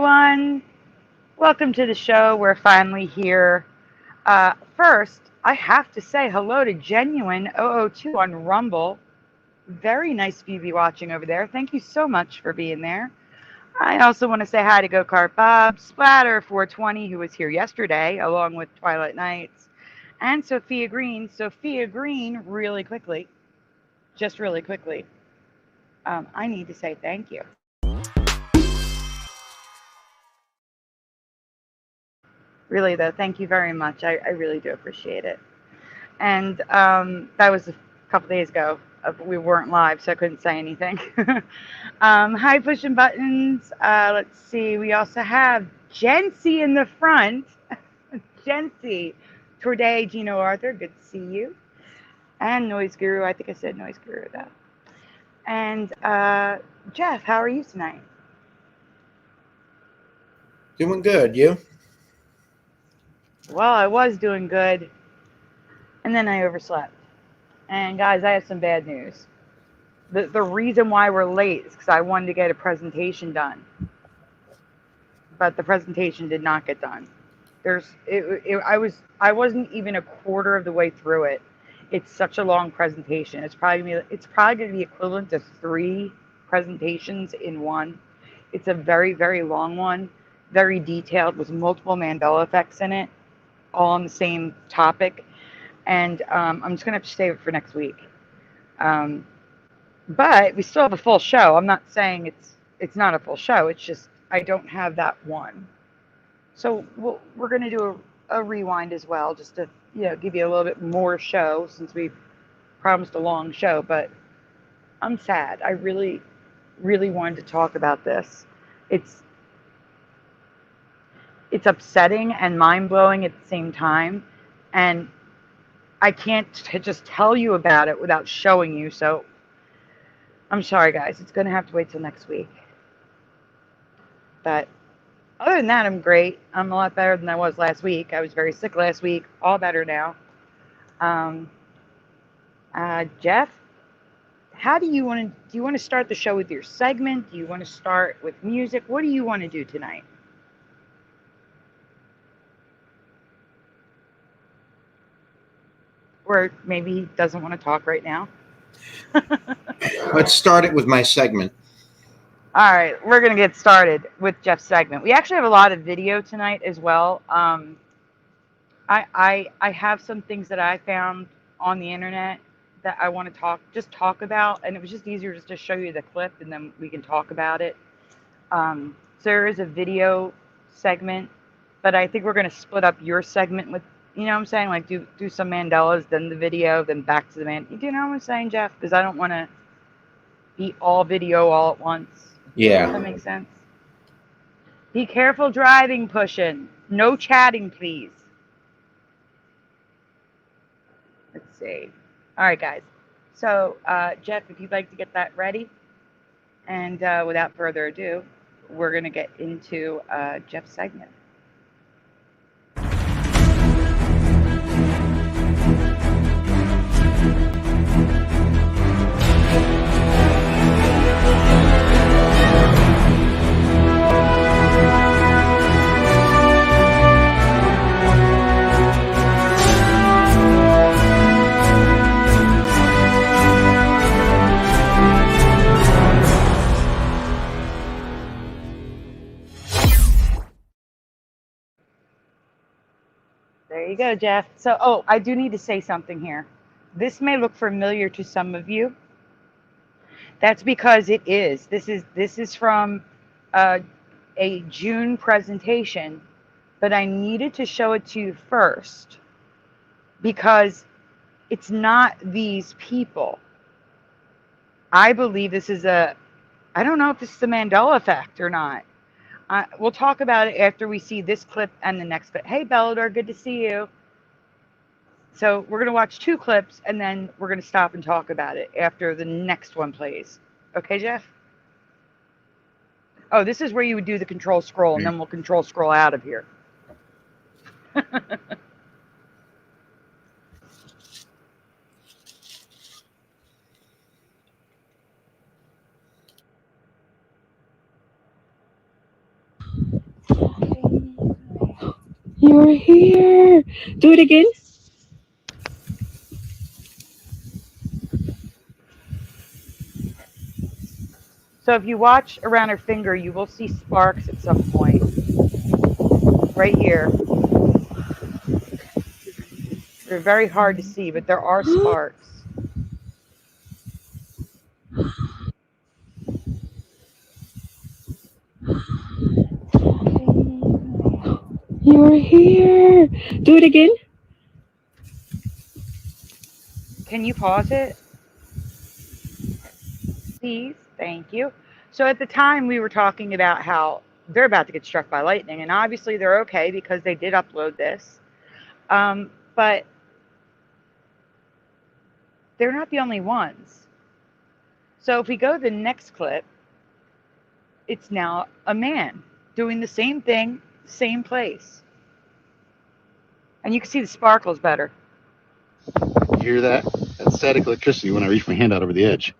everyone. Welcome to the show. We're finally here. First, I have to say hello to Genuine002 on Rumble. Very nice of you to be watching over there. Thank you so much for being there. I also want to say hi to Go Kart Bob, Splatter420, who was here yesterday, along with Twilight Nights, and Sophia Green. Sophia Green, really quickly, I need to say thank you. Really, though, thank you very much. I really do appreciate it. And that was a couple days ago. We weren't live, so I couldn't say anything. Hi, Pushing Buttons. Let's see. We also have Jency in the front. Jency. Today, Gino Arthur. Good to see you. And Noise Guru. I think I said Noise Guru, though. And Jeff, how are you tonight? Doing good. You? Well, I was doing good, and then I overslept. And guys, I have some bad news. The reason why we're late is because I wanted to get a presentation done, but the presentation did not get done. I wasn't even a quarter of the way through it. It's such a long presentation. It's probably going to be equivalent to 3 presentations in one. It's a very, very long one, very detailed, with multiple Mandela effects in it, all on the same topic. And I'm just going to have to save it for next week. But we still have a full show. I'm not saying it's not a full show. It's just I don't have that one. So we're going to do a rewind as well, just to give you a little bit more show, since we promised a long show. But I'm sad. I really, really wanted to talk about this. It's upsetting and mind-blowing at the same time, and I can't just tell you about it without showing you. So I'm sorry, guys. It's going to have to wait till next week. But other than that, I'm great. I'm a lot better than I was last week. I was very sick last week. All better now. Jeff, how do you want to start the show with your segment? Do you want to start with music? What do you want to do tonight? Or maybe he doesn't want to talk right now. Let's start it with my segment. All right, we're going to get started with Jeff's segment. We actually have a lot of video tonight as well. I have some things that I found on the internet that I want to talk about, and it was just easier just to show you the clip, and then we can talk about it. So there is a video segment, but I think we're going to split up your segment with, you know what I'm saying? Like do some Mandelas, then the video, then back to the man. You know what I'm saying, Jeff? Because I don't want to be all video all at once. Yeah. Does that make sense? Be careful driving, Pushing. No chatting, please. Let's see. All right, guys. So, Jeff, if you'd like to get that ready. And without further ado, we're going to get into Jeff's segment. There you go, Jeff. So, I do need to say something here. This may look familiar to some of you. That's because it is. This is from a June presentation, but I needed to show it to you first because it's not these people. I believe this is I don't know if this is the Mandela effect or not. We'll talk about it after we see this clip and the next clip. Hey, Bellador, good to see you. So we're going to watch 2 clips, and then we're going to stop and talk about it after the next one plays. Okay, Jeff? Oh, this is where you would do the control scroll, and then we'll control scroll out of here. You're here. Do it again. So if you watch around her finger, you will see sparks at some point. Right here. They're very hard to see, but there are sparks. You're here. Do it again. Can you pause it? Please. Thank you. So at the time, we were talking about how they're about to get struck by lightning, and obviously they're okay because they did upload this. But they're not the only ones. So if we go to the next clip, it's now a man doing the same thing, same place. And you can see the sparkles better. You hear that? That's static electricity when I reach my hand out over the edge.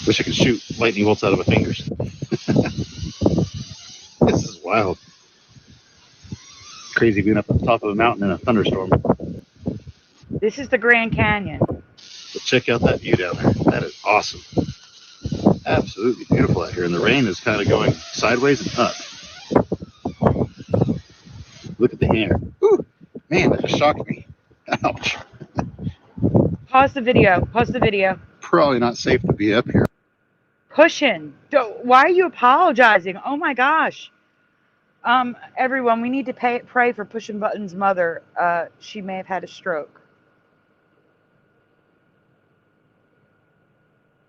Wish I could shoot lightning bolts out of my fingers. This is wild. Crazy being up on top of a mountain in a thunderstorm. This is the Grand Canyon. But check out that view down there. That is awesome. Absolutely beautiful out here. And the rain is kind of going sideways and up. Look at the hair. Ooh, man, that just shocked me. Ouch. Pause the video. Pause the video. Probably not safe to be up here. Pushing. Why are you apologizing? Oh my gosh. Everyone, we need to pray for Pushing Button's mother. She may have had a stroke.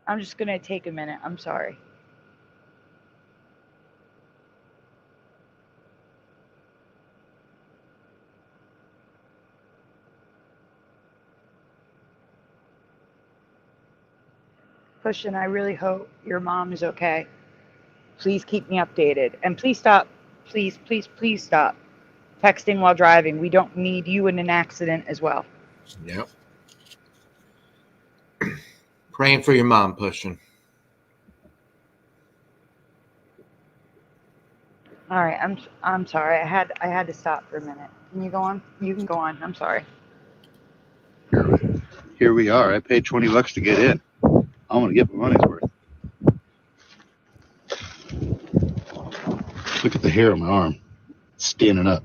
I'm just going to take a minute. I'm sorry. Pushing, I really hope your mom is okay. Please keep me updated. And please stop. Please, please, please stop texting while driving. We don't need you in an accident as well. Yep. Praying for your mom, Pushing. All right, I'm sorry. I had to stop for a minute. Can you go on? You can go on. I'm sorry. Here we are. I paid $20 to get in. I want to get my money's worth. Look at the hair on my arm, it's standing up.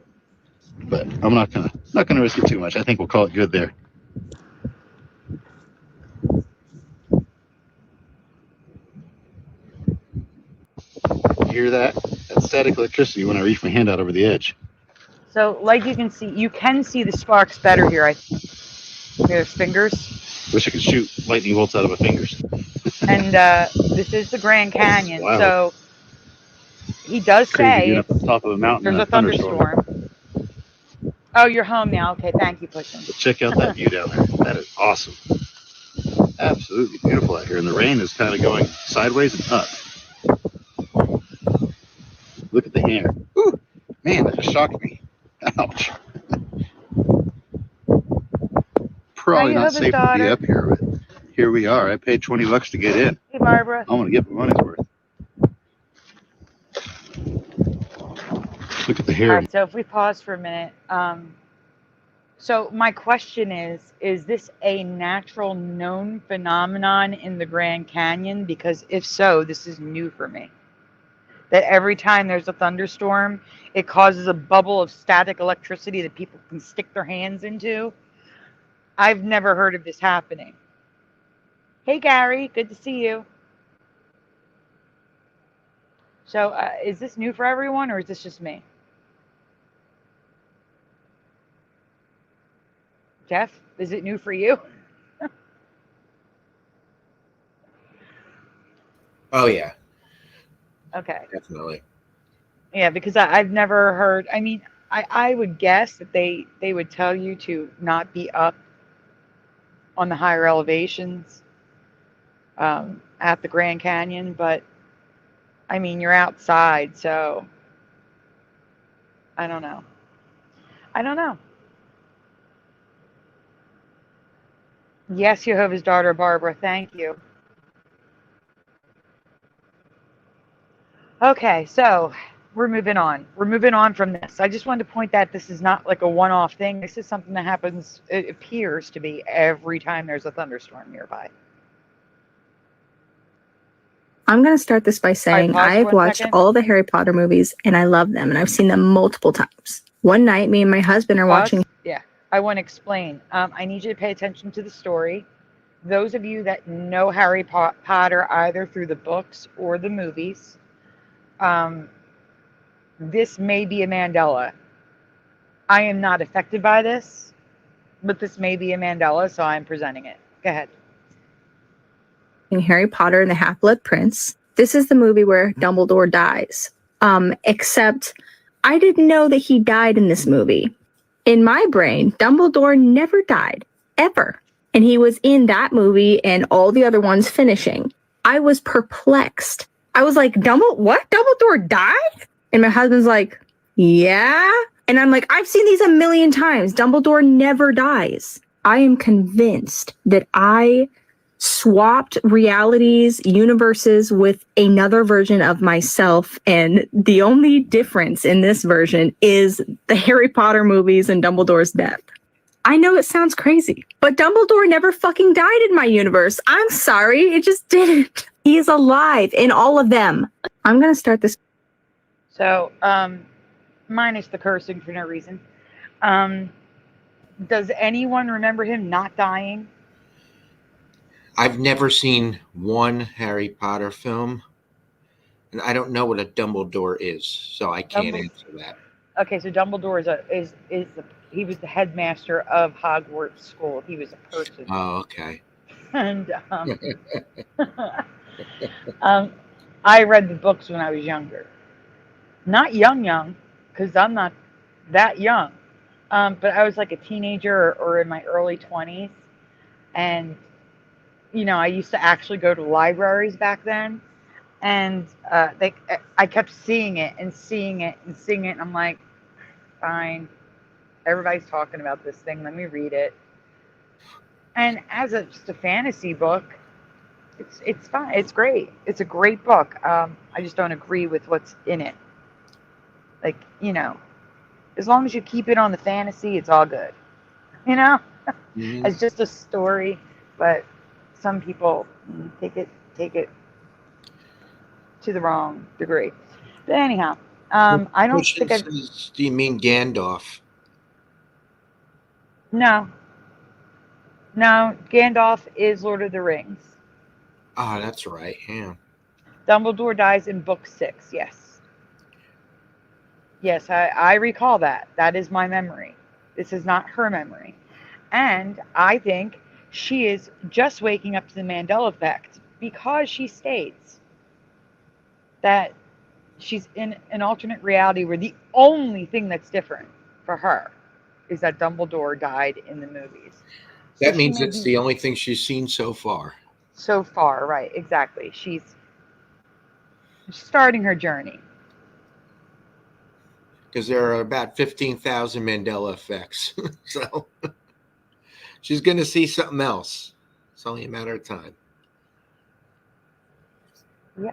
But I'm not gonna risk it too much. I think we'll call it good there. You hear that? That's static electricity when I reach my hand out over the edge. So, like you can see the sparks better here. There's fingers. Wish I could shoot lightning bolts out of my fingers. And this is the Grand Canyon. Wow. So he does say being up on top of a mountain there's in a thunderstorm. Oh, you're home now. Okay, thank you, Pushing. But check out that view down there. That is awesome. Absolutely beautiful out here. And the rain is kind of going sideways and up. Look at the hair. Ooh, man, that just shocked me. Ouch. Probably not safe to be up here, but here we are. I paid $20 to get in. Hey, Barbara. I want to get my money's worth. Look at the hair. All right, so if we pause for a minute. So my question is this a natural known phenomenon in the Grand Canyon? Because if so, this is new for me. That every time there's a thunderstorm, it causes a bubble of static electricity that people can stick their hands into. I've never heard of this happening. Hey, Gary, good to see you. So is this new for everyone, or is this just me? Jeff, is it new for you? Oh, yeah. Okay. Definitely. Yeah, because I've never heard. I mean, I would guess that they would tell you to not be up on the higher elevations at the Grand Canyon, but I mean, you're outside, so I don't know. I don't know. Yes, Jehovah's daughter, Barbara. Thank you. Okay, so we're moving on. We're moving on from this. I just wanted to point that this is not like a one-off thing. This is something that happens, it appears to be, every time there's a thunderstorm nearby. I'm going to start this by saying pause for I've 1 watched second. all the Harry Potter movies and I love them and I've seen them multiple times. One night, me and my husband are watching. Yeah, I want to explain. I need you to pay attention to the story. Those of you that know Harry Potter either through the books or the movies, this may be a Mandela. I am not affected by this, but this may be a Mandela, so I'm presenting it. Go ahead. Harry Potter and the Half-Blood Prince. This is the movie where Dumbledore dies. Except I didn't know that he died in this movie. In my brain, Dumbledore never died, ever. And he was in that movie and all the other ones finishing. I was perplexed. I was like, what? Dumbledore died? And my husband's like, yeah. And I'm like, I've seen these a million times. Dumbledore never dies. I am convinced that I swapped realities, universes with another version of myself. And the only difference in this version is the Harry Potter movies and Dumbledore's death. I know it sounds crazy, but Dumbledore never fucking died in my universe. I'm sorry. It just didn't. He is alive in all of them. I'm going to start this. So, minus the cursing for no reason. Does anyone remember him not dying? I've never seen one Harry Potter film, and I don't know what a Dumbledore is, so I can't answer that. Okay, so Dumbledore he was the headmaster of Hogwarts School. He was a person. Oh, okay. And I read the books when I was younger. Not young, because I'm not that young. But I was like a teenager or in my early 20s. And, I used to actually go to libraries back then. And I kept seeing it and seeing it and seeing it. And I'm like, fine. Everybody's talking about this thing. Let me read it. And as just a fantasy book, it's fine. It's great. It's a great book. I just don't agree with what's in it. Like, as long as you keep it on the fantasy, it's all good. Mm-hmm. It's just a story, but some people take it to the wrong degree. But anyhow, I don't think Do you mean Gandalf? No, Gandalf is Lord of the Rings. Oh, that's right. Yeah. Dumbledore dies in book 6. Yes. Yes, I recall that. That is my memory. This is not her memory. And I think she is just waking up to the Mandela effect because she states that she's in an alternate reality where the only thing that's different for her is that Dumbledore died in the movies. That means it's the only thing she's seen so far. So far, right, exactly. She's starting her journey. Because there are about 15,000 Mandela effects. So she's going to see something else. It's only a matter of time. Yeah.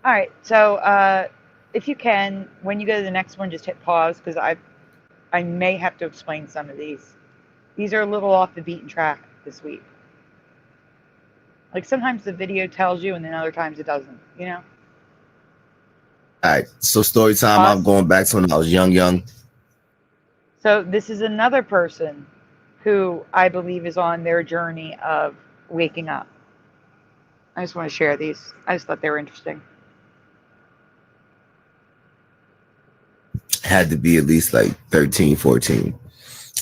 All right. So if you can, when you go to the next one, just hit pause because I may have to explain some of these. These are a little off the beaten track this week. Like sometimes the video tells you and then other times it doesn't, All right, so story time. I'm going back to when I was young. So this is another person who I believe is on their journey of waking up. I just want to share these. I just thought they were interesting. Had to be at least like 13, 14.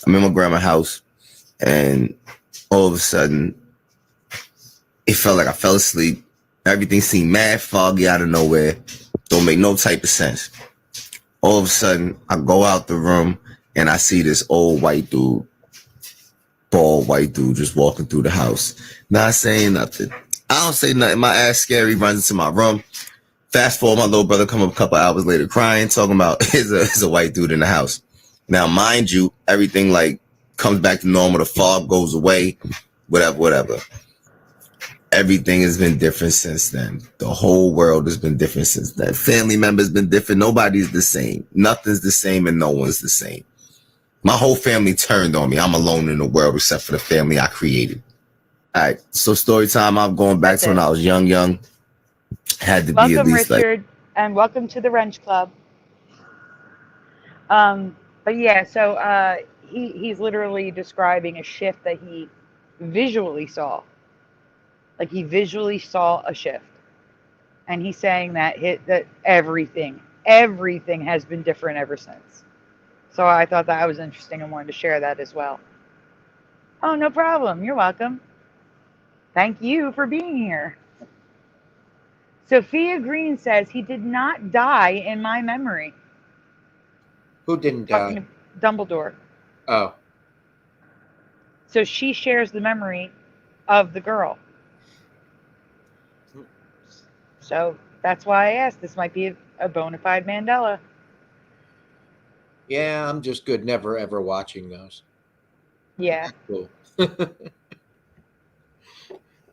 I'm in my grandma's house, and all of a sudden, it felt like I fell asleep. Everything seemed mad foggy out of nowhere. Don't make no type of sense. All of a sudden, I go out the room, and I see this old white dude, bald white dude, just walking through the house. Not saying nothing. I don't say nothing. My ass scary, runs into my room. Fast forward, my little brother come up a couple hours later crying, talking about there's a white dude in the house. Now, mind you, everything like comes back to normal. The fog goes away, whatever. Everything has been different since then. The whole world has been different since then. Family members been different. Nobody's the same. Nothing's the same and no one's the same. My whole family turned on me. I'm alone in the world except for the family I created. All right, so story time. I'm going back That's to when it. I was young. Had to be at Welcome, least Richard, and welcome to the Wrench Club. But yeah, so he's literally describing a shift that he visually saw. Like he visually saw a shift, and he's saying that that everything has been different ever since. So I thought that was interesting and wanted to share that as well. Oh, no problem. You're welcome. Thank you for being here. Sophia Green says he did not die in my memory. Who didn't Talking die? to Dumbledore. Oh, So she shares the memory of the girl. So that's why I asked. This might be a bona fide Mandela. yeah. I'm just good. Never ever watching those. Yeah. Cool.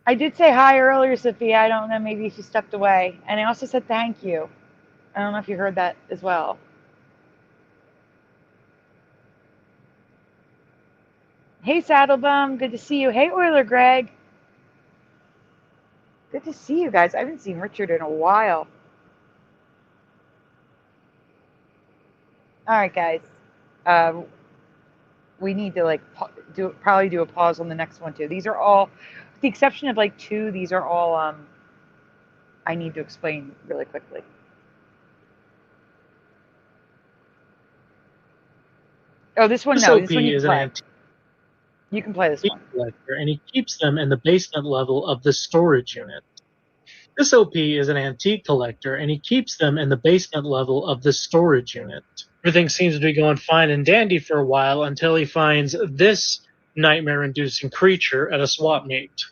I did say hi earlier, Sophia. I don't know. Maybe she stepped away. And I also said thank you. I don't know if you heard that as well. Hey, Saddlebum. Good to see you. Hey, Oiler Greg. Good to see you guys. I haven't seen Richard in a while. All right, guys. We need to like probably do a pause on the next one too. These are all, with the exception of like two, these are all I need to explain really quickly. Oh, this one, no. This one you can play. You can play this one. Collector, and he keeps them in the basement level of the storage unit. This OP is an antique collector, and he keeps them in the basement level of the storage unit. Everything seems to be going fine and dandy for a while until he finds this nightmare-inducing creature at a swap meet.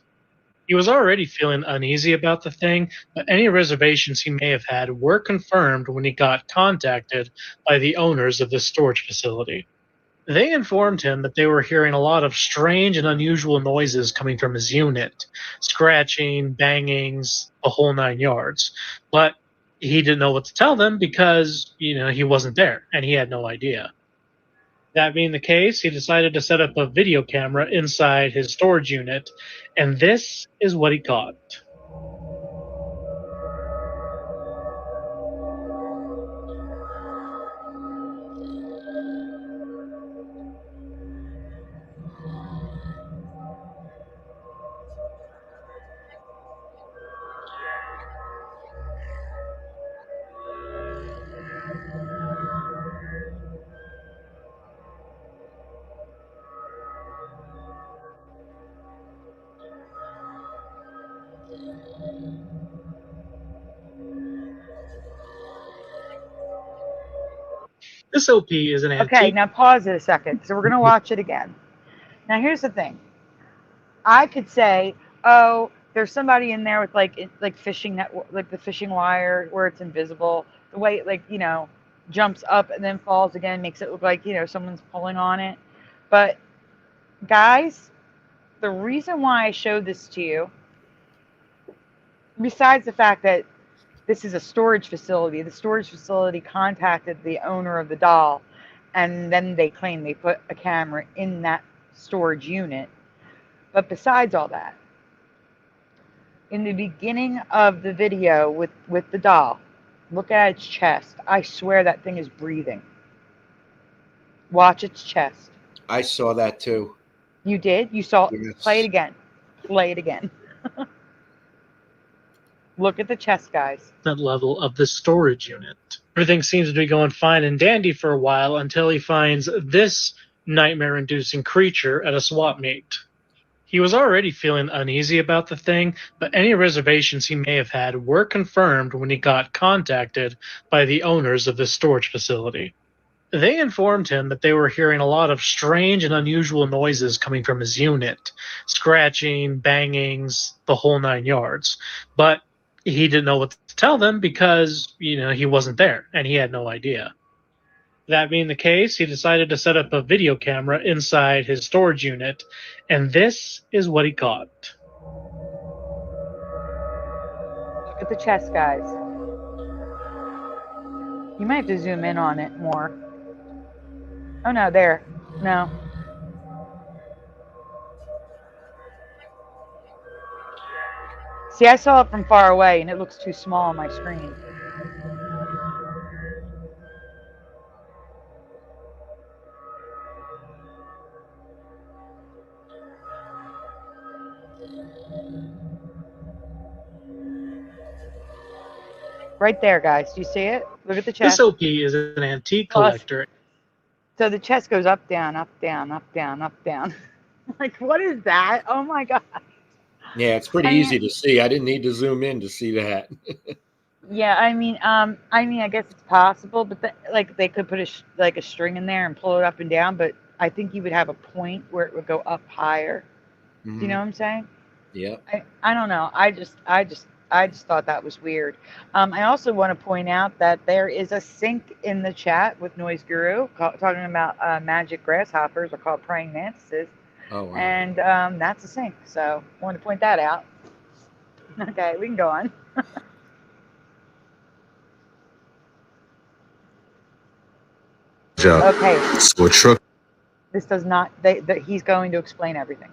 He was already feeling uneasy about the thing, but any reservations he may have had were confirmed when he got contacted by the owners of the storage facility. They informed him that they were hearing a lot of strange and unusual noises coming from his unit, scratching, bangings, the whole 9 yards. But he didn't know what to tell them because, he wasn't there and he had no idea. That being the case, he decided to set up a video camera inside his storage unit, and this is what he caught. This OP is an antique. Okay, now pause it a second. So we're going to watch it again. Now, here's the thing. I could say, oh, there's somebody in there with like fishing net, like the fishing wire where it's invisible. The way it jumps up and then falls again makes it look like someone's pulling on it. But guys, the reason why I showed this to you, besides the fact that this is a storage facility, the storage facility contacted the owner of the doll, and then they claim they put a camera in that storage unit. But besides all that, in the beginning of the video with the doll, look at its chest. I swear that thing is breathing. Watch its chest. I saw that too. You did? You saw? Yes. Play it again. Play it again. Look at the chest, guys. That level of the storage unit. Everything seems to be going fine and dandy for a while until he finds this nightmare-inducing creature at a swap meet. He was already feeling uneasy about the thing, but any reservations he may have had were confirmed when he got contacted by the owners of the storage facility. They informed him that they were hearing a lot of strange and unusual noises coming from his unit, scratching, bangings, the whole 9 yards. But he didn't know what to tell them because, he wasn't there and he had no idea. That being the case, he decided to set up a video camera inside his storage unit, and this is what he caught. at the chest, guys. You might have to zoom in on it more. Oh no, there. No. See, I saw it from far away and it looks too small on my screen. Right there, guys. Do you see it? Look at the chest. This OP is an antique Plus- collector. So the chest goes up, down, up, down, up, down, up, down. Like, what is that? Oh my God. Yeah, it's pretty easy to see. I didn't need to zoom in to see that. Yeah, I mean, I guess it's possible, but like they could put a string in there and pull it up and down, but I think you would have a point where it would go up higher. Do you know what I'm saying? Yeah. I don't know. I just thought that was weird. I also want to point out that there is a sync in the chat with Noise Guru talking about magic grasshoppers are called praying mantises. Oh, wow. And that's a sync. So I want to point that out. Okay, we can go on. Okay. So a truck. This does not. He's going to explain everything.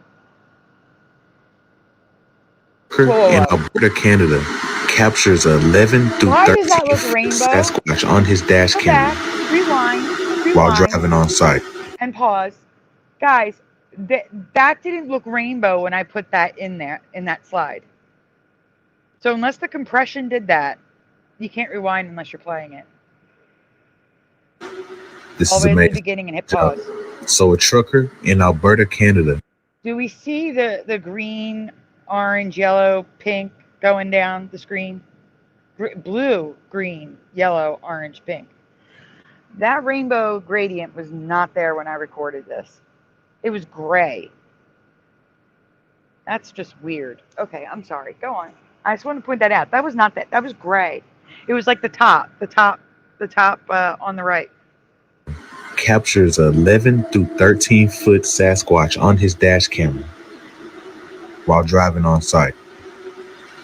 In Alberta, Canada, captures 11 through Why does 13 that look rainbow? Sasquatch on his dash Go camera back, rewind, while driving on site. and pause. Guys, that didn't look rainbow when I put that in there in that slide. So unless the compression did that, you can't rewind unless you're playing it. This All is the way to the amazing. beginning and hit pause. So a trucker in Alberta, Canada. Do we see the green, orange, yellow, pink going down the screen? Blue, green, yellow, orange, pink. That rainbow gradient was not there when I recorded this. It was gray. That's just weird. Okay, I'm sorry. Go on. I just want to point that out. That was not that. That was gray. It was like the top on the right. Captures 11 through 13 foot Sasquatch on his dash camera while driving on site.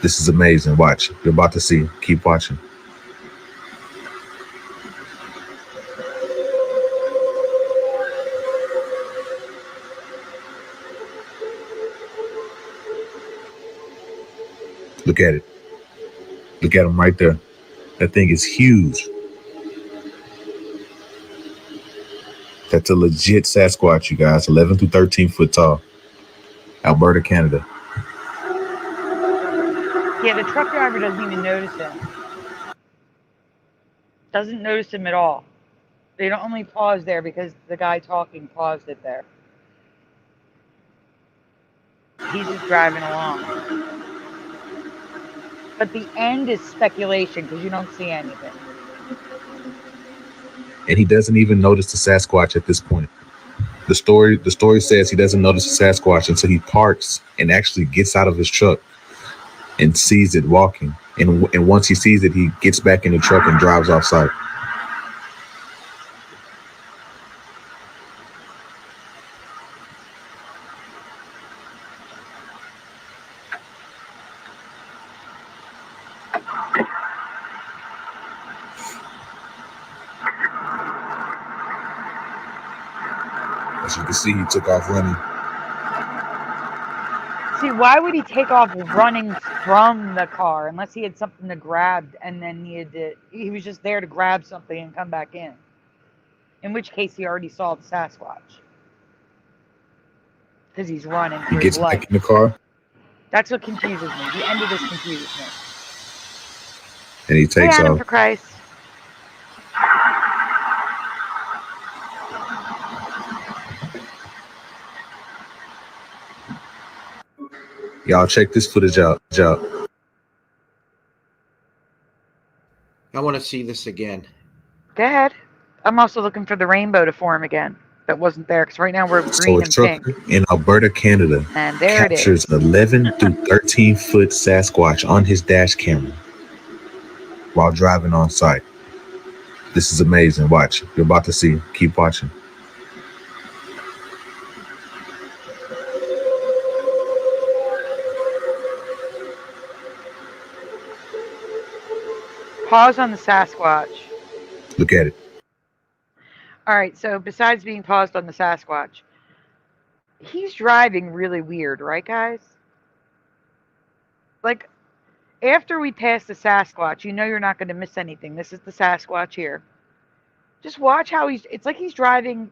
This is amazing. Watch. You're about to see. Keep watching. Look at it. Look at him right there. That thing is huge. That's a legit Sasquatch, you guys. 11 to 13 foot tall. Alberta, Canada. Yeah, the truck driver doesn't even notice him. Doesn't notice him at all. They don't only pause there because the guy talking paused it there. He's just driving along. But the end is speculation because you don't see anything. And he doesn't even notice the Sasquatch at this point. The story says he doesn't notice the Sasquatch until he parks and actually gets out of his truck and sees it walking. And once he sees it, he gets back in the truck and drives off site. As you can see, he took off running. See, why would he take off running from the car unless he had something to grab and then he was just there to grab something and come back in? In which case he already saw the Sasquatch. Because he's running for He his gets life. back in the car That's what confuses me. The end of this confuses me. and he takes Hey, Adam, off. for Christ. Y'all check this footage out. I want to see this again. Go ahead. I'm also looking for the rainbow to form again. That wasn't there because right now we're So green a and trucker pink. in Alberta, Canada, And there it is. captures 11 through 13 foot Sasquatch on his dash camera while driving on site. This is amazing. Watch. You're about to see. Keep watching. pause on the Sasquatch. Look at it. All right, so besides being paused on the Sasquatch, he's driving really weird, right, guys? Like, after we pass the Sasquatch, you know you're not going to miss anything. This is the Sasquatch here. Just watch how it's like he's driving.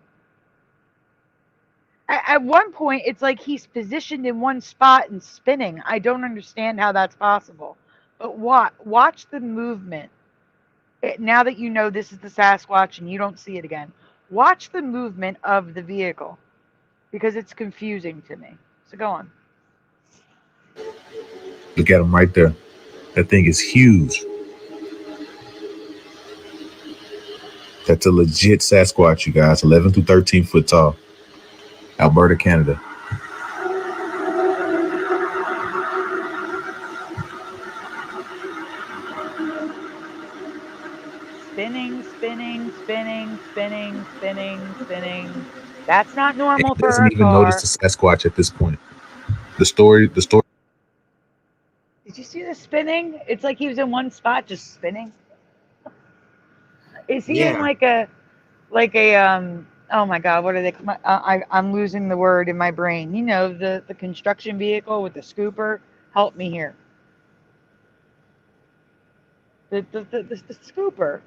At one point, it's like he's positioned in one spot and spinning. I don't understand how that's possible. But watch the movement. Now that you know this is the Sasquatch and you don't see it again, watch the movement of the vehicle because it's confusing to me. So go on. Look at him right there. That thing is huge. That's a legit Sasquatch, you guys. 11 to 13 foot tall. Alberta, Canada. Spinning, spinning, spinning, spinning, spinning, spinning. That's not normal He for doesn't a even car. notice the Sasquatch at this point. The story. Did you see the spinning? It's like he was in one spot just spinning. Is he in like a oh my god, what are they? I'm losing the word in my brain. You know, the construction vehicle with the scooper. Help me here. The scooper,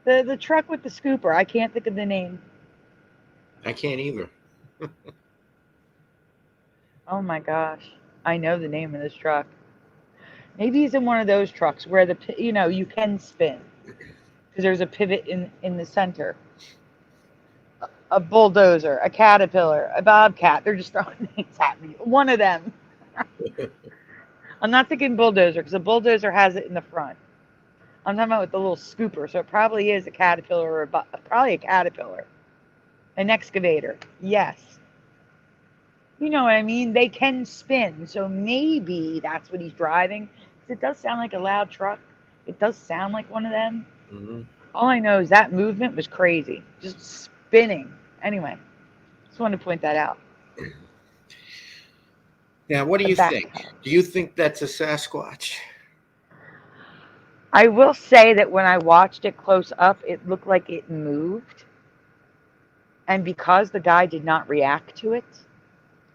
the truck with the scooper. I can't think of the name. I can't either. Oh my gosh, I know the name of this truck. Maybe he's in one of those trucks where you can spin because there's a pivot in the center. A bulldozer, a caterpillar, a bobcat. They're just throwing names at me. One of them. I'm not thinking bulldozer because a bulldozer has it in the front. I'm talking about with the little scooper. So it probably is a caterpillar or probably a caterpillar. An excavator. Yes. You know what I mean? They can spin. So maybe that's what he's driving. It does sound like a loud truck. It does sound like one of them. Mm-hmm. All I know is that movement was crazy. Just spinning. Anyway, just wanted to point that out. Now, what do you think? Do you think that's a Sasquatch? I will say that when I watched it close up, it looked like it moved. And because the guy did not react to it,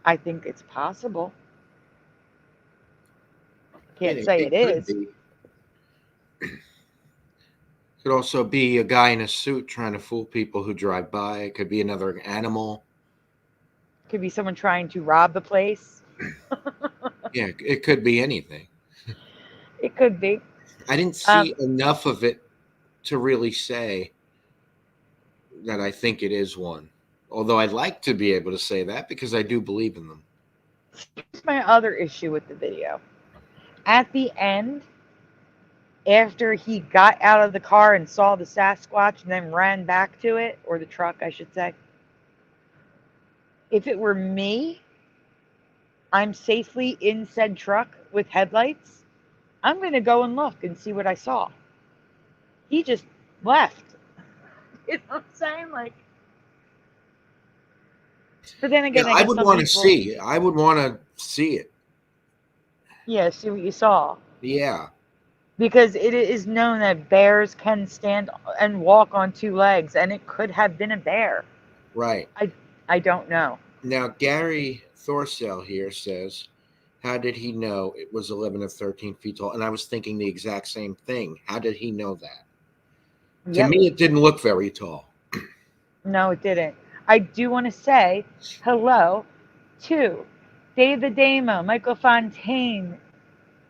I think it's possible. Can't say it is. Could also be a guy in a suit trying to fool people who drive by. It could be another animal. Could be someone trying to rob the place. Yeah, it could be anything. It could be. I didn't see enough of it to really say that I think it is one. Although I'd like to be able to say that because I do believe in them. Here's my other issue with the video. At the end, after he got out of the car and saw the Sasquatch and then ran back to it, or the truck, I should say. If it were me, I'm safely in said truck with headlights, I'm going to go and look and see what I saw. He just left. You know what I'm saying? Like, but then again, yeah, I would want to see. I would want to see it. Yeah, see what you saw. Yeah. Because it is known that bears can stand and walk on two legs, and it could have been a bear. Right. I don't know. Now, Gary Thorsell here says, how did he know it was 11 or 13 feet tall? And I was thinking the exact same thing. How did he know that? Yep. To me, it didn't look very tall. No, it didn't. I do want to say hello to Dave the Damo, Michael Fontaine.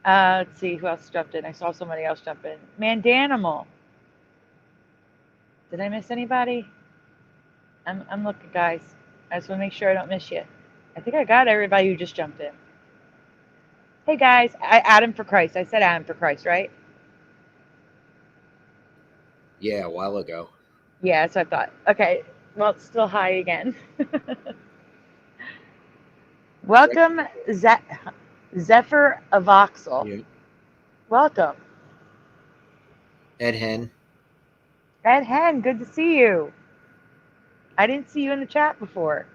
Let's see who else jumped in. I saw somebody else jump in. Mandanimal. Did I miss anybody? I'm looking, guys. I just want to make sure I don't miss you. I think I got everybody who just jumped in. Hey, guys. Adam for Christ. I said Adam for Christ, right? Yeah, a while ago. Yeah, that's what I thought. Okay. Well, it's still high again. Welcome, Zephyr Avoxel. Yeah. Welcome. Ed Hen. Ed Hen, good to see you. I didn't see you in the chat before.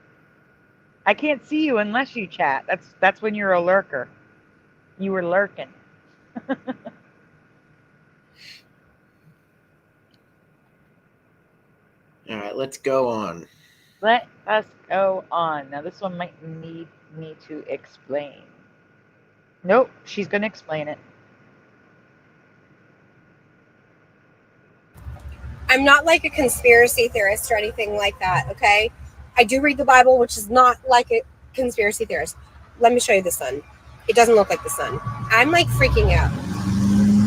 I can't see you unless you chat. That's when you're a lurker. You were lurking. All right, let's go on. Let us go on. Now, this one might need me to explain. Nope, she's going to explain it. I'm not like a conspiracy theorist or anything like that, okay? I do read the Bible, which is not like a conspiracy theorist. Let me show you the sun. It doesn't look like the sun. I'm like freaking out.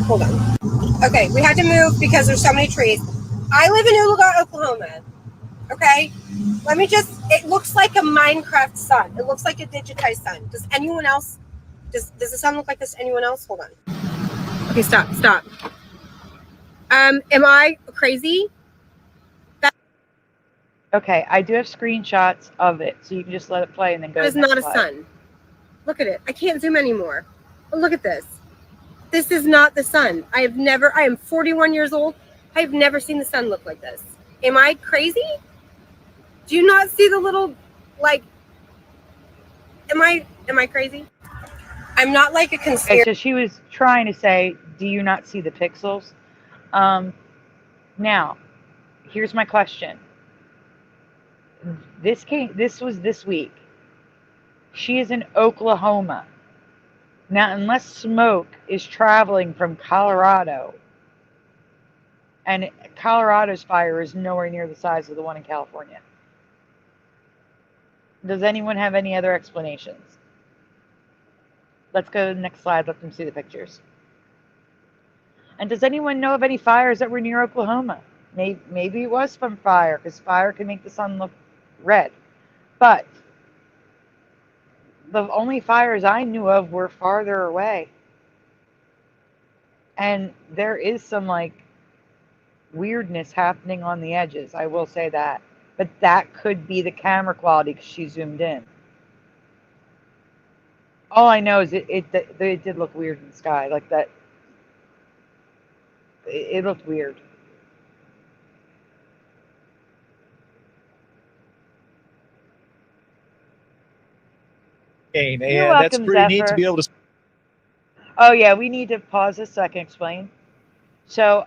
Hold on. Okay, we had to move because there's so many trees. I live in Oologah, Oklahoma. Okay? Let me just, it looks like a Minecraft sun. It looks like a digitized sun. Does anyone else, does the sun look like this to anyone else? Hold on. Okay, stop. Am I crazy? Okay, I do have screenshots of it, so you can just let it play and then go. That is not a sun. Look at it. I can't zoom anymore. But look at this. This is not the sun. I am 41 years old. I've never seen the sun look like this. Am I crazy? Do you not see the little, like, am I crazy? I'm not like a conspiracy. Okay, so she was trying to say, do you not see the pixels? Now, here's my question. This was this week. She is in Oklahoma. Now, unless smoke is traveling from Colorado, and Colorado's fire is nowhere near the size of the one in California. Does anyone have any other explanations? Let's go to the next slide. Let them see the pictures. And does anyone know of any fires that were near Oklahoma? Maybe it was from fire, because fire can make the sun look red. But the only fires I knew of were farther away. And there is some, like, weirdness happening on the edges. I will say that. But that could be the camera quality because she zoomed in. All I know is it did look weird in the sky. Like that. It looked weird. And You're that's welcome, pretty neat to Zephyr. be able to. Oh yeah, we need to pause this so I can explain. So,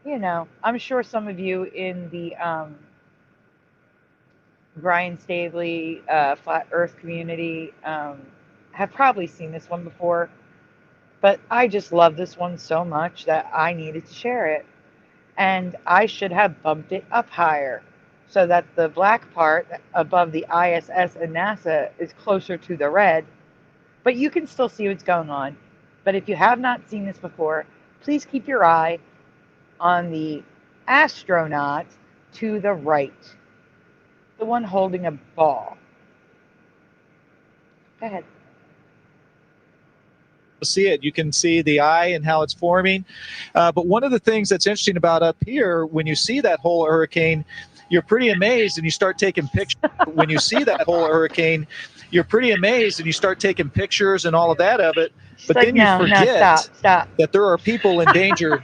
you know, I'm sure some of you in the Brian Stavely Flat Earth community have probably seen this one before, but I just love this one so much that I needed to share it. And I should have bumped it up higher so that the black part above the ISS and NASA is closer to the red, but you can still see what's going on. But if you have not seen this before, please keep your eye on the astronaut to the right, the one holding a ball. Go ahead. See it. You can see the eye and how it's forming. But one of the things that's interesting about up here, when you see that whole hurricane, you're pretty amazed and you start taking pictures. When you see that whole hurricane, you're pretty amazed and you start taking pictures and all of that of it. But like, then you forget stop. that there are people in danger.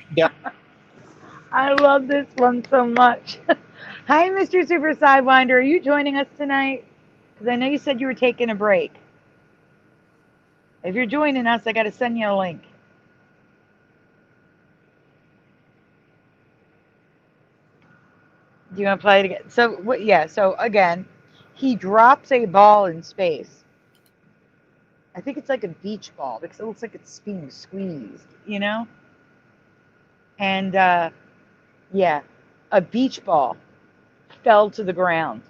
I love this one so much. Hi, Mr. Super Sidewinder. Are you joining us tonight? Because I know you said you were taking a break. If you're joining us, I got to send you a link. Do you want to play it again? So, yeah, so again, he drops a ball in space. I think it's like a beach ball because it looks like it's being squeezed, you know? And, yeah, a beach ball fell to the ground.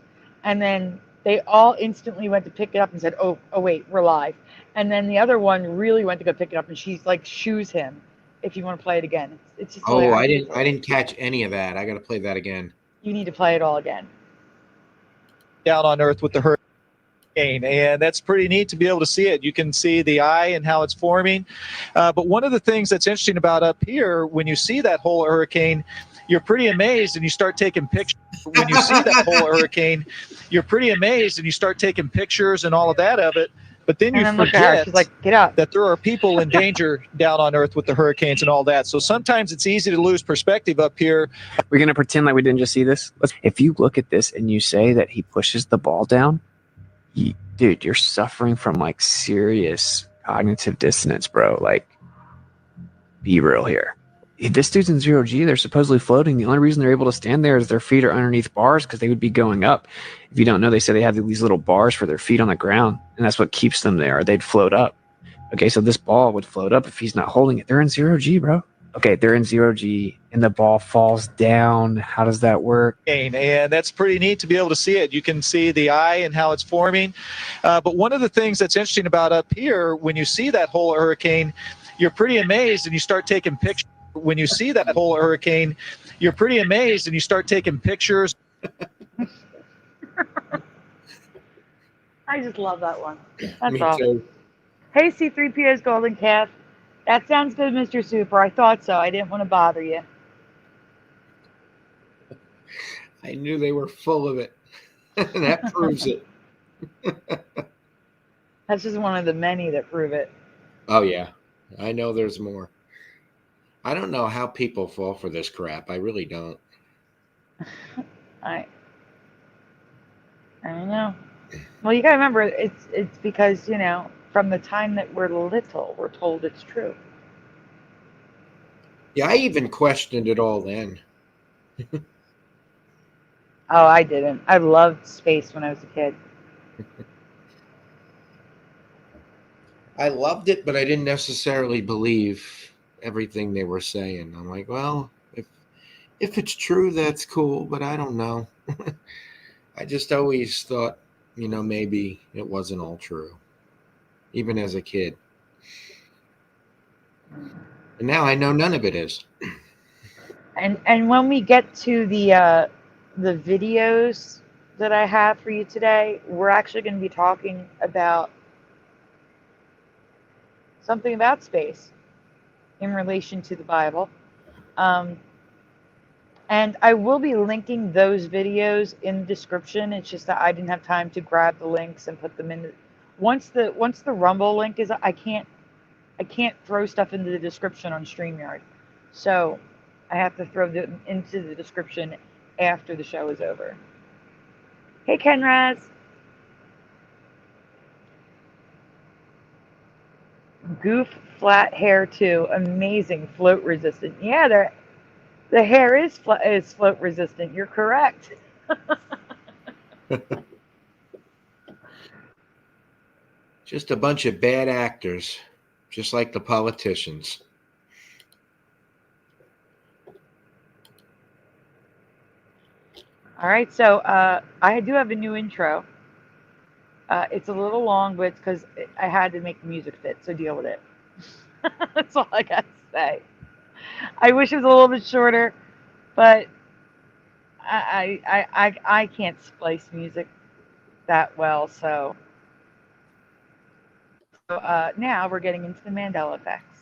And then they all instantly went to pick it up and said, oh wait, we're live. And then the other one really went to go pick it up, and she's like, shoos him. If you want to play it again, it's just. Oh, I didn't catch any of that. I got to play that again. You need to play it all again. Down on Earth with the hurricane, and that's pretty neat to be able to see it. You can see the eye and how it's forming. But one of the things that's interesting about up here, when you see that whole hurricane, you're pretty amazed and you start taking pictures. When you see that whole hurricane, you're pretty amazed and you start taking pictures and all of that of it. But then you forget She's like, get up. That there are people in danger down on Earth with the hurricanes and all that. So sometimes it's easy to lose perspective up here. We're going to pretend like we didn't just see this. If you look at this and you say that he pushes the ball down, dude, you're suffering from like serious cognitive dissonance, bro. Like, be real here. this dude's in 0G. They're supposedly floating. The only reason they're able to stand there is their feet are underneath bars because they would be going up. If you don't know, they say they have these little bars for their feet on the ground, and that's what keeps them there. They'd float up. Okay, so this ball would float up if he's not holding it. They're in 0G, bro. Okay, they're in 0G, and the ball falls down. How does that work? And that's pretty neat to be able to see it. You can see the eye and how it's forming. But one of the things that's interesting about up here, when you see that whole hurricane, you're pretty amazed and you start taking pictures. When you see that whole hurricane, you're pretty amazed and you start taking pictures. I just love that one. That's Me all. too. Hey, C3PO's Golden Calf. That sounds good, Mr. Super. I thought so. I didn't want to bother you. I knew they were full of it. That proves it. That's just one of the many that prove it. Oh, yeah. I know there's more. I don't know how people fall for this crap. I really don't. I don't know. Well, you gotta remember, it's because, you know, from the time that we're little, we're told it's true. Yeah, I even questioned it all then. Oh, I didn't. I loved space when I was a kid. I loved it, but I didn't necessarily believe everything they were saying. I'm like, well, if it's true, that's cool, but I don't know. I just always thought, you know, maybe it wasn't all true, even as a kid. And now I know none of it is. And when we get to the videos that I have for you today, we're actually going to be talking about something about space in relation to the Bible. And I will be linking those videos in the description. It's just that I didn't have time to grab the links and put them in. Once the Rumble link is, I can't throw stuff into the description on StreamYard. So I have to throw them into the description after the show is over. Hey, Kenraz. Goof flat hair too. Amazing. Float resistant. Yeah, the hair is float resistant. You're correct. Just a bunch of bad actors, just like the politicians. All right, so I do have a new intro. It's a little long, but it's because I had to make the music fit, so deal with it. That's all I got to say. I wish it was a little bit shorter, but I can't splice music that well, so now we're getting into the Mandela effects.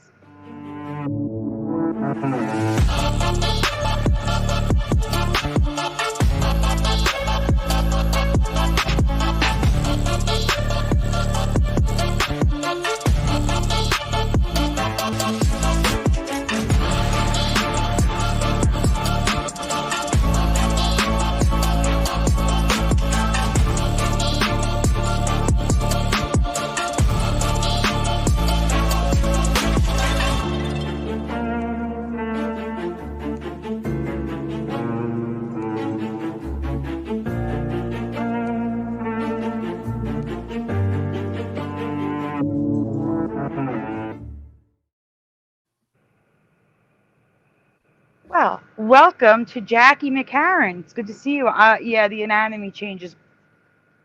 Well, welcome to Jackie McCarran. It's good to see you. Yeah, the anatomy changes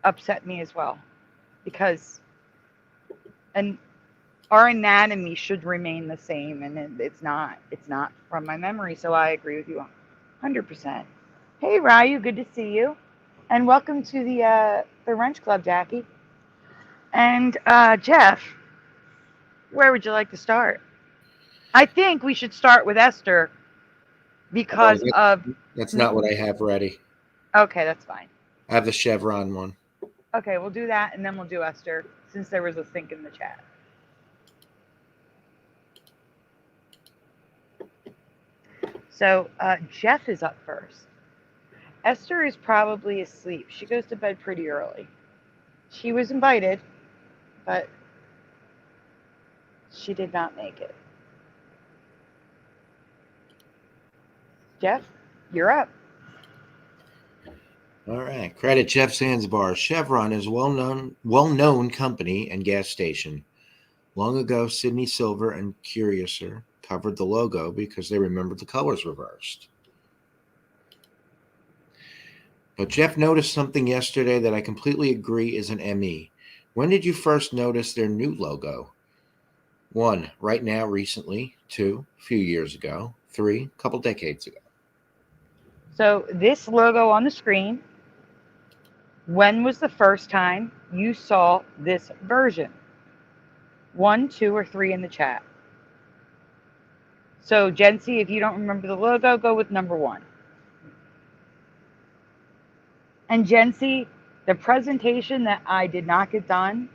upset me as well, because our anatomy should remain the same, and it's not. It's not from my memory, so I agree with you 100%. Hey, Ryu, good to see you, and welcome to the Wrench Club, Jackie. And Jeff, where would you like to start? I think we should start with Esther. Because that's not what I have ready. Okay, that's fine. I have the chevron one. Okay, we'll do that, and then we'll do Esther, since there was a sync in the chat. So Jeff is up first. Esther is probably asleep. She goes to bed pretty early. She was invited, but she did not make it. Jeff, you're up. All right. Credit Jeff Zanzibar. Chevron is a well-known company and gas station. Long ago, Sydney Silver and Curiouser covered the logo because they remembered the colors reversed. But Jeff noticed something yesterday that I completely agree is an ME. When did you first notice their new logo? 1, right now, recently. 2, a few years ago. 3, a couple decades ago. So this logo on the screen, when was the first time you saw this version? 1, 2, or 3 in the chat. So Jency, if you don't remember the logo, go with number 1. And Jency, the presentation that I did not get done,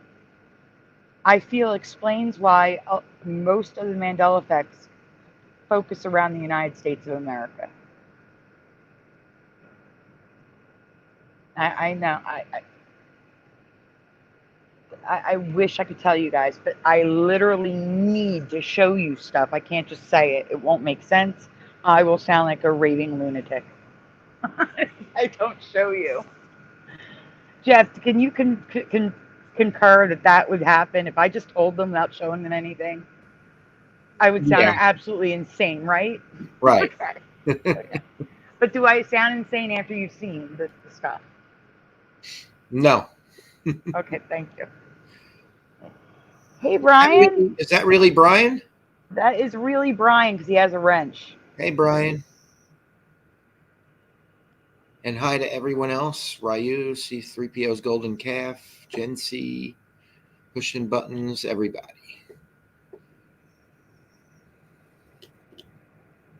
I feel explains why most of the Mandela effects focus around the United States of America. I know. I wish I could tell you guys, but I literally need to show you stuff. I can't just say it. It won't make sense. I will sound like a raving lunatic. I don't show you. Jeff, can you concur that that would happen if I just told them without showing them anything? I would sound absolutely insane, right? Right. Okay. But do I sound insane after you've seen the stuff? No. Okay, thank you. Hey, Brian. Is that really Brian? That is really Brian because he has a wrench. Hey, Brian. And hi to everyone else. Ryu, C3PO's Golden Calf, Gen C, Pushing Buttons, everybody.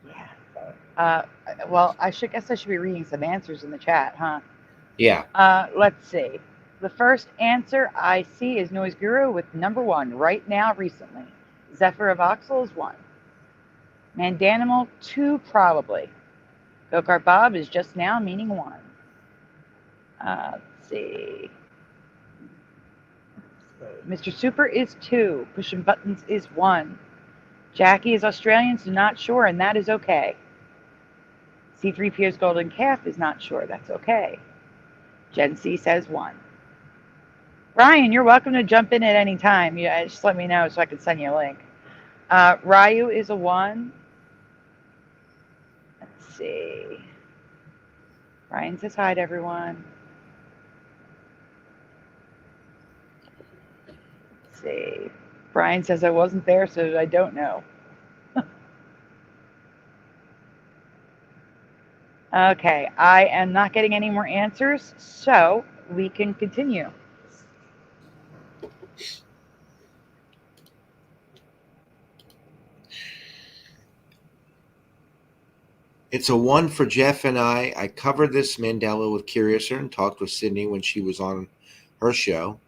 Yeah. Well, guess I should be reading some answers in the chat, huh? Yeah. Let's see. The first answer I see is Noise Guru with number 1, right now, recently. Zephyr of Oxel is 1. Mandanimal, 2, probably. Go-Kart Bob is just now, meaning 1. Let's see. Mr. Super is 2. Pushing Buttons is 1. Jackie is Australian, so not sure, and that is okay. C3PO's Golden Calf is not sure. That's okay. Gen C says 1. Ryan, you're welcome to jump in at any time. Just let me know so I can send you a link. Ryu is a 1. Let's see. Ryan says hi to everyone. Let's see. Brian says I wasn't there, so I don't know. Okay, I am not getting any more answers, so we can continue. It's a 1 for Jeff and I. I covered this Mandela with Curiouser and talked with Sydney when she was on her show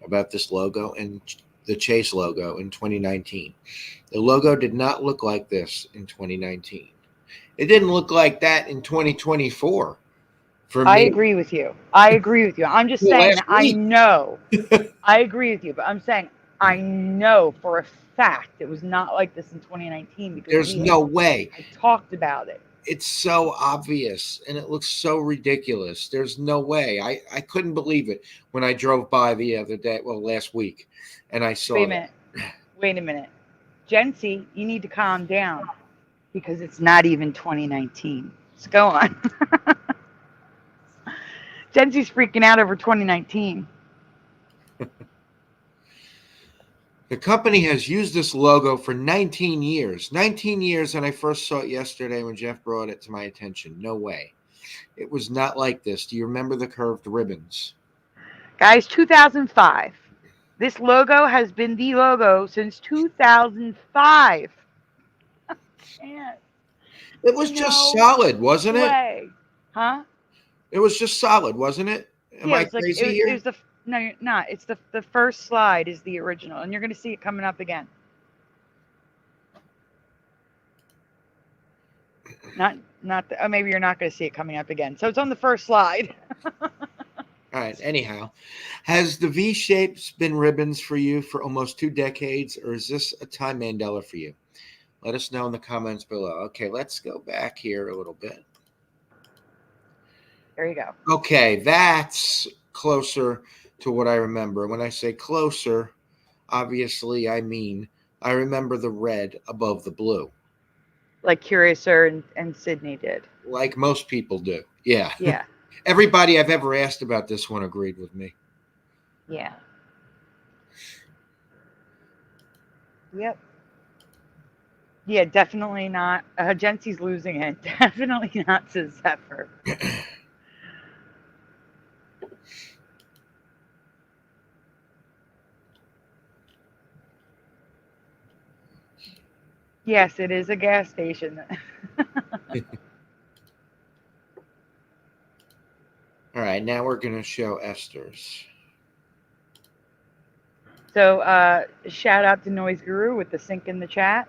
about this logo and the Chase logo in 2019. The logo did not look like this in 2019. It didn't look like that in 2024. For me. I agree with you. I'm just saying that I know. I agree with you, but I'm saying I know for a fact it was not like this in 2019 because there's no way. I talked about it. It's so obvious and it looks so ridiculous. There's no way. I couldn't believe it when I drove by the other day, last week, and I saw Wait a minute. Jency, you need to calm down because it's not even 2019. So go on. Jency's freaking out over 2019. The company has used this logo for 19 years. 19 years, and I first saw it yesterday when Jeff brought it to my attention. No way. It was not like this. Do you remember the curved ribbons? Guys, 2005. This logo has been the logo since 2005. It was just solid, wasn't it? Huh? It was just solid, wasn't it? Am I crazy here? No, you're not. It's the first slide is the original, and you're going to see it coming up again. Maybe you're not going to see it coming up again. So it's on the first slide. All right. Anyhow, has the V shapes been ribbons for you for almost 2 decades, or is this a time Mandela for you? Let us know in the comments below. Okay, let's go back here a little bit. There you go. Okay, that's closer to what I remember. When I say closer, obviously I mean I remember the red above the blue. Like Curiouser and Sydney did. Like most people do. Yeah. Yeah. Everybody I've ever asked about this one agreed with me. Yeah. Yep. Yeah, definitely not. Jency's losing it. Definitely not to Zephyr. Yes, it is a gas station. All right, now we're going to show Esther's. So, shout out to Noise Guru with the sync in the chat.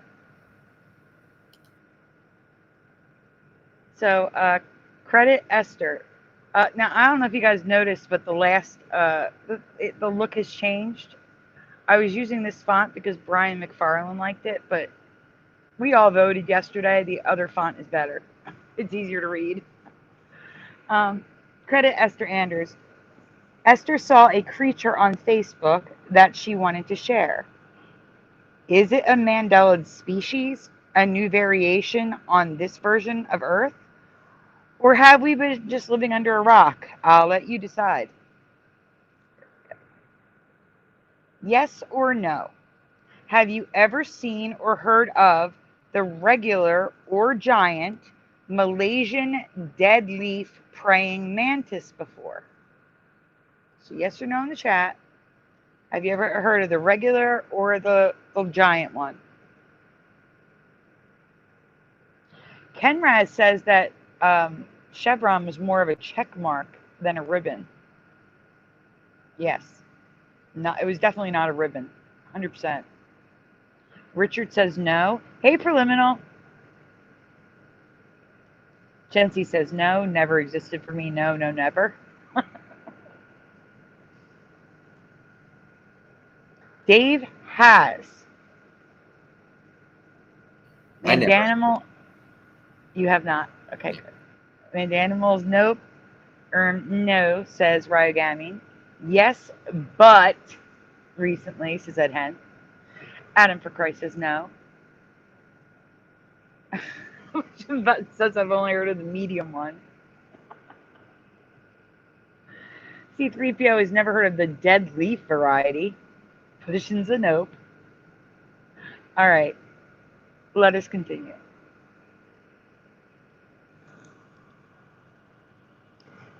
So, credit Esther. Now, I don't know if you guys noticed, but the last, the look has changed. I was using this font because Brian MacFarlane liked it, but we all voted yesterday. The other font is better. It's easier to read. Credit Esther Anders. Esther saw a creature on Facebook that she wanted to share. Is it a Mandela species, a new variation on this version of Earth? Or have we been just living under a rock? I'll let you decide. Yes or no? Have you ever seen or heard of the regular or giant Malaysian dead leaf praying mantis before? So yes or no in the chat. Have you ever heard of the regular or the giant one? Kenraz says that chevron was more of a check mark than a ribbon. Yes. It was definitely not a ribbon. 100%. Richard says no. Hey, Preliminal. Jency says no. Never existed for me. No, no, never. Dave has. Mandanimal. You have not. Okay, good. Mandanimals, nope. No, says Ryogami. Yes, but recently, says Ed Hen. Adam for Christ says no. But says I've only heard of the medium one. C3PO has never heard of the dead leaf variety. Position's a nope. All right. Let us continue.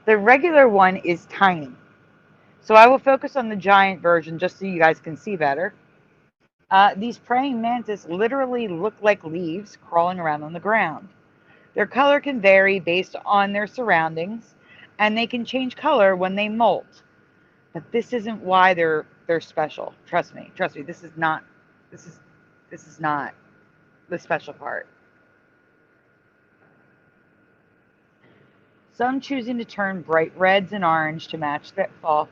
The regular one is tiny. So I will focus on the giant version just so you guys can see better. These praying mantis literally look like leaves crawling around on the ground. Their color can vary based on their surroundings, and they can change color when they molt. But this isn't why they're special. Trust me. This is not the special part. Some choosing to turn bright reds and orange to match their fall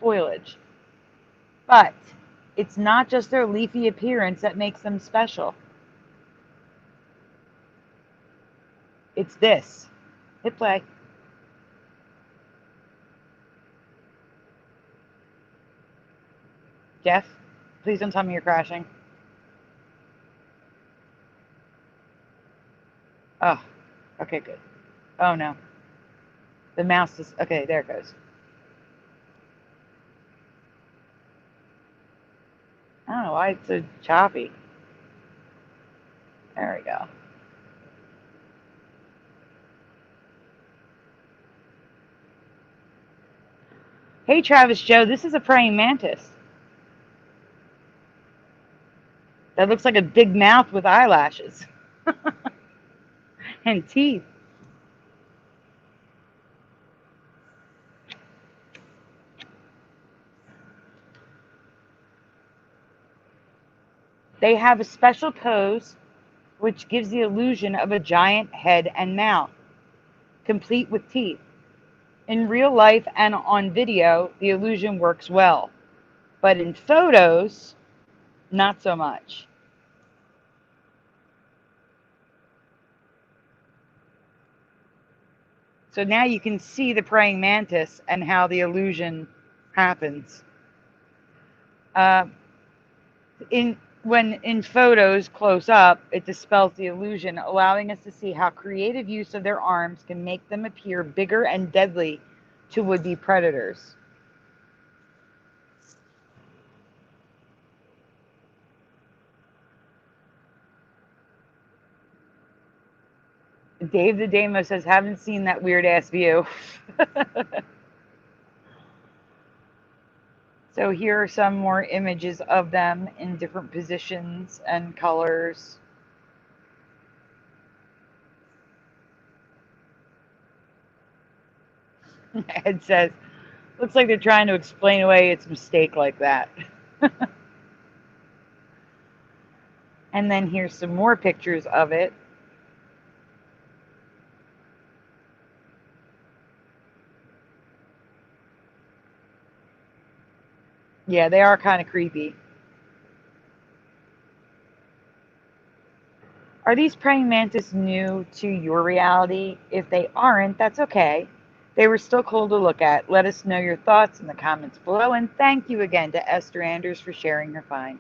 foliage. But it's not just their leafy appearance that makes them special. It's this. Hit play. Jeff, please don't tell me you're crashing. Oh, okay, good. Oh no. The mouse is, okay, there it goes. I don't know why it's so choppy. There we go. Hey, Travis Joe, this is a praying mantis. That looks like a big mouth with eyelashes. And teeth. They have a special pose which gives the illusion of a giant head and mouth, complete with teeth. In real life and on video, the illusion works well, but in photos, not so much. So now you can see the praying mantis and how the illusion happens. When in photos close up, it dispels the illusion, allowing us to see how creative use of their arms can make them appear bigger and deadly to would-be predators. Dave the Damo says, haven't seen that weird ass view. So here are some more images of them in different positions and colors. Ed says, looks like they're trying to explain away its mistake like that. And then here's some more pictures of it. Yeah, they are kind of creepy. Are these praying mantis new to your reality? If they aren't, that's okay. They were still cool to look at. Let us know your thoughts in the comments below. And thank you again to Esther Anders for sharing her find.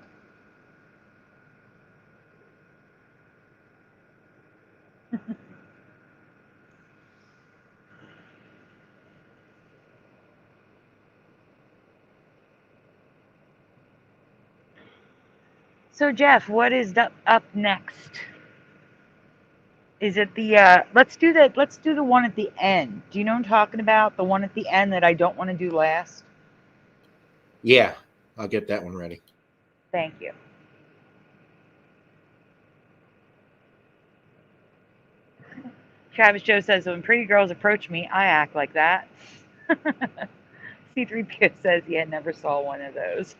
So Jeff, what is up next? Is it the let's do the one at the end. Do you know what I'm talking about? The one at the end that I don't want to do last? Yeah, I'll get that one ready. Thank you. Travis Joe says, when pretty girls approach me, I act like that. C3PO says, yeah, never saw one of those.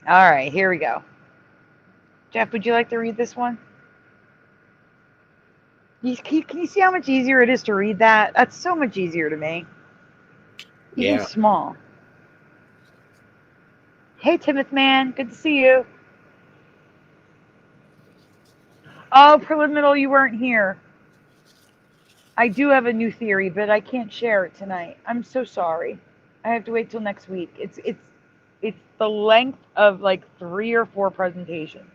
All right, here we go. Jeff, would you like to read this one? Can you see how much easier it is to read that? That's so much easier to me. Even Yeah. small. Hey, Timothy man, good to see you. Oh, Preliminal, you weren't here. I do have a new theory, but I can't share it tonight. I'm so sorry. I have to wait till next week. It's the length of like 3 or 4 presentations.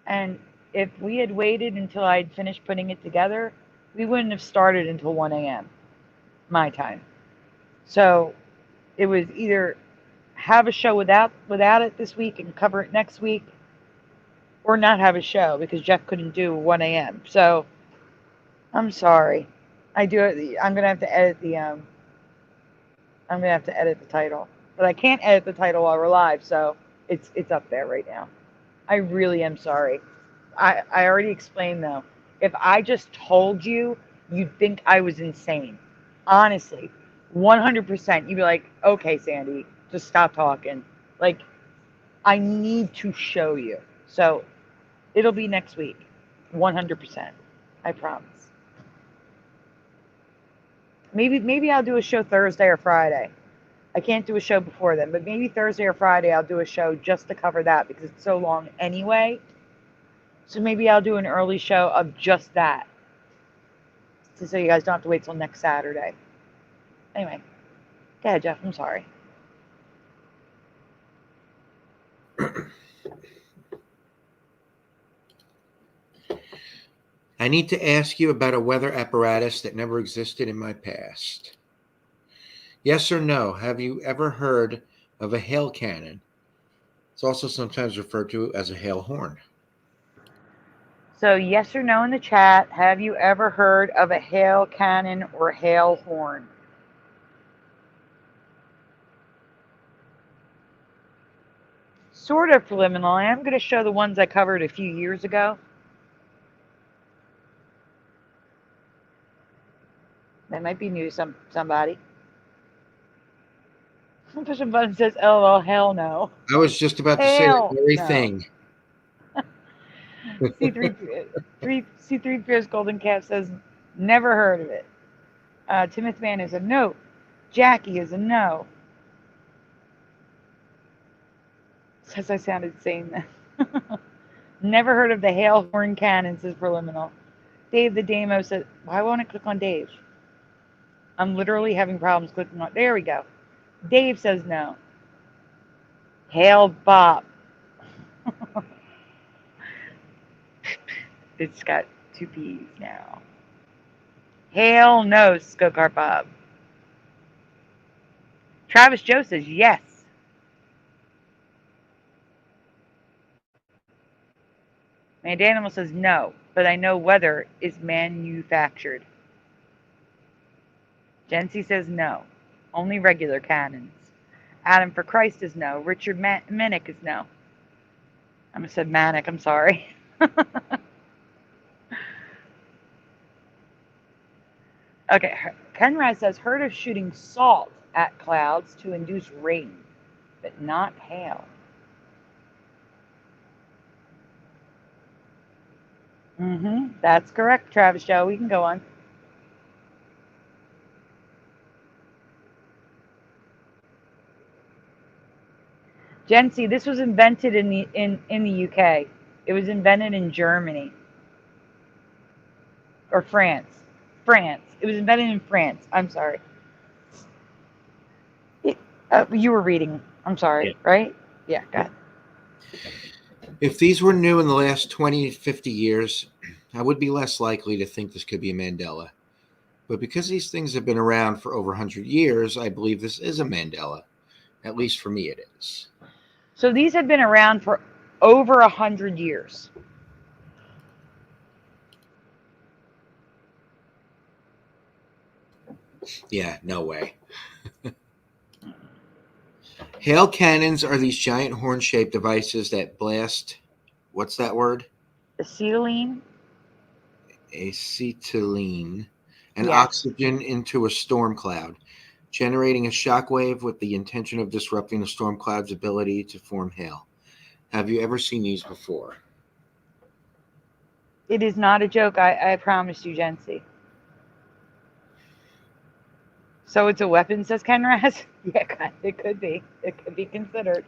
And if we had waited until I'd finished putting it together, we wouldn't have started until 1 a.m. my time. So it was either have a show without it this week and cover it next week, or not have a show because Jeff couldn't do 1 a.m. So I'm sorry. I'm gonna have to edit the title, but I can't edit the title while we're live, so it's up there right now. I really am sorry. I already explained though. If I just told you, you'd think I was insane. Honestly, 100%. You'd be like, okay, Sandy, just stop talking. Like, I need to show you. So it'll be next week, 100%. I promise. Maybe I'll do a show Thursday or Friday. I can't do a show before then, but maybe Thursday or Friday I'll do a show just to cover that because it's so long anyway. So maybe I'll do an early show of just that, so you guys don't have to wait till next Saturday. Anyway, go ahead, Jeff. I'm sorry. I need to ask you about a weather apparatus that never existed in my past. Yes or no, have you ever heard of a hail cannon? It's also sometimes referred to as a hail horn. So yes or no in the chat, have you ever heard of a hail cannon or hail horn? Sort of preliminary. I am going to show the ones I covered a few years ago. That might be new to somebody. Push a button says, LOL, hell no. I was just about to say that very thing. C3PO's Golden Calf says, never heard of it. Timothy Man is a no. Jackie is a no. Says I sounded sane then. Never heard of the hail horn cannon, says Preliminal. Dave the Damo says, why won't it click on Dave? I'm literally having problems clicking on. There we go. Dave says no. Hail Bob. It's got 2 P's now. Hail no, Skokar Bob. Travis Joe says yes. Mandanimal says no, but I know weather is manufactured. Jency says no. Only regular cannons. Adam for Christ is no. Richard Minnick is no. I almost said Manic, I'm sorry. Okay, Kenraz says, heard of shooting salt at clouds to induce rain, but not hail. That's correct, Travis Joe. We can go on. Jency, this was invented in the UK. It was invented in Germany. Or France. France. It was invented in France. I'm sorry. You were reading. I'm sorry, right? Yeah, go ahead. If these were new in the last 20, 50 years, I would be less likely to think this could be a Mandela. But because these things have been around for over 100 years, I believe this is a Mandela. At least for me, it is. So these have been around for over 100 years. Yeah, no way. Hail cannons are these giant horn-shaped devices that blast, what's that word? Acetylene. Acetylene and Yes. oxygen into a storm cloud, generating a shock wave with the intention of disrupting the storm cloud's ability to form hail. Have you ever seen these before? It is not a joke, I promise you, Jency. So it's a weapon, says Kenraz? Yeah, it could be. It could be considered.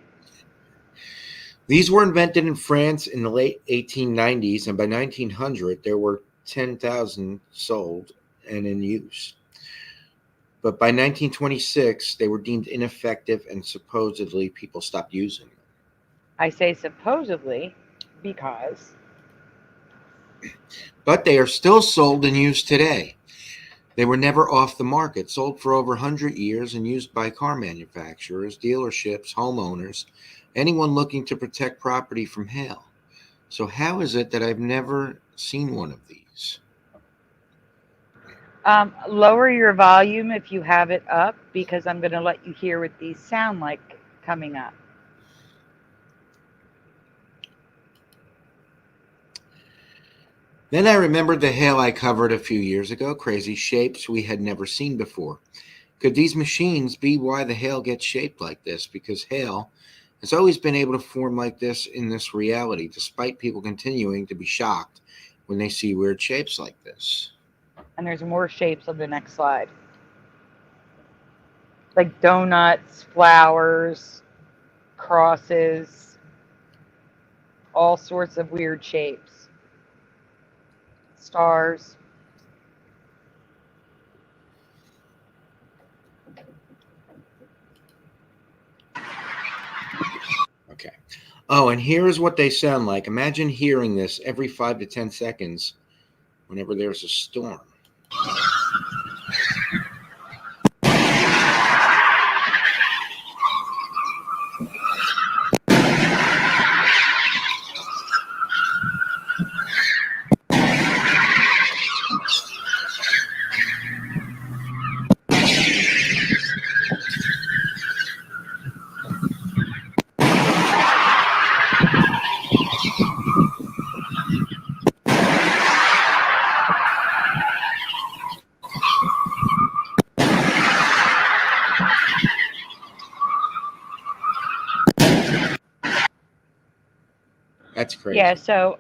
These were invented in France in the late 1890s, and by 1900, there were 10,000 sold and in use. But by 1926, they were deemed ineffective, and supposedly people stopped using them. I say supposedly because... But they are still sold and used today. They were never off the market, sold for over 100 years and used by car manufacturers, dealerships, homeowners, anyone looking to protect property from hail. So how is it that I've never seen one of these? Lower your volume if you have it up, because I'm going to let you hear what these sound like coming up. Then I remembered the hail I covered a few years ago, crazy shapes we had never seen before. Could these machines be why the hail gets shaped like this? Because hail has always been able to form like this in this reality, despite people continuing to be shocked when they see weird shapes like this. And there's more shapes on the next slide. Like donuts, flowers, crosses, all sorts of weird shapes. Stars. Okay. Oh, and here is what they sound like. Imagine hearing this every 5 to 10 seconds whenever there's a storm. That's crazy. Yeah, so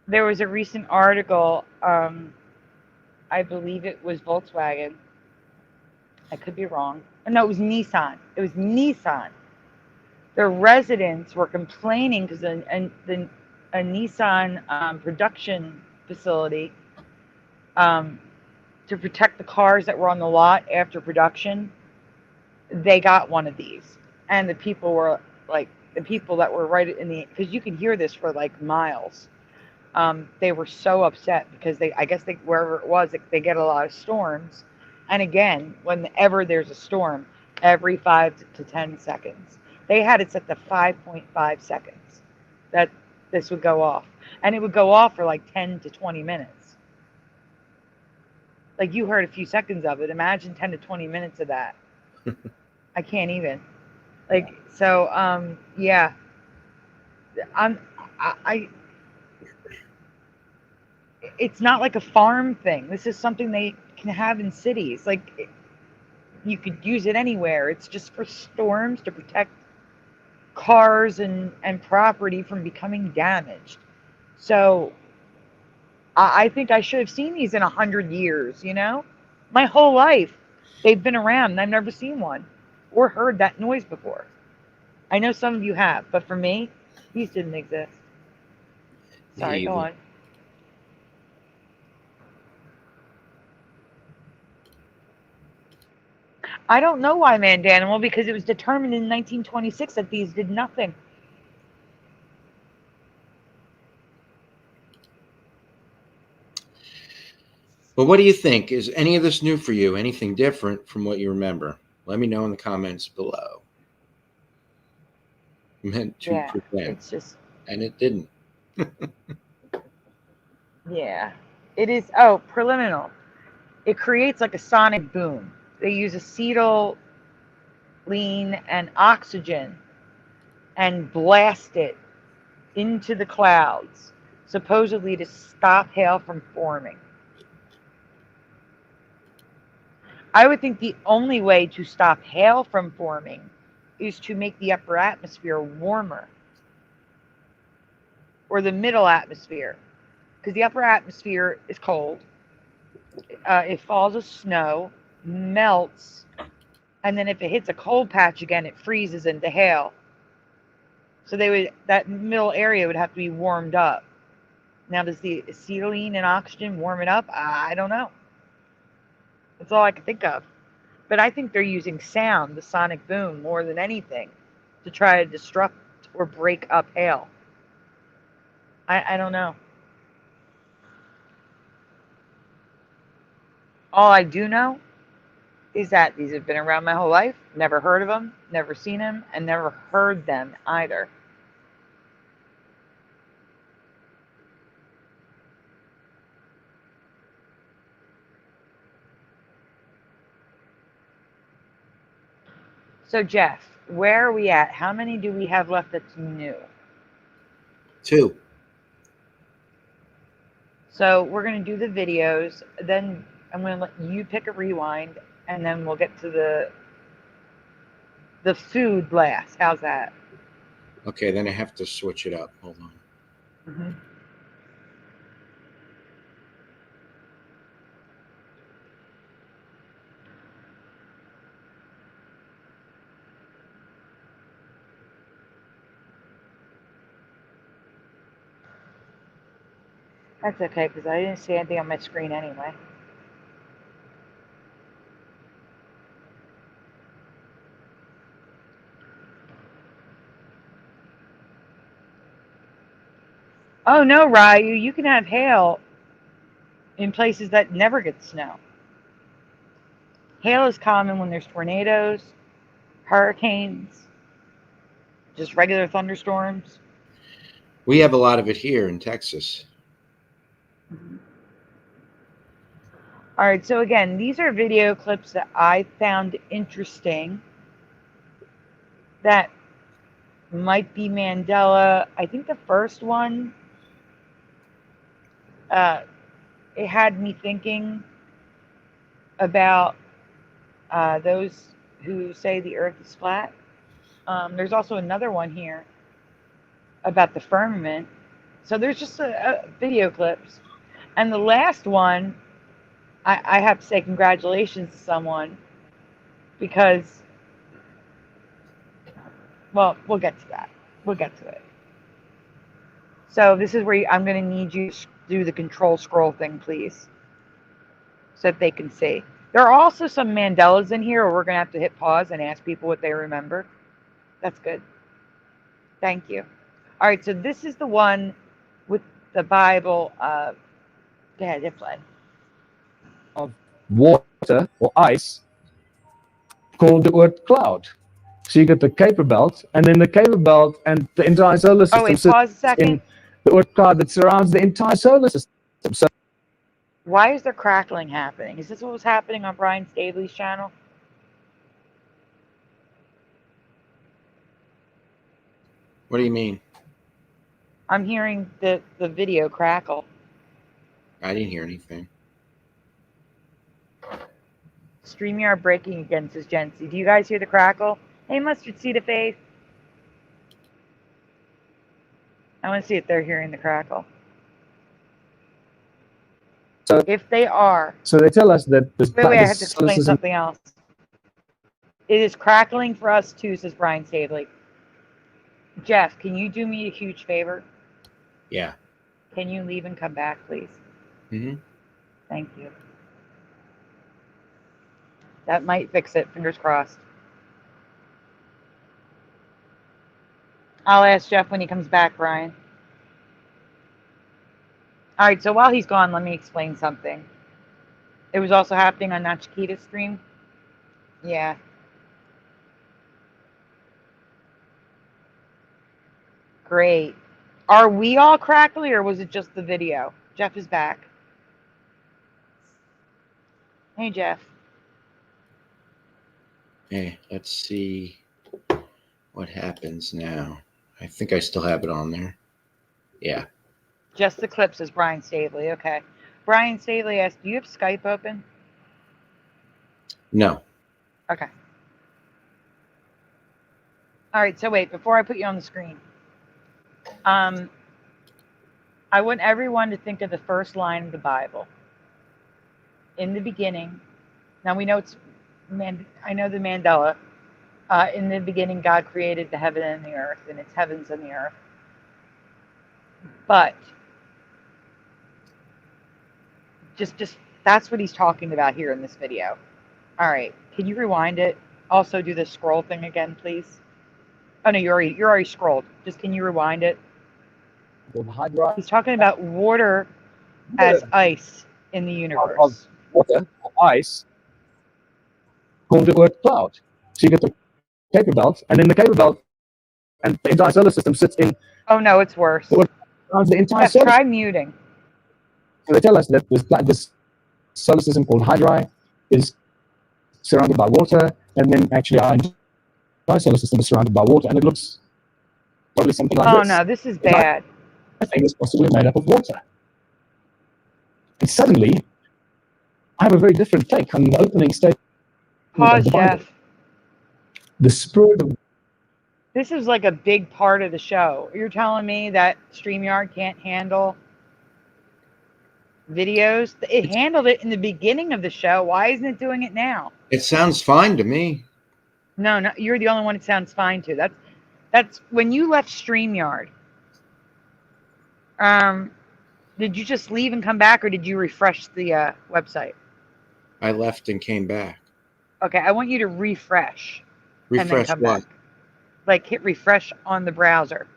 there was a recent article, I believe it was Volkswagen. I could be wrong. No, it was Nissan. It was Nissan the residents were complaining because a Nissan production facility to protect the cars that were on the lot after production, they got one of these, and the people were like, the people that were right in the, because you can hear this for like miles. They were so upset because I guess wherever it was, they get a lot of storms, and again, whenever there's a storm, every 5 to 10 seconds, they had it set to 5.5 seconds that this would go off, and it would go off for like 10 to 20 minutes. Like, you heard a few seconds of it. Imagine 10 to 20 minutes of that. I can't even. Like, so, yeah. It's not like a farm thing. This is something they can have in cities. Like, you could use it anywhere. It's just for storms to protect cars and property from becoming damaged. So I think I should have seen these in 100 years, you know? My whole life, they've been around, and I've never seen one or heard that noise before. I know some of you have, but for me, these didn't exist. Sorry, go on. I don't know why Mandela, because it was determined in 1926 that these did nothing. But what do you think? Is any of this new for you? Anything different from what you remember? Let me know in the comments below. Meant to prevent. It's just, and it didn't. Yeah. It is, oh, preliminal. It creates like a sonic boom. They use acetylene and oxygen and blast it into the clouds, supposedly to stop hail from forming. I would think the only way to stop hail from forming is to make the upper atmosphere warmer, or the middle atmosphere, because the upper atmosphere is cold. It falls as snow, melts, and then if it hits a cold patch again, it freezes into hail. So that middle area would have to be warmed up. Now, does the acetylene and oxygen warm it up? I don't know. That's all I can think of. But I think they're using sound, the sonic boom, more than anything, to try to disrupt or break up hail. I don't know. All I do know is that these have been around my whole life. Never heard of them, never seen them, and never heard them either. So, Jeff, where are we at? How many do we have left that's new? 2. So we're going to do the videos. Then I'm going to let you pick a rewind, and then we'll get to the food last. How's that? Okay, then I have to switch it up. Hold on. Mm-hmm. That's okay, because I didn't see anything on my screen anyway. Oh no, Ryu, you can have hail in places that never get snow. Hail is common when there's tornadoes, hurricanes, just regular thunderstorms. We have a lot of it here in Texas. Mm-hmm. All right, so again, these are video clips that I found interesting that might be Mandela. I think the first one, it had me thinking about those who say the earth is flat. There's also another one here about the firmament. So there's just video clips. And the last one, I have to say congratulations to someone, because Well, we'll get to that. We'll get to it. So this is where I'm going to need you to do the control scroll thing, please, so that they can see. There are also some Mandelas in here where we're going to have to hit pause and ask people what they remember. That's good. Thank you. All right, so this is the one with the Bible. Go ahead, hit play. Of water or ice called the Earth cloud. So you get the Kuiper belt, and then the Kuiper belt and the entire solar system. Oh, wait, pause a second. In the Earth cloud that surrounds the entire solar system. So why is there crackling happening? Is this what was happening on Brian Staveley's channel? What do you mean? I'm hearing the video crackle. I didn't hear anything. StreamYard breaking again, says Jency. Do you guys hear the crackle? Hey, Mustard Seed of Faith. I want to see if they're hearing the crackle. So if they are. So they tell us that this. Wait, I have to explain something else. It is crackling for us too, says Brian Staveley. Jeff, can you do me a huge favor? Yeah. Can you leave and come back, please? Mm-hmm. Thank you. That might fix it. Fingers crossed. I'll ask Jeff when he comes back, Brian. All right, so while he's gone, let me explain something. It was also happening on Nachikita's stream. Yeah. Great. Are we all crackly, or was it just the video? Jeff is back. Hey, Jeff. Hey, let's see what happens now. I think I still have it on there. Yeah. Just the clip, says Brian Staveley. Okay. Brian Staveley asked, do you have Skype open? No. Okay. All right, so wait, before I put you on the screen, I want everyone to think of the first line of the Bible. In the beginning, now we know it's, I know the Mandela. In the beginning, God created the heaven and the earth, and it's heavens and the earth. But just that's what he's talking about here in this video. All right, can you rewind it? Also, do the scroll thing again, please. Oh no, you're already scrolled. Just can you rewind it? He's talking about water as ice in the universe. Of water or ice called the Earth cloud. So you get the Kuiper belt, and then the Kuiper belt and the entire solar system sits in. Oh no, it's worse. The entire solar try muting. So they tell us that this solar system called Hydra is surrounded by water, and then actually our entire solar system is surrounded by water, and it looks probably something like this. Oh no, this is bad. I think it's possibly made up of water. And suddenly, I have a very different take on the opening statement. Pause, Jeff. The spirit of. This is like a big part of the show. You're telling me that StreamYard can't handle videos? It handled it in the beginning of the show. Why isn't it doing it now? It sounds fine to me. No, you're the only one it sounds fine to. That's when you left StreamYard. Did you just leave and come back, or did you refresh the website? I left and came back. Okay, I want you to refresh. Refresh and then come what? back. Like hit refresh on the browser.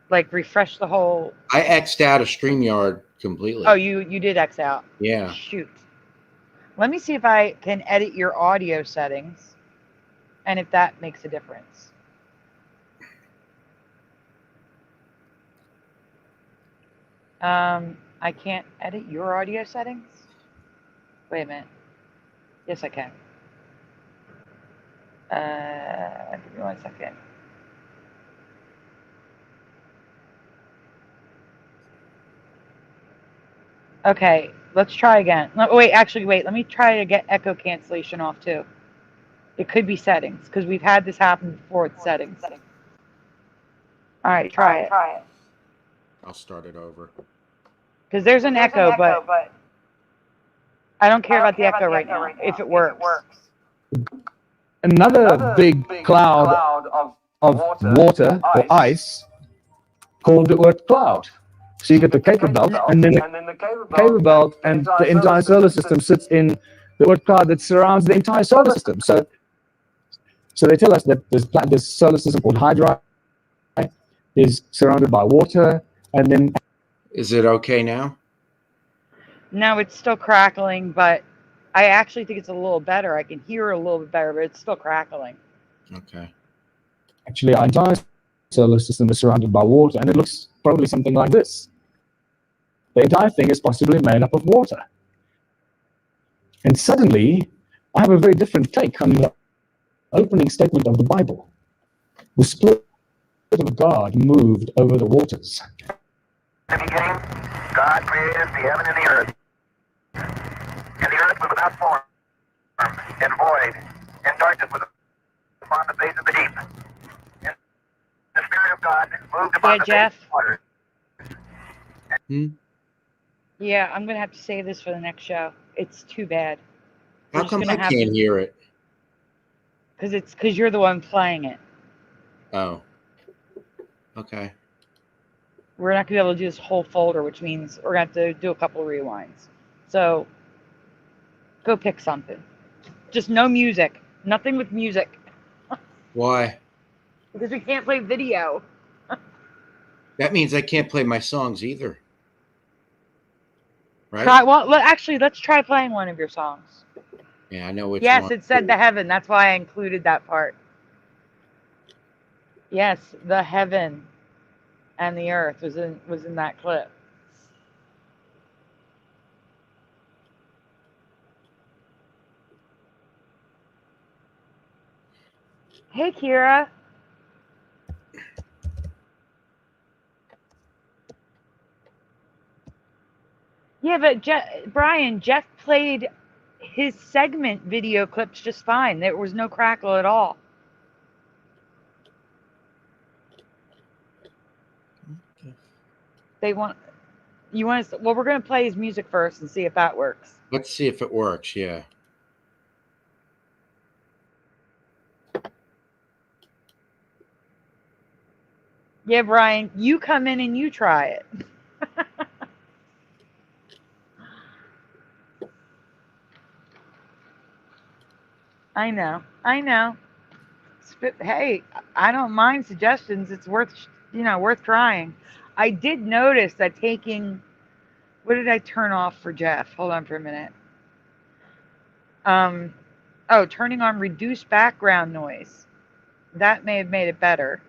Like refresh the whole. I X'd out of StreamYard completely. Oh, you did X out. Yeah. Shoot. Let me see if I can edit your audio settings, and if that makes a difference. I can't edit your audio settings? Wait a minute. Yes, I can. Give me 1 second. Okay, let's try again. Wait, let me try to get echo cancellation off too. It could be settings, because we've had this happen before with settings. All right, try it. I'll start it over. Because there's an echo, but I don't care about the echo right now, if it works. another big cloud of water or ice called the Oort cloud. So you get the Kuiper belt, and then the Kuiper belt and the entire solar system sits in the Oort cloud that surrounds the entire solar system. So they tell us that this solar system called Hydra is surrounded by water, and then... Is it okay now? No, it's still crackling, but I actually think it's a little better. I can hear it a little bit better, but it's still crackling. Okay. Actually, our entire solar system is surrounded by water, and it looks probably something like this. The entire thing is possibly made up of water. And suddenly, I have a very different take on the opening statement of the Bible. The Spirit of God moved over the waters. In the beginning, God created the heaven and the earth. And the earth was without form and void, and darkness was upon the face of the deep. And the Spirit of God moved upon the Jeff. face of the water. Yeah, I'm going to have to say this for the next show. It's too bad. How come I can't hear it? Because you're the one playing it. Oh. Okay. We're not going to be able to do this whole folder, which means we're going to have to do a couple of rewinds. So, go pick something. Just no music. Nothing with music. Why? Because we can't play video. That means I can't play my songs either. Right? Let's try playing one of your songs. Yeah, I know which one. Yes, it said the heaven. That's why I included that part. Yes, the heaven and the earth was in that clip. Hey, Kira. Yeah, but Brian, Jeff played his segment video clips just fine. There was no crackle at all. Okay. Well, we're going to play his music first and see if that works. Let's see if it works, yeah. Yeah, Brian, you come in and you try it. I know. Hey, I don't mind suggestions. It's worth trying. I did notice that what did I turn off for Jeff? Hold on for a minute. Turning on reduce background noise. That may have made it better.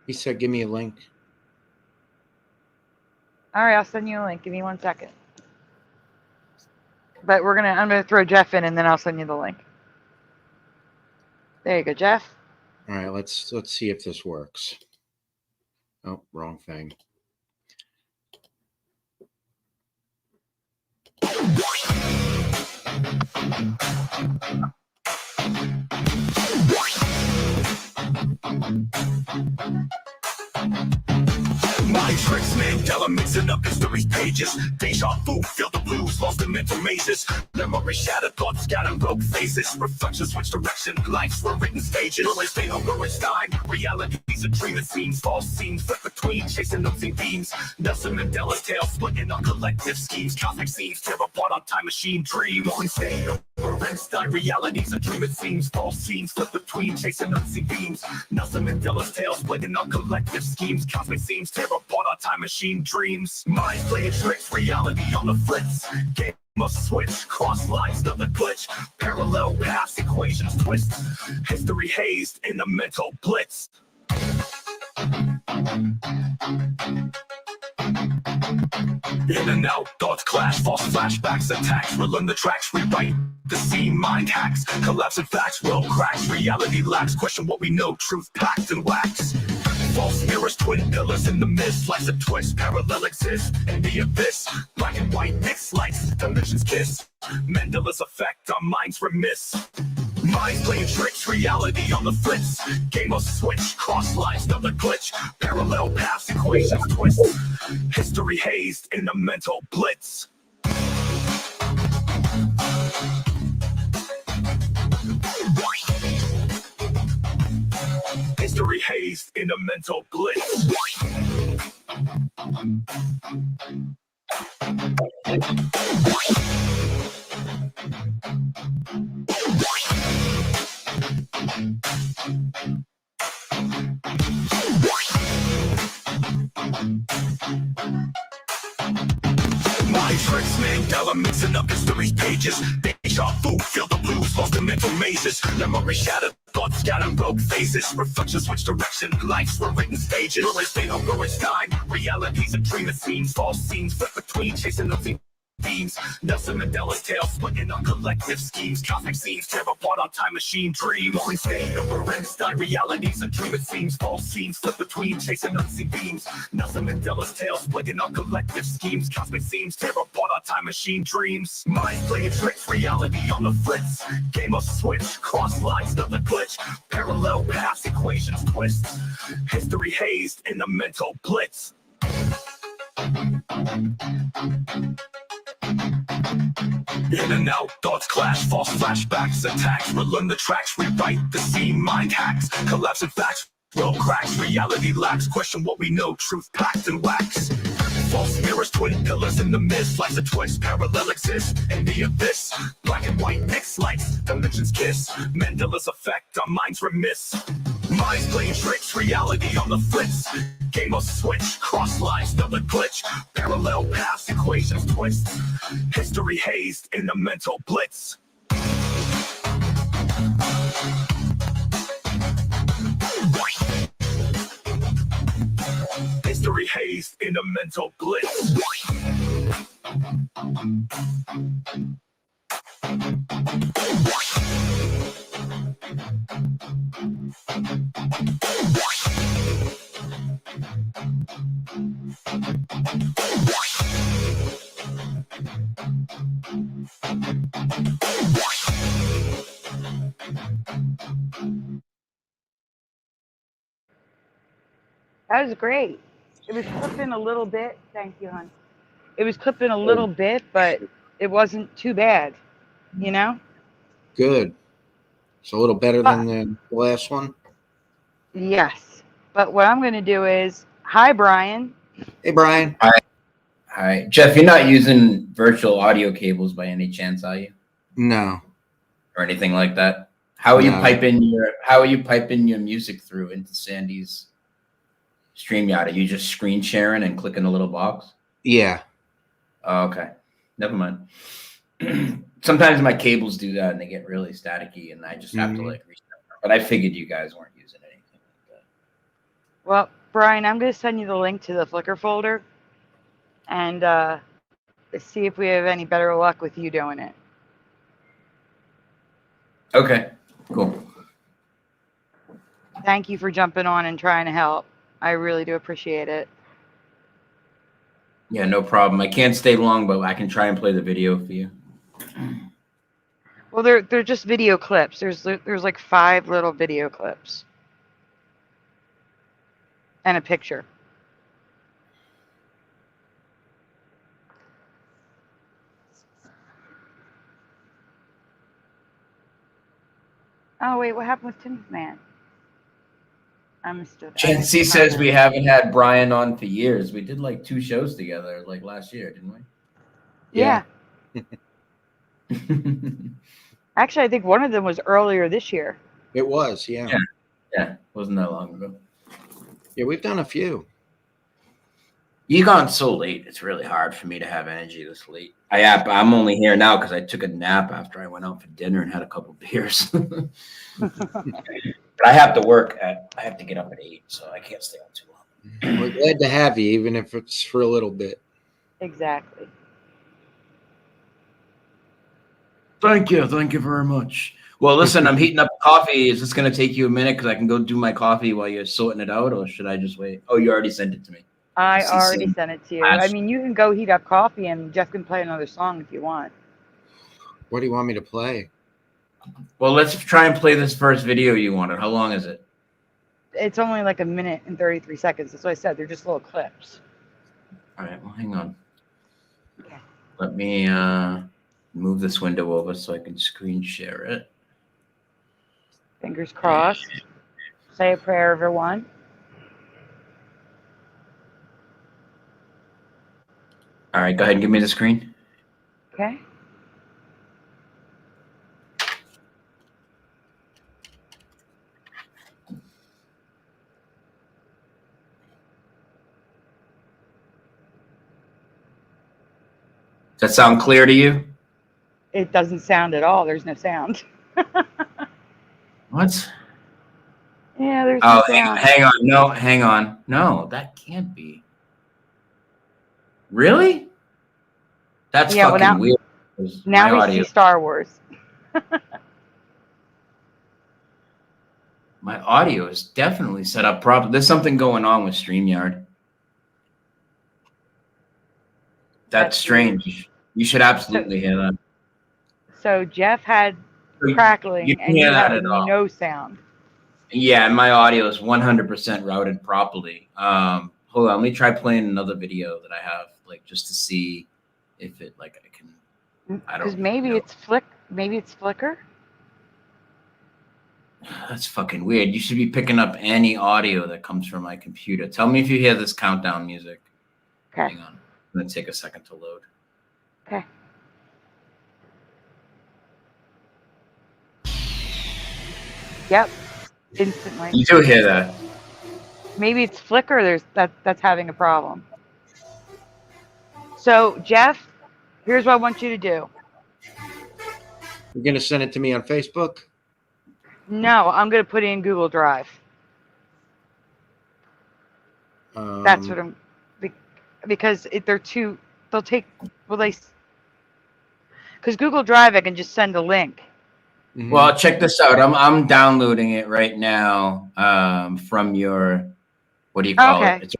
He said, give me a link. All right, I'll send you a link. Give me 1 second. But I'm gonna throw Jeff in, and then I'll send you the link. There you go, Jeff. All right, let's see if this works. Oh, wrong thing. Mind tricks, Mandela mixing up history's pages. Deja vu, feel the blues, lost in mental mazes. Memory shattered, thoughts scattered, broke faces. Reflections switch direction, lives were written stages. Ruins fade on ruins died. Reality's a dream, it seems. False scenes flip between, chasing unseen beams. Nelson Mandela's tale splitting on collective schemes. Cosmic scenes tear apart on time machine dream. On stage, events die. Reality's a dream, it seems. False scenes flip between, chasing unseen beams. Nelson Mandela's tale splitting on collective schemes. Cosmic scenes tear apart on time machine dreams. Minds playing tricks, reality on the fritz. Game must switch, cross lines, another glitch. Parallel paths, equations twist. History hazed in the mental blitz. In and out, thoughts clash, false flashbacks, attacks, relearn the tracks, rewrite the scene, mind hacks, collapsing facts, world cracks, reality lacks, question what we know, truth packed and wax. False mirrors, twin pillars in the mist, slice a twist, parallel exists in the abyss. Black and white mixed lights, dimensions kiss. Mandela's effect, our minds remiss. Minds playing tricks, reality on the fritz. Game of switch, cross lines, another glitch. Parallel paths, equations twist. History hazed in the mental blitz. hazed in a mental blitz. My tricks, Mandela mixing up history's pages. Deja vu, feel the blues, lost in mental mazes. Memory shattered, thoughts scattered, broke faces. Reflections switch direction, lives were written stages. Whereas they don't go as time, realities and dream it seems. False scenes flip between, chasing the beams. Nelson Mandela's tale splitting on collective schemes. Cosmic scenes tear apart on time machine dreams. Only staying over Einstein, realities and dream it seems. False scenes flip between, chasing unseen beams. Nelson Mandela's tale splitting on collective schemes. Cosmic scenes tear apart on time machine dreams. Minds playing tricks, reality on the fritz. Game of switch, cross lines, another glitch. Parallel paths, equations twist. History hazed in a mental blitz. In and out, thoughts clash, false flashbacks, attacks, relearn the tracks, rewrite the scene, mind hacks, collapsing facts, roll cracks, reality lacks, question what we know, truth packed and wax. False mirrors, twin pillars in the mist, slice of twist, parallel exists, in the abyss. Black and white mixed lights, dimensions kiss, Mandela's effect, our minds remiss. Minds playing tricks, reality on the fritz. Game of switch, cross lines, another glitch. Parallel paths, equations twist. History hazed in a mental blitz. History hazed in a mental blitz. That was great. It was clipping a little bit. Thank you, hon. It was clipping a little bit, but it wasn't too bad, you know? Good. It's a little better than the last one. Yes. But what I'm going to do is, hi, Brian. Hey, Brian. Hi, Jeff. You're not using virtual audio cables by any chance, are you? No. Or anything like that? How are you piping your music through into Sandy's StreamYard? Are you just screen sharing and clicking the little box? Yeah. Oh, okay. Never mind. Sometimes my cables do that and they get really staticky and I just have to like restart them. But I figured you guys weren't using anything like that. Well, Brian, I'm going to send you the link to the Flickr folder and see if we have any better luck with you doing it. Okay, cool. Thank you for jumping on and trying to help. I really do appreciate it. Yeah, no problem. I can't stay long, but I can try and play the video for you. Well, they're just video clips. There's like 5 little video clips and a picture. Oh wait, what happened with Tim's man? I missed it. Chancey says we haven't had Brian on for years. We did like 2 shows together like last year, didn't we? Yeah. Actually, I think one of them was earlier this year. It was, yeah. Yeah, wasn't that long ago. Yeah, we've done a few. You gone so late. It's really hard for me to have energy this late. I'm only here now because I took a nap after I went out for dinner and had a couple beers. But I have to work I have to get up at 8, so I can't stay on too long. We're glad to have you, even if it's for a little bit. Exactly. Thank you very much. Well, listen, I'm heating up coffee. Is this going to take you a minute because I can go do my coffee while you're sorting it out, or should I just wait? Oh, you already sent it to me. I already sent it to you. I mean, you can go heat up coffee and Jeff can play another song if you want. What do you want me to play? Well, let's try and play this first video you wanted. How long is it? It's only like 1 minute and 33 seconds. That's what I said. They're just little clips. All right, well, hang on. Okay. Let me move this window over so I can screen share it. Fingers crossed. Say a prayer, everyone. All right, go ahead and give me the screen. Okay. Does that sound clear to you? It doesn't sound at all. There's no sound. What? Yeah, there's no Oh, sound. hang on. No, hang on. No, that can't be. Really? That's Yeah, well, fucking now, weird. now My we audio, see Star Wars. my audio is definitely set up properly. There's something going on with StreamYard. That's strange. You should absolutely hear that. So Jeff had You crackling, can and hear you that had at all. no sound. Yeah, and my audio is 100% routed properly. Hold on, let me try playing another video that I have, like, just to see if it, like, I can. I Because don't maybe know. it's Flickr. That's fucking weird. You should be picking up any audio that comes from my computer. Tell me if you hear this countdown music. Okay. Hang on. I'm gonna take a second to load. Okay. Yep. Instantly. You do hear that? Maybe it's Flickr. That's having a problem. So Jeff, here's what I want you to do. You're going to send it to me on Facebook? No, I'm going to put it in Google Drive. That's what I'm, because they'll take, because Google Drive, I can just send a link. Mm-hmm. Well, check this out. I'm downloading it right now from your, what do you call it? It's,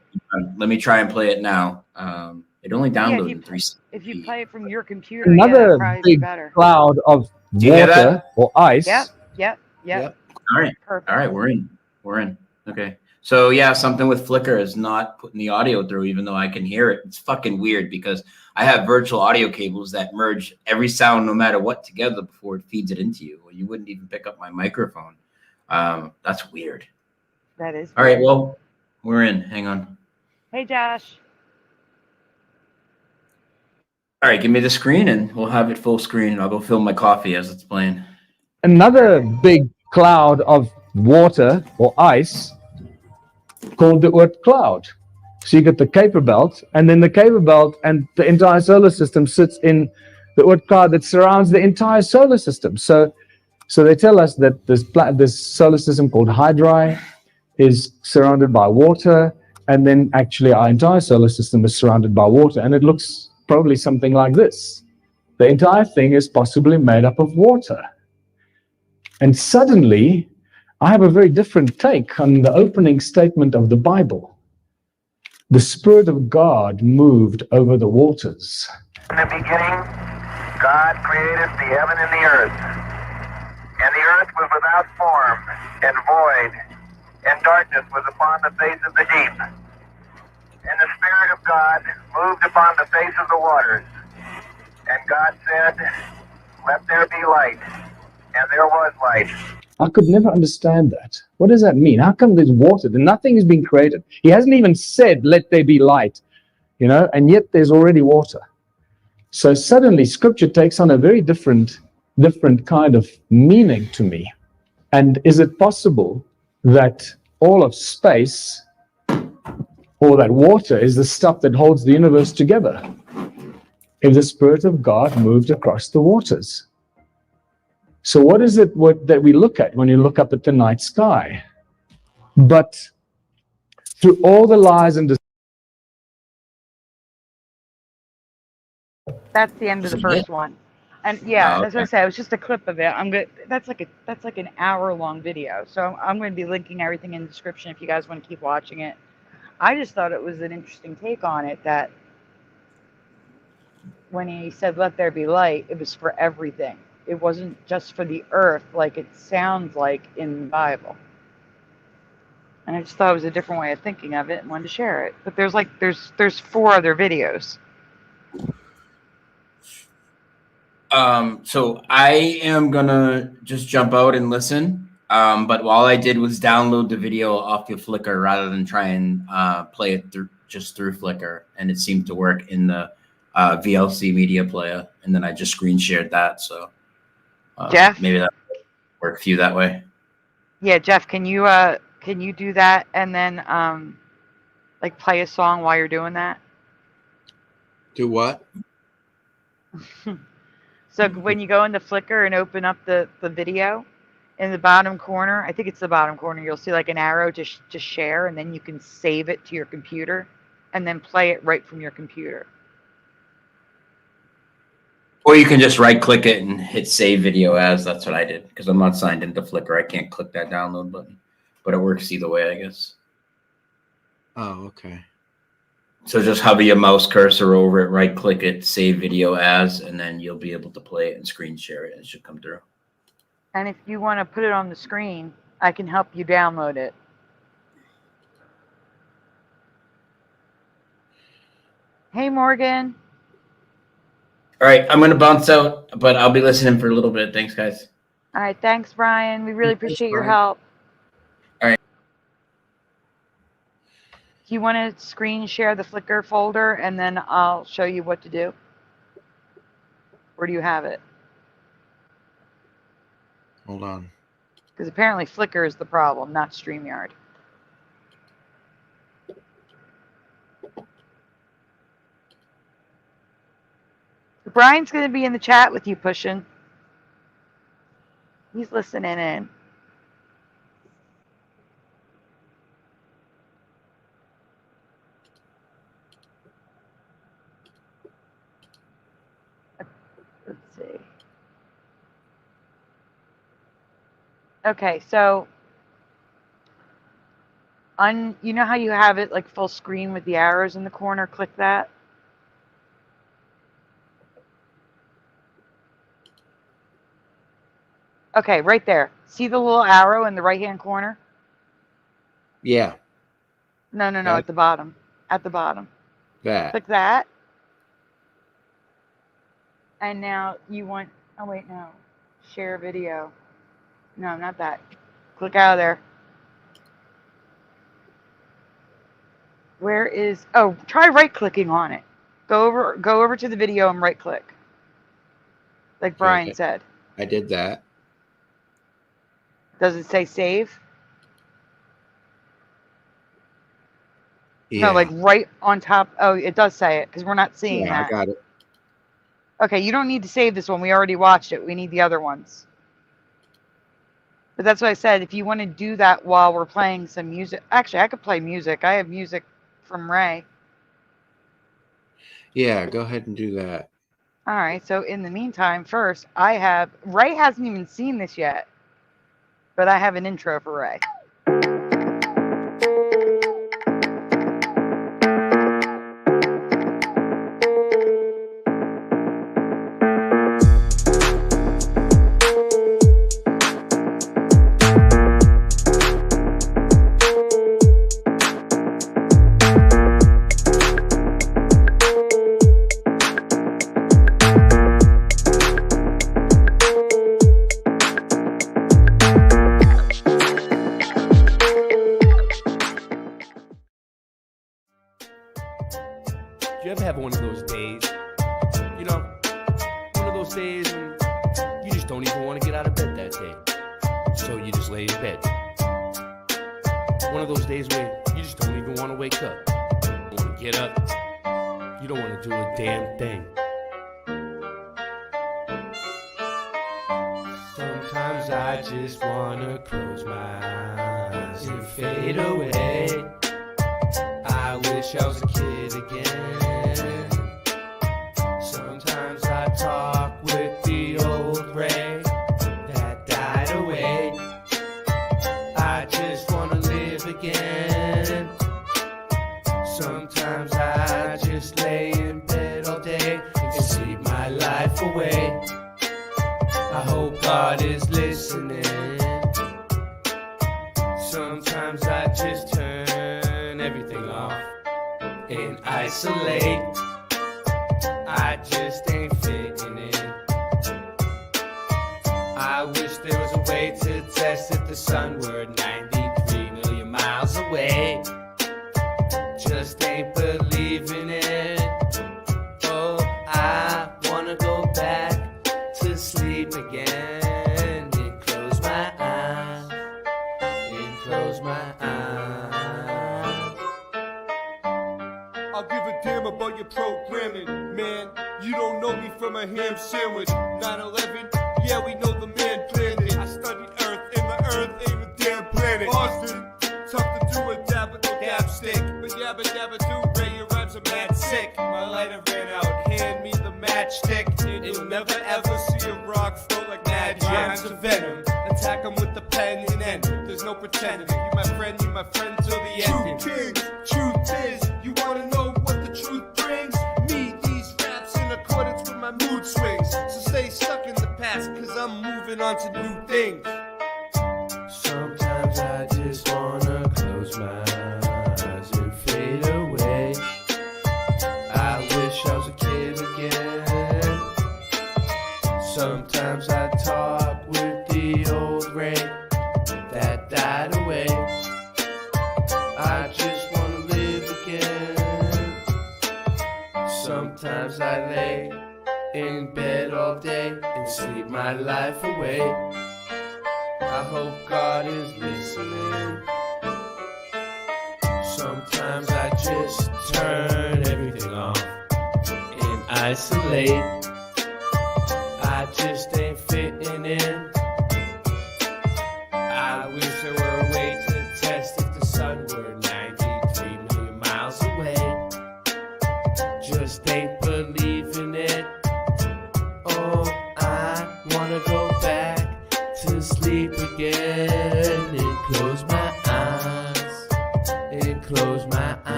let me try and play it now. It only downloaded in 3 seconds. If you play it from your computer, Another that'd big better. cloud of Do you hear water that? or ice. Yep. All right. Perfect. All right, we're in. Okay. So yeah, something with Flickr is not putting the audio through, even though I can hear it. It's fucking weird because I have virtual audio cables that merge every sound, no matter what, together before it feeds it into you. Or you wouldn't even pick up my microphone. That's weird. That is. All right. Well, we're in. Hang on. Hey, Josh. All right, give me the screen and we'll have it full screen, and I'll go fill my coffee as it's playing. Another big cloud of water or ice called the Oort cloud. So you get the Kuiper belt, and then the Kuiper belt and the entire solar system sits in the Oort cloud that surrounds the entire solar system. So they tell us that this solar system called Hydra is surrounded by water, and then actually our entire solar system is surrounded by water, and it looks probably something like this. The entire thing is possibly made up of water. And suddenly, I have a very different take on the opening statement of the Bible. The Spirit of God moved over the waters. In the beginning, God created the heaven and the earth. And the earth was without form and void, and darkness was upon the face of the deep. And the Spirit of God moved upon the face of the waters. And God said, "Let there be light." And there was light. I could never understand that. What does that mean? How come there's water? Nothing has been created. He hasn't even said, "Let there be light," and yet there's already water. So suddenly Scripture takes on a very different kind of meaning to me. And is it possible that all of space, or that water, is the stuff that holds the universe together? If the Spirit of God moved across the waters. So what is it that we look at when you look up at the night sky? But through all the lies and That's the end of the first one. And yeah, as I said, it was just a clip of it. That's like an hour-long video. So I'm going to be linking everything in the description if you guys want to keep watching it. I just thought it was an interesting take on it, that when he said, "Let there be light," it was for everything. It wasn't just for the earth like it sounds like in the Bible. And I just thought it was a different way of thinking of it and wanted to share it. But there's 4 other videos. So I am gonna just jump out and listen. But all I did was download the video off of Flickr rather than try and play it through Flickr, and it seemed to work in the VLC media player, and then I just screen shared that. So Jeff, maybe that would work for you that way. Yeah, Jeff, can you do that and then like play a song while you're doing that? Do what? So when you go into Flickr and open up the video, in the bottom corner, I think it's the bottom corner, you'll see like an arrow to share, and then you can save it to your computer and then play it right from your computer. Or you can just right click it and hit save video as. That's what I did because I'm not signed into Flickr. I can't click that download button, but it works either way, I guess. Oh, okay. So just hover your mouse cursor over it, right click it, save video as, and then you'll be able to play it and screen share it. And it should come through. And if you want to put it on the screen, I can help you download it. Hey, Morgan. All right, I'm going to bounce out, but I'll be listening for a little bit. Thanks, guys. All right, thanks, Brian. We really appreciate your Brian. help. All right. Do you want to screen share the Flickr folder, and then I'll show you what to do? Or do you have it? Hold on. Because apparently Flickr is the problem, not StreamYard. Brian's going to be in the chat with you, Pushin'. He's listening in. Let's see. Okay, so you know how you have it like full screen with the arrows in the corner? Click that. Okay, right there. See the little arrow in the right-hand corner? Yeah. No, That- at the bottom. At the bottom. That. Click that. And now you want, oh wait, no. Share video. No, not that. Click out of there. Where is, oh, try right-clicking on it. Go over to the video and right-click. Like Brian Okay. said. I did that. Does it say save? Yeah. No, like right on top. Oh, it does say it because we're not seeing Yeah, I that. got it. Okay, you don't need to save this one. We already watched it. We need the other ones. But that's what I said. If you want to do that while we're playing some music. Actually, I could play music. I have music from Ray. Yeah, go ahead and do that. All right. So in the meantime, first, Ray hasn't even seen this yet. But I have an intro for Ray. You ever have one of those days? You know, one of those days when you just don't even want to get out of bed that day. So you just lay in bed. One of those days where you just don't even want to wake up. You don't want to get up. You don't want to do a damn thing. Sometimes I just want to close my eyes and fade away. I wish I was a kid again. Sometimes I talk with the old Ray that died away. I just wanna live again. Sometimes I just lay in bed all day and sleep my life away. I hope God is listening. Sometimes I just turn everything off and isolate. I just ain't fitting in. I wish there was a way to tell test if the sun were 93 million miles away. Just ain't believing it. Oh, I wanna go back to sleep again and close my eyes, and close my eyes. I'll give a damn about your programming, man. You don't know me from a ham sandwich. 9/11, yeah, we know the man planned it. I studied Earth, and the Earth ain't a damn planet. Austin, tough to do a dab with no dab stick. But yabba dabba do, Ray, your rhymes are mad sick. My lighter ran out, hand me the matchstick. And you'll never ever see a rock float like mad rhymes of venom. Attack them with the pen and end. There's no pretending. You my friend till the end. True kings, truth is, you wanna know what the truth brings? Me, these raps in accordance with my mood swings. So stay stuck in the past, cause I'm moving on to new things. Sometimes I just wanna close my eyes and fade away. I wish I was a kid again. Sometimes I talk with the old Ray that died away. I just wanna live again. Sometimes I lay in bed all day and sleep my life away. I hope God is listening. Sometimes I just turn everything off and isolate. I just ain't fitting in. I wish there were a way to test if the sun were 93 million miles away. Just ain't believing it. Oh, I wanna go back to sleep again and close my eyes, and close my eyes.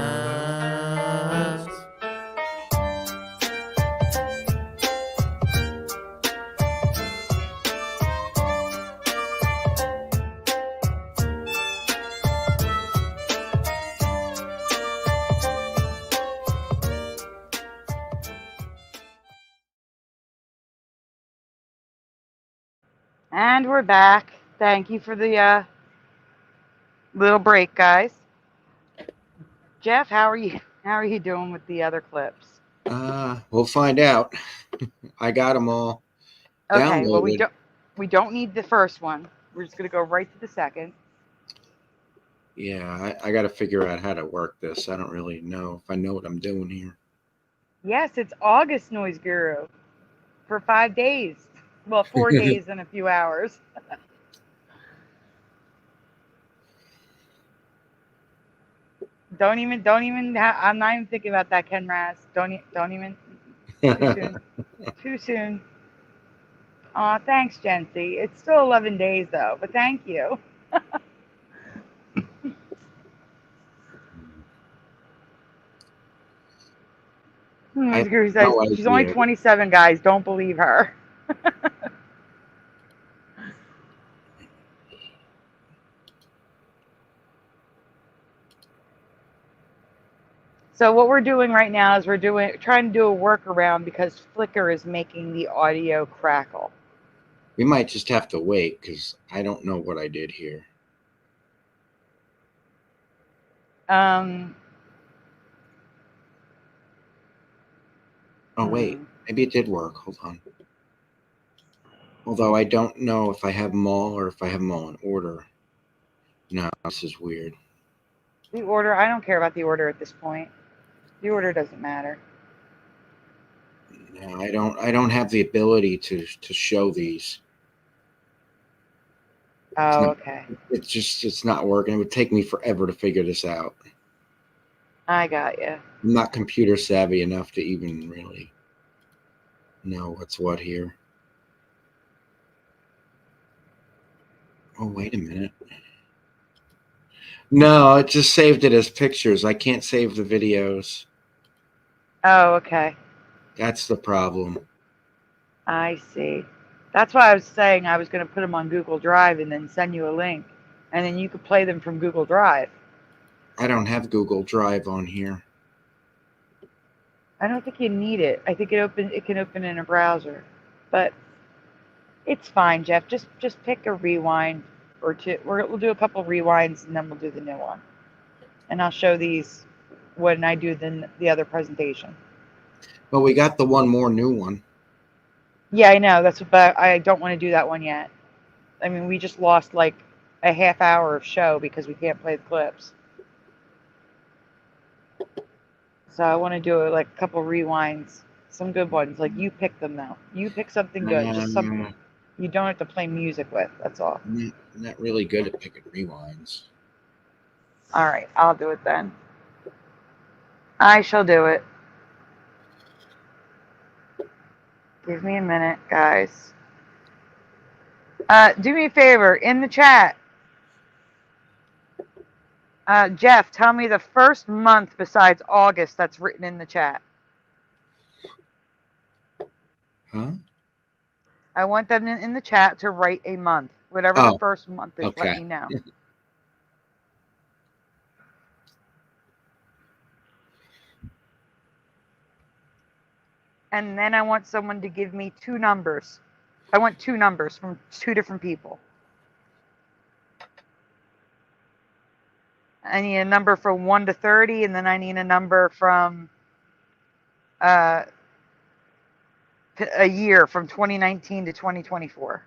And we're back. Thank you for the little break, guys. Jeff, how are you? How are you doing with the other clips? We'll find out. I got them all. Okay. Well, downloaded. we don't need the first one. We're just gonna go right to the second. Yeah, I got to figure out how to work this. I don't really know if I know what I'm doing here. Yes, it's August, Noise Guru, for 5 days. Well, 4 days and a few hours. Don't even. I'm not even thinking about that, Ken Raz. Don't even. Too soon. Too soon. Aw, thanks, Jency. It's still 11 days though, but thank you. Guru says she's only 27, guys. Don't believe her. So what we're doing right now is trying to do a workaround because Flickr is making the audio crackle. We might just have to wait because I don't know what I did here. Oh wait, maybe it did work. Hold on. Although I don't know if I have them all or if I have them all in order. No, this is weird. The order, I don't care about the order at this point. The order doesn't matter. No, I don't have the ability to show these. Oh, okay. It's not working. It would take me forever to figure this out. I got you. I'm not computer savvy enough to even really know what's what here. Oh, wait a minute. No, it just saved it as pictures. I can't save the videos. Oh, okay. That's the problem. I see. That's why I was saying I was going to put them on Google Drive and then send you a link, and then you could play them from Google Drive. I don't have Google Drive on here. I don't think you need it. I think it can open in a browser, but it's fine, Jeff. Just pick a rewind or two. We'll do a couple rewinds and then we'll do the new one. And I'll show these when I do the other presentation. Well, we got the one more new one. Yeah, I know. But I don't want to do that one yet. I mean, we just lost like a half hour of show because we can't play the clips. So I want to do like a couple rewinds, some good ones. Like you pick them though. You pick something good, just something you don't have to play music with. That's all. I'm not really good at picking rewinds. All right, I'll do it then. I shall do it. Give me a minute, guys. Do me a favor, in the chat. Jeff, tell me the first month besides August that's written in the chat. Huh? I want them in the chat to write a month. Whatever the first month is, okay. let me know. And then I want someone to give me two numbers. I want two numbers from two different people. I need a number from 1 to 30, and then I need a number from a year from 2019 to 2024.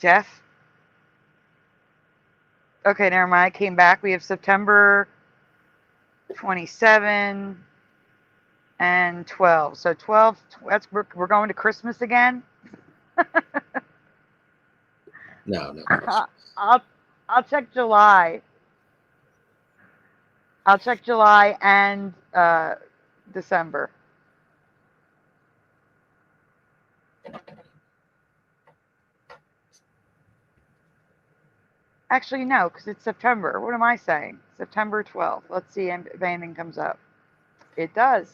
Jeff? Okay, never mind. I came back. We have September 27 and 12. So 12, we're going to Christmas again? No. I'll check July. I'll check July and December. Actually, no, because it's September. What am I saying? September 12th. Let's see if anything comes up. It does.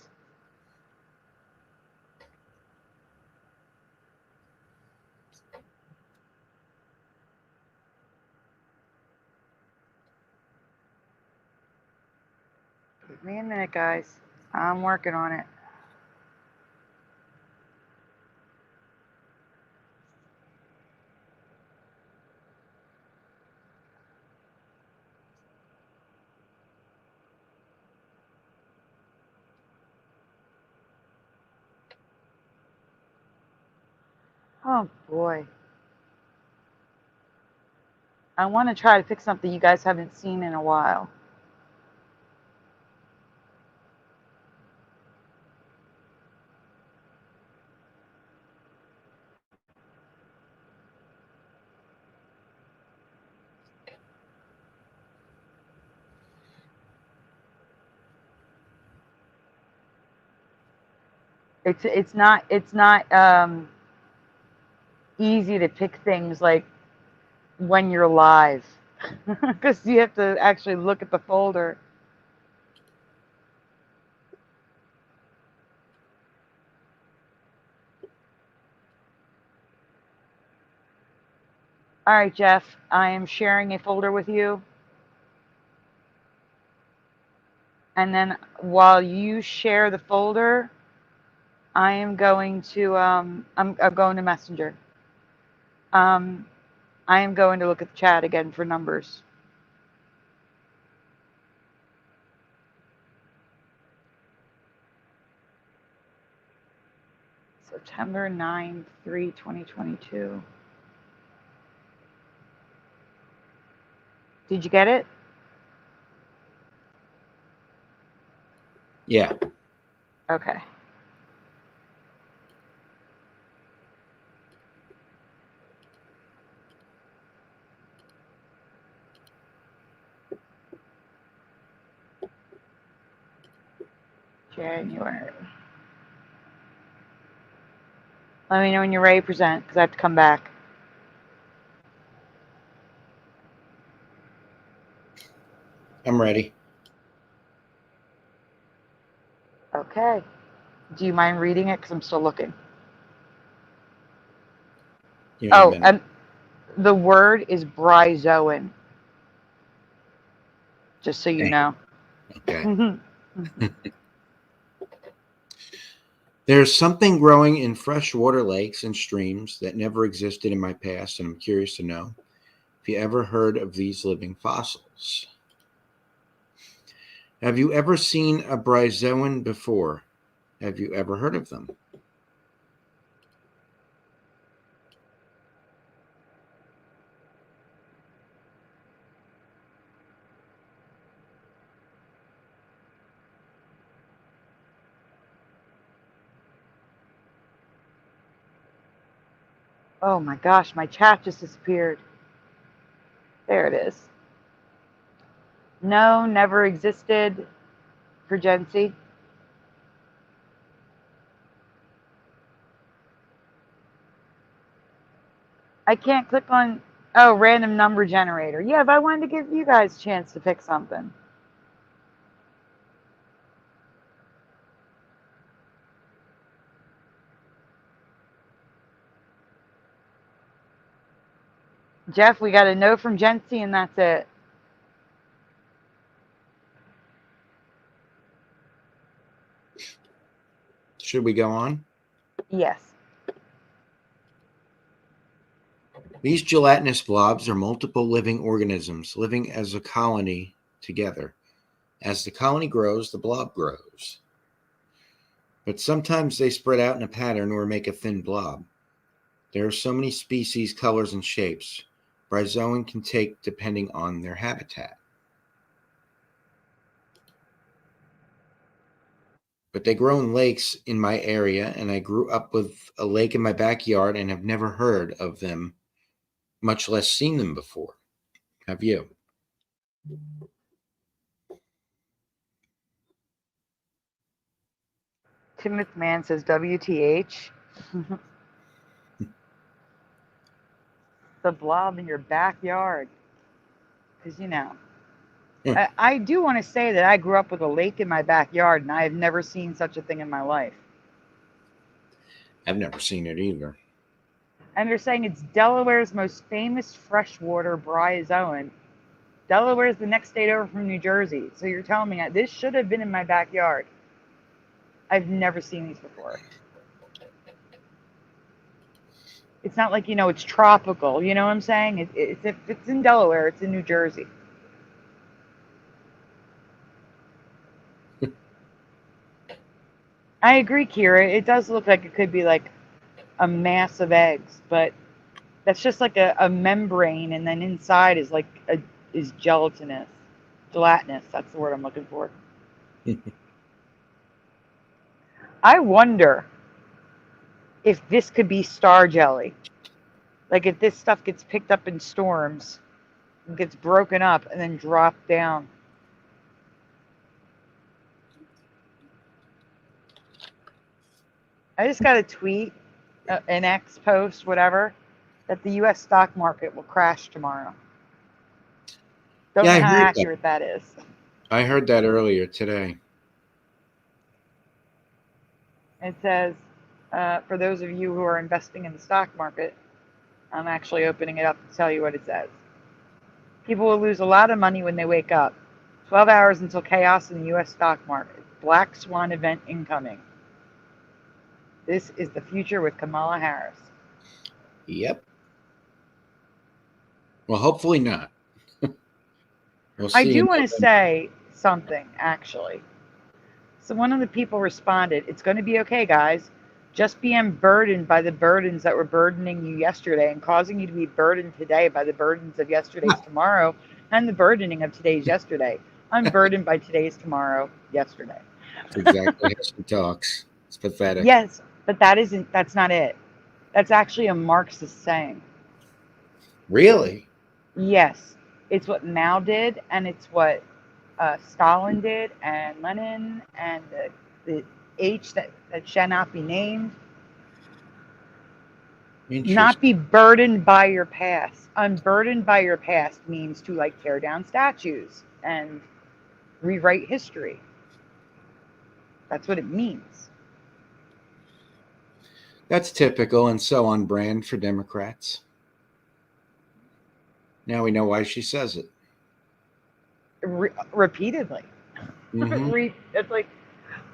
Give me a minute, guys. I'm working on it. Oh, boy. I want to try to pick something you guys haven't seen in a while. It's not easy to pick things like when you're live because you have to actually look at the folder. All right, Jeff, I am sharing a folder with you. And then while you share the folder, I am going to, I'm going to Messenger. I am going to look at the chat again for numbers. September 9/3/2022. Did you get it? Yeah. Okay. January. Let me know when you're ready to present, because I have to come back. I'm ready. Okay. Do you mind reading it? Because I'm still looking. Oh, and the word is bryozoan. Just so you know. Okay. There's something growing in freshwater lakes and streams that never existed in my past, and I'm curious to know if you ever heard of these living fossils. Have you ever seen a bryozoan before? Have you ever heard of them? Oh my gosh, my chat just disappeared. There it is. No, never existed for Gen Z. I can't click on, oh, random number generator. Yeah, but I wanted to give you guys a chance to pick something. Jeff, we got a no from Gen Z, and that's it. Should we go on? Yes. These gelatinous blobs are multiple living organisms living as a colony together. As the colony grows, the blob grows. But sometimes they spread out in a pattern or make a thin blob. There are so many species, colors, and shapes bryozoan can take depending on their habitat. But they grow in lakes in my area, and I grew up with a lake in my backyard and have never heard of them, much less seen them before. Have you? Timothy Mann says WTH. The blob in your backyard. Because, you know, I do want to say that I grew up with a lake in my backyard, and I have never seen such a thing in my life. I've never seen it either. And they're saying it's Delaware's most famous freshwater bryozoan. Delaware's the next state over from New Jersey. So you're telling me this should have been in my backyard. I've never seen these before. It's not like, you know, it's tropical. You know what I'm saying? If it's in Delaware, it's in New Jersey. I agree, Kira. It does look like it could be like a mass of eggs, but that's just like a membrane, and then inside is like is gelatinous. That's the word I'm looking for. I wonder if this could be star jelly. Like if this stuff gets picked up in storms, and gets broken up, and then dropped down. I just got a tweet, an X post, whatever, that the U.S. stock market will crash tomorrow. Don't know how accurate that is. I heard that earlier today. It says, for those of you who are investing in the stock market, I'm actually opening it up to tell you what it says. People will lose a lot of money when they wake up. 12 hours until chaos in the U.S. stock market. Black swan event incoming. This is the future with Kamala Harris. Yep. Well, hopefully not. I do want to say something, actually. So one of the people responded, it's going to be okay, guys. Just be unburdened by the burdens that were burdening you yesterday and causing you to be burdened today by the burdens of yesterday's tomorrow and the burdening of today's yesterday. I'm burdened by today's tomorrow yesterday. That's exactly how she talks. It's pathetic. Yes, but that's not it. That's actually a Marxist saying. Really? Yes. It's what Mao did, and it's what Stalin did, and Lenin, and the H that shall not be named. Not be burdened by your past. Unburdened by your past means to like tear down statues and rewrite history. That's what it means. That's typical and so on brand for Democrats. Now we know why she says it. repeatedly. Mhm. It's like,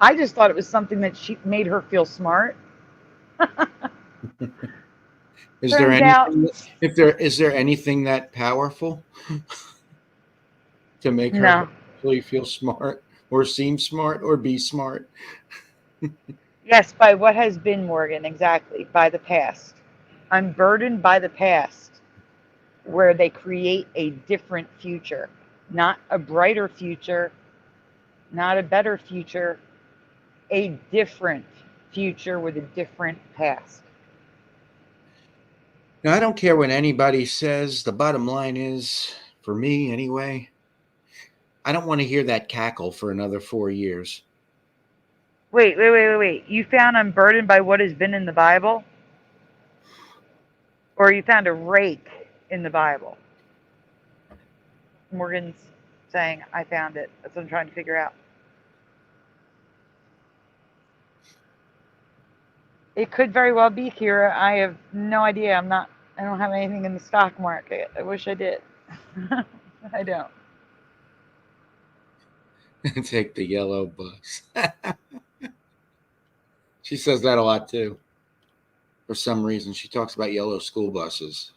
I just thought it was something that she made her feel smart. Is there Turns out, anything if there is there anything that powerful to make her no. actually feel smart or seem smart or be smart? Yes, by what has been, Morgan, exactly, by the past. I'm burdened by the past, where they create a different future, not a brighter future, not a better future, a different future with a different past. Now, I don't care what anybody says. The bottom line is, for me anyway, I don't want to hear that cackle for another 4 years. Wait. You found I'm burdened by what has been in the Bible? Or you found a rake in the Bible? Morgan's saying, I found it. That's what I'm trying to figure out. It could very well be, Kira. I have no idea. I don't have anything in the stock market. I wish I did. I don't. Take the yellow bus. She says that a lot too. For some reason, she talks about yellow school buses.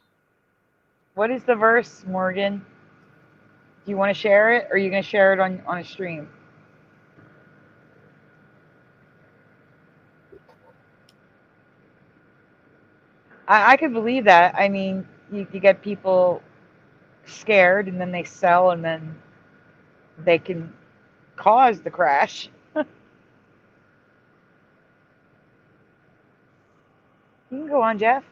What is the verse, Morgan? Do you want to share it, or are you going to share it on a stream? I could believe that. I mean, you get people scared, and then they sell, and then they can cause the crash. You can go on, Jeff.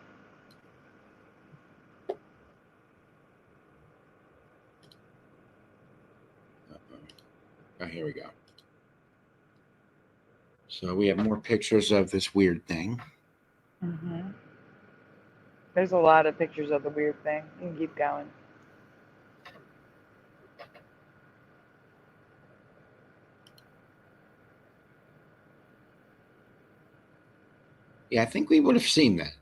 Oh, here we go. So we have more pictures of this weird thing. Mm-hmm. There's a lot of pictures of the weird thing. You can keep going. Yeah, I think we would have seen that.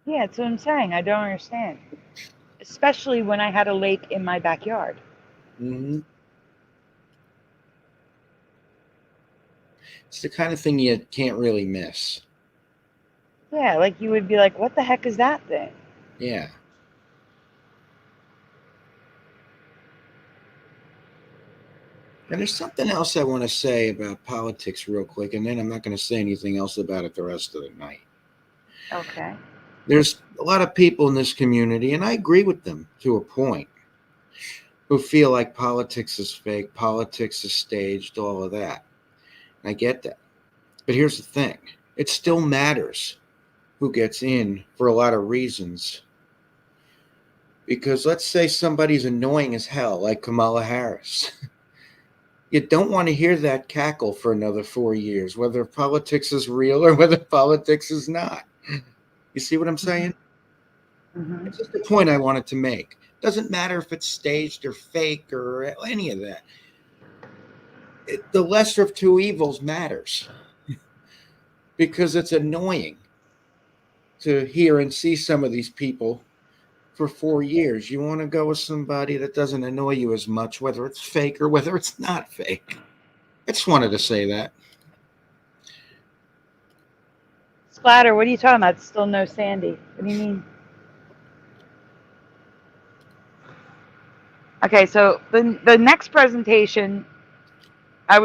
Yeah, that's what I'm saying. I don't understand. Especially when I had a lake in my backyard. Mm-hmm. It's the kind of thing you can't really miss. Yeah, like you would be like, what the heck is that thing? Yeah. And there's something else I want to say about politics real quick, and then I'm not going to say anything else about it the rest of the night. Okay. There's a lot of people in this community, and I agree with them to a point, who feel like politics is fake, politics is staged, all of that. I get that. But here's the thing. It still matters who gets in for a lot of reasons. Because let's say somebody's annoying as hell, like Kamala Harris. You don't want to hear that cackle for another 4 years, whether politics is real or whether politics is not. You see what I'm saying? Mm-hmm. It's just the point I wanted to make. Doesn't matter if it's staged or fake or any of that. The lesser of two evils matters because it's annoying to hear and see some of these people for 4 years. You want to go with somebody that doesn't annoy you as much, whether it's fake or whether it's not fake. I just wanted to say that. Splatter, what are you talking about? Still no Sandy. What do you mean? Okay, so the next presentation, I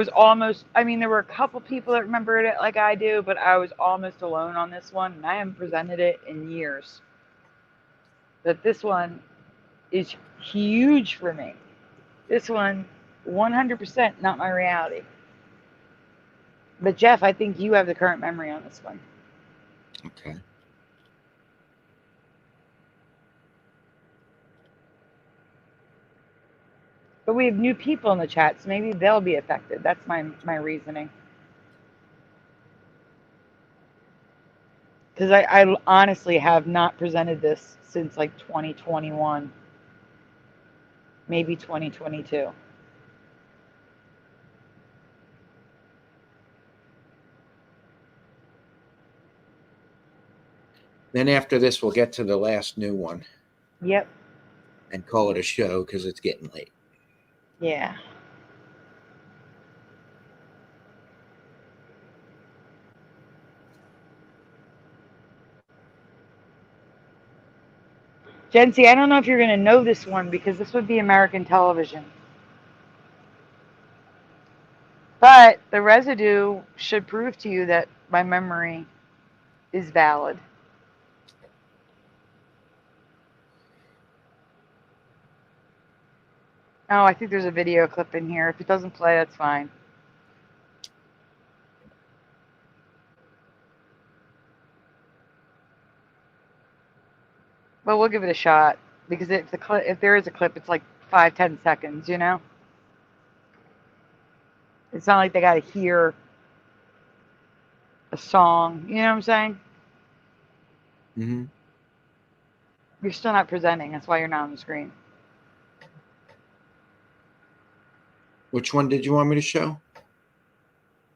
mean, there were a couple people that remembered it like I do, but I was almost alone on this one, and I haven't presented it in years. But this one is huge for me. This one, 100% not my reality. But Jeff, I think you have the current memory on this one. Okay. But we have new people in the chat, so maybe they'll be affected. That's my reasoning. Because I honestly have not presented this since like 2021. Maybe 2022. Then after this, we'll get to the last new one. Yep. And call it a show because it's getting late. Yeah. Jency, I don't know if you're going to know this one because this would be American television. But the residue should prove to you that my memory is valid. Oh, I think there's a video clip in here. If it doesn't play, that's fine. But we'll give it a shot because if there is a clip, it's like 5-10 seconds, you know? It's not like they got to hear a song. You know what I'm saying? Mm-hmm. You're still not presenting. That's why you're not on the screen. Which one did you want me to show?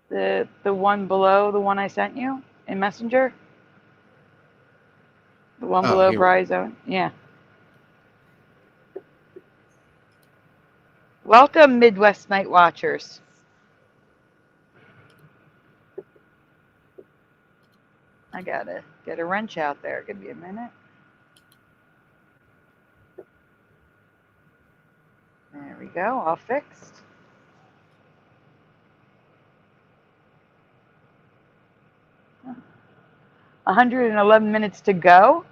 The one below, the one I sent you in Messenger. The one below Bryzone. Yeah. Welcome, Midwest Night Watchers. I gotta get a wrench out there. Give me a minute. There we go. All fixed. Huh. 111 minutes to go.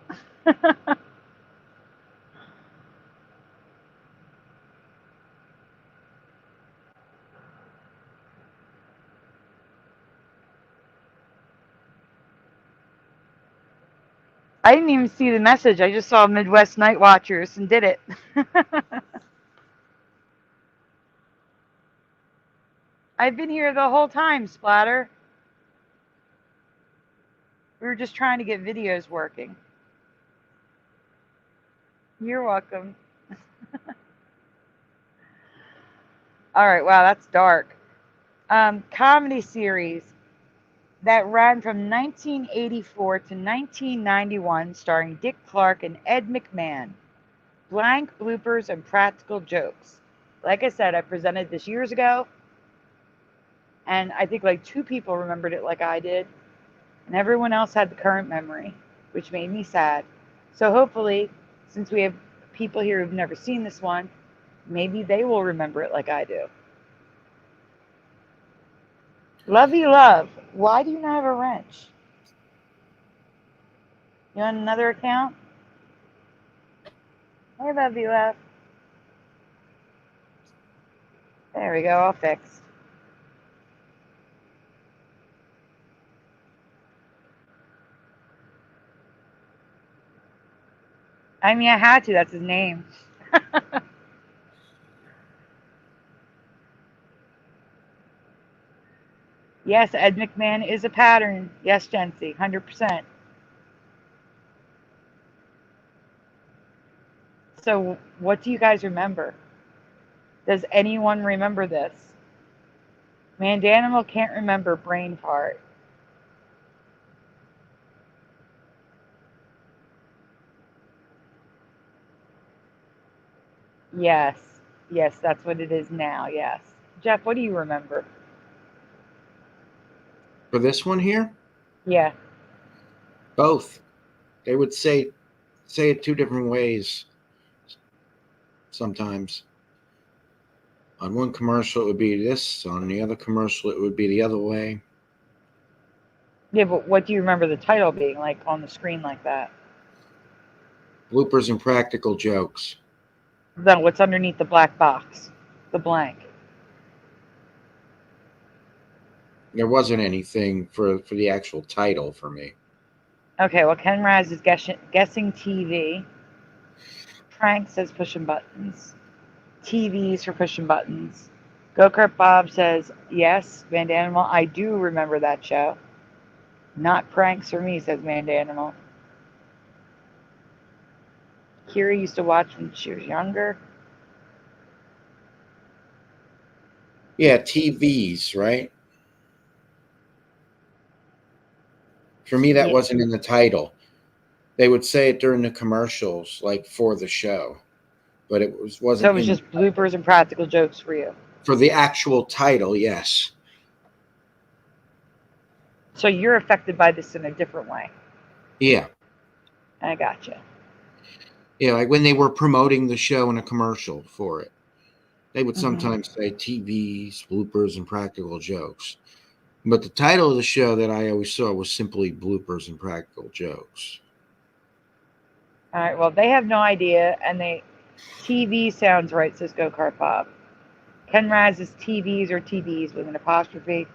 I didn't even see the message. I just saw Midwest Night Watchers and did it. I've been here the whole time, Splatter. We were just trying to get videos working. You're welcome. All right, wow, that's dark. Comedy series that ran from 1984 to 1991, starring Dick Clark and Ed McMahon. Blank bloopers and practical jokes. Like I said, I presented this years ago, and I think like 2 people remembered it like I did, and everyone else had the current memory, which made me sad. So hopefully, since we have people here who've never seen this one, maybe they will remember it like I do. Lovey Love, why do you not have a wrench? You on another account? Hey, Lovey Love. There we go, all fixed. I mean, I had to, that's his name. Yes, Ed McMahon is a pattern. Yes, Jency, 100%. So, what do you guys remember? Does anyone remember this? Mandanimal can't remember brain fart. Yes. Yes, that's what it is now, yes. Jeff, what do you remember? For this one here? Yeah. Both. They would say it 2 different ways sometimes. On one commercial, it would be this. On the other commercial, it would be the other way. Yeah, but what do you remember the title being like on the screen like that? Bloopers and practical jokes. Then what's underneath the black box? The blank. There wasn't anything for the actual title for me. Okay, well, Ken Raz is guessing TV. Frank says pushing buttons. TVs for pushing buttons. Go-Kart Bob says, yes, Mandanimal. I do remember that show. Not pranks for me, says Mandanimal. Kira used to watch when she was younger. Yeah, TVs, right? For me, that wasn't in the title. They would say it during the commercials, like for the show. but wasn't. So it was just bloopers and practical jokes for you. For the actual title, yes. So you're affected by this in a different way. Yeah. I gotcha. Yeah, like when they were promoting the show in a commercial for it, they would sometimes say TVs, bloopers, and practical jokes. But the title of the show that I always saw was simply bloopers and practical jokes. All right, well, they have no idea, and TV sounds right, says Go Kart Bob. Ken Raz is TVs or TVs with an apostrophe.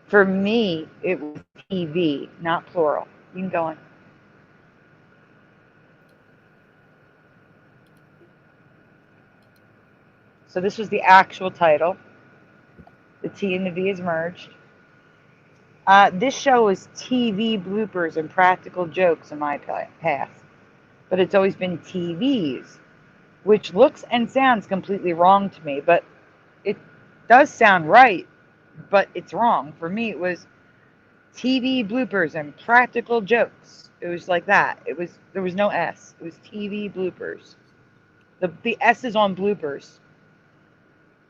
For me, it was TV, not plural. You can go on. So this was the actual title. The T and the V is merged. This show is TV bloopers and practical jokes in my past. But it's always been TVs, which looks and sounds completely wrong to me. But it does sound right, but it's wrong. For me, it was TV bloopers and practical jokes. It was like that. There was no S. It was TV bloopers. The S is on bloopers.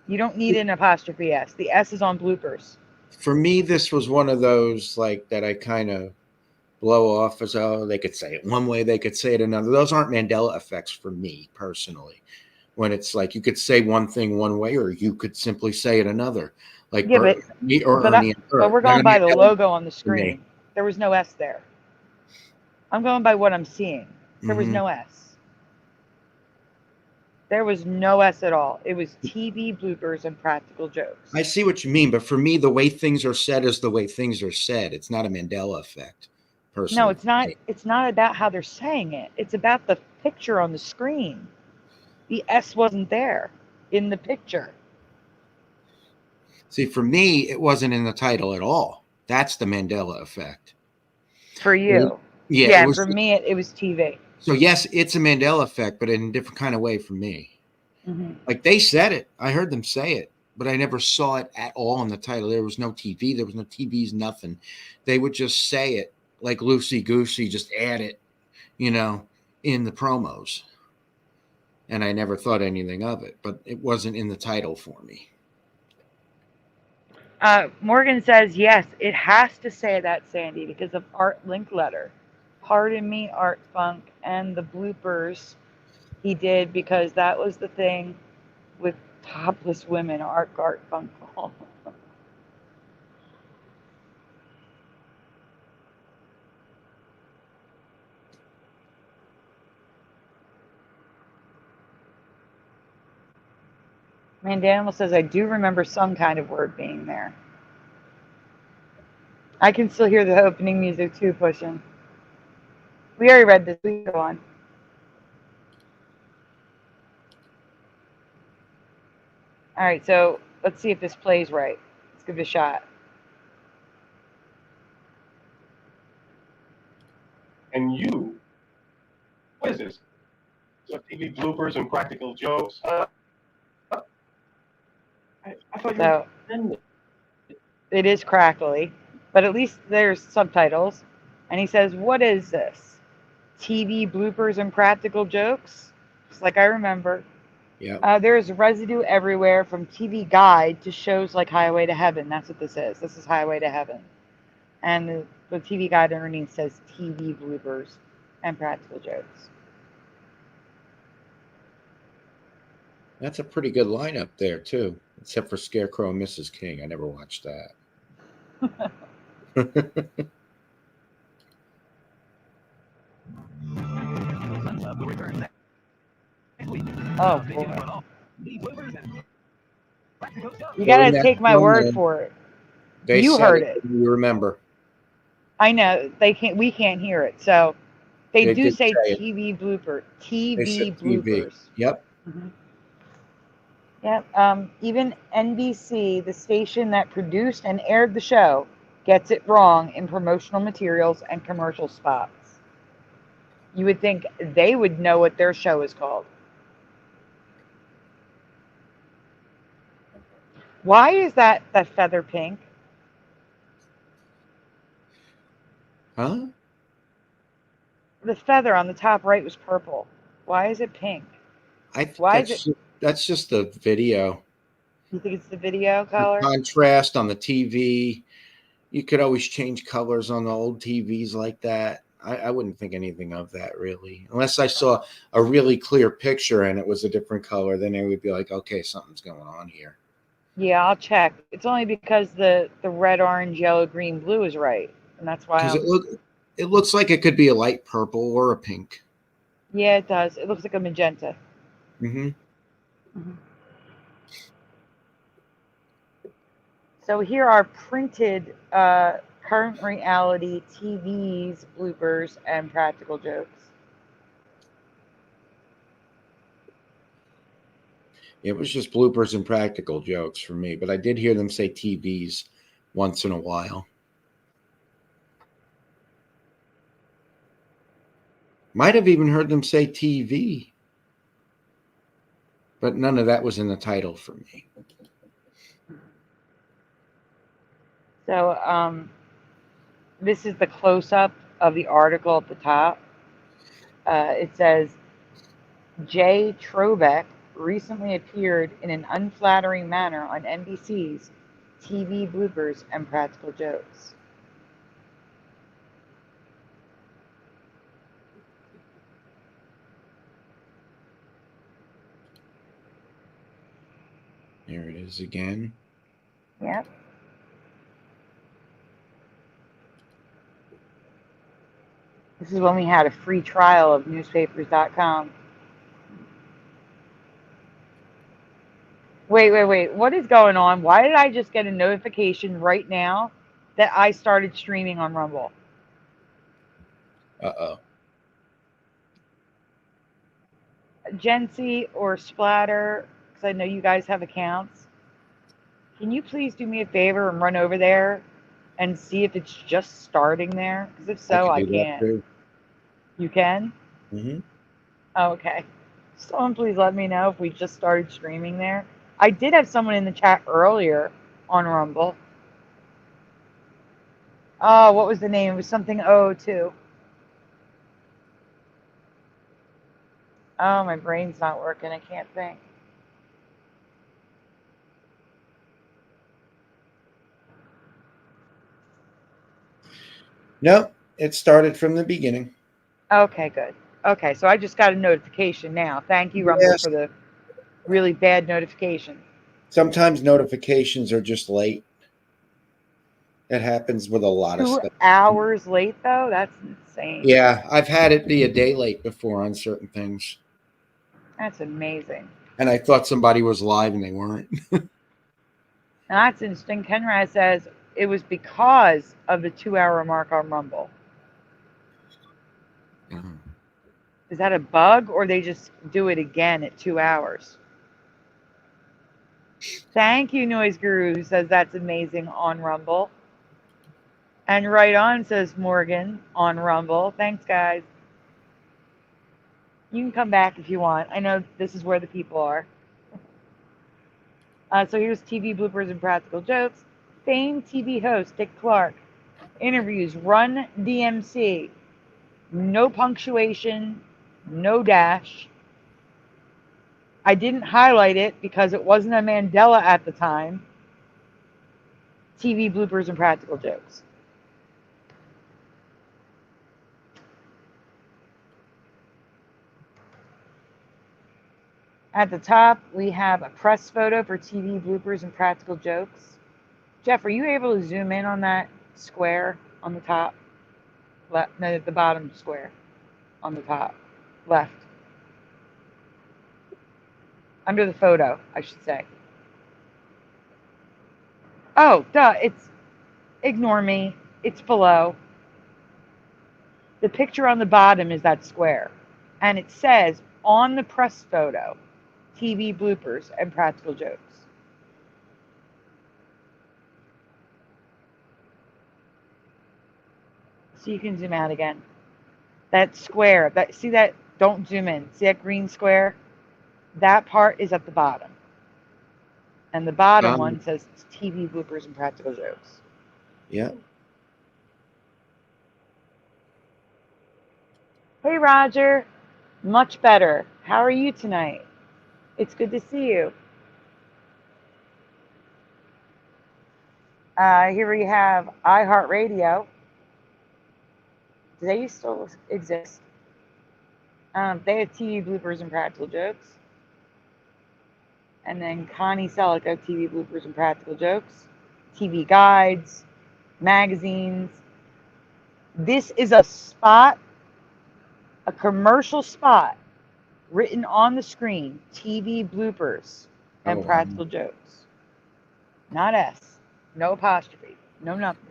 You don't need an apostrophe S. The S is on bloopers. For me, this was one of those like that I kind of blow off as, oh, they could say it one way, they could say it another. Those aren't Mandela effects for me personally. When it's like you could say one thing one way, or you could simply say it another. Like Yeah, but Ernie and Bert. we're going by the logo on the screen. There was no S there. I'm going by what I'm seeing. There was no S. There was no S at all. It was TV bloopers and practical jokes. I see what you mean, but for me, the way things are said is the way things are said. It's not a Mandela effect, personally. No, it's not. It's not about how they're saying it. It's about the picture on the screen. The S wasn't there in the picture. See, for me, it wasn't in the title at all. That's the Mandela effect. For you. Yeah, for me, it was TV. So, yes, it's a Mandela effect, but in a different kind of way for me. Like, they said it. I heard them say it, but I never saw it at all in the title. There was no TV. There was no TVs, nothing. They would just say it like loosey-goosey, just add it, in the promos. And I never thought anything of it, but it wasn't in the title for me. Morgan says, yes, it has to say that, Sandy, because of Art Linkletter. Pardon me, Art Funk, and the bloopers he did, because that was the thing with topless women, Art Funk. Mandela says, I do remember some kind of word being there. I can still hear the opening music too, pushing. We already read this. We go on. All right, so let's see if this plays right. Let's give it a shot. And you, what is this? So TV bloopers and practical jokes. I thought you were offended. It is crackly, but at least there's subtitles. And he says, what is this? TV bloopers and practical jokes? Just like I remember. Yeah. There's residue everywhere, from TV guide to shows like Highway to Heaven. That's what this is. This is Highway to Heaven. And the TV guide underneath says TV bloopers and practical jokes. That's a pretty good lineup there, too. Except for Scarecrow and Mrs. King. I never watched that. Oh, boy. You gotta take my word for it. You heard it. You remember. I know. We can't hear it. So they do say TV blooper. TV bloopers. Yep. Yep. Even NBC, the station that produced and aired the show, gets it wrong in promotional materials and commercial spots. You would think they would know what their show is called. Why is that feather pink? Huh? The feather on the top right was purple. Why is it pink? I think Why is it? that's just the video. You think it's the video The color? contrast on the TV. You could always change colors on the old TVs like that. I wouldn't think anything of that really, unless I saw a really clear picture and it was a different color. Then I would be like, okay, something's going on here. Yeah, I'll check. It's only because the red, orange, yellow, green, blue is right, and that's why. Because it looks like it could be a light purple or a pink. Yeah, it does. It looks like a magenta. Mm-hmm. So here are printed current reality TVs, bloopers, and practical jokes. It was just bloopers and practical jokes for me, but I did hear them say TVs once in a while. Might have even heard them say TV, but none of that was in the title for me. So this is the close-up of the article at the top. It says, Jay Trobeck recently appeared in an unflattering manner on NBC's TV bloopers and practical jokes. There it is again. Yep. This is when we had a free trial of newspapers.com. Wait. What is going on? Why did I just get a notification right now that I started streaming on Rumble? Uh-oh. Jency or Splatter, because I know you guys have accounts, can you please do me a favor and run over there and see if it's just starting there? Because if so, I can't. You can? Mm-hmm. Oh, okay. Someone please let me know if we just started streaming there. I did have someone in the chat earlier on Rumble. Oh, what was the name? It was something O2. Oh, my brain's not working. I can't think. Nope, it started from the beginning. Okay, good. Okay, so I just got a notification now. Thank you, Rumble, Yes. for the really bad notification. Sometimes notifications are just late. That happens with a lot of 2 stuff. hours late, though? That's insane. Yeah, I've had it be a day late before on certain things. That's amazing. And I thought somebody was live and they weren't. Now, that's interesting. Kenrad says it was because of the 2-hour mark on Rumble. Is that a bug, or they just do it again at 2 hours? Thank you, Noise Guru, who says that's amazing on Rumble. And right on, says Morgan, on Rumble. Thanks, guys. You can come back if you want. I know this is where the people are. So here's TV bloopers and practical jokes. Famed TV host Dick Clark interviews Run DMC. No punctuation, no dash. I didn't highlight it because it wasn't a Mandela at the time. TV bloopers and practical jokes. At the top, we have a press photo for TV bloopers and practical jokes. Jeff, are you able to zoom in on that square on the top? No, the bottom square on the top. Left. Under the photo, I should say. Oh, duh, ignore me. It's below. The picture on the bottom is that square. And it says on the press photo, TV bloopers and practical jokes. So you can zoom out again. That square, see that? Don't zoom in. See that green square? That part is at the bottom. And the bottom one says TV bloopers and practical jokes. Yeah. Hey, Roger. Much better. How are you tonight? It's good to see you. Here we have iHeartRadio. Do they still exist? They have TV bloopers and practical jokes. And then Connie Selico, TV bloopers and practical jokes, TV guides, magazines. This is a spot, a commercial spot, written on the screen, TV bloopers and practical jokes. Not S, no apostrophe, no nothing.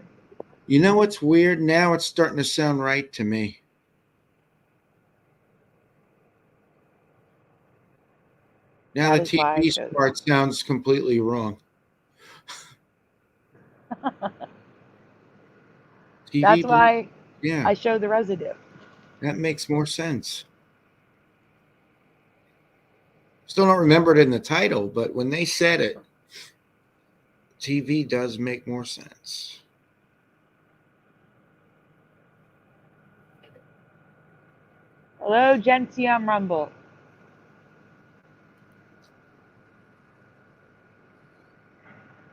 You know what's weird? Now it's starting to sound right to me. Now the TV part sounds completely wrong. That's why I show the residue. That makes more sense. Still don't remember it in the title, but when they said it, TV does make more sense. Hello, Gency on Rumble.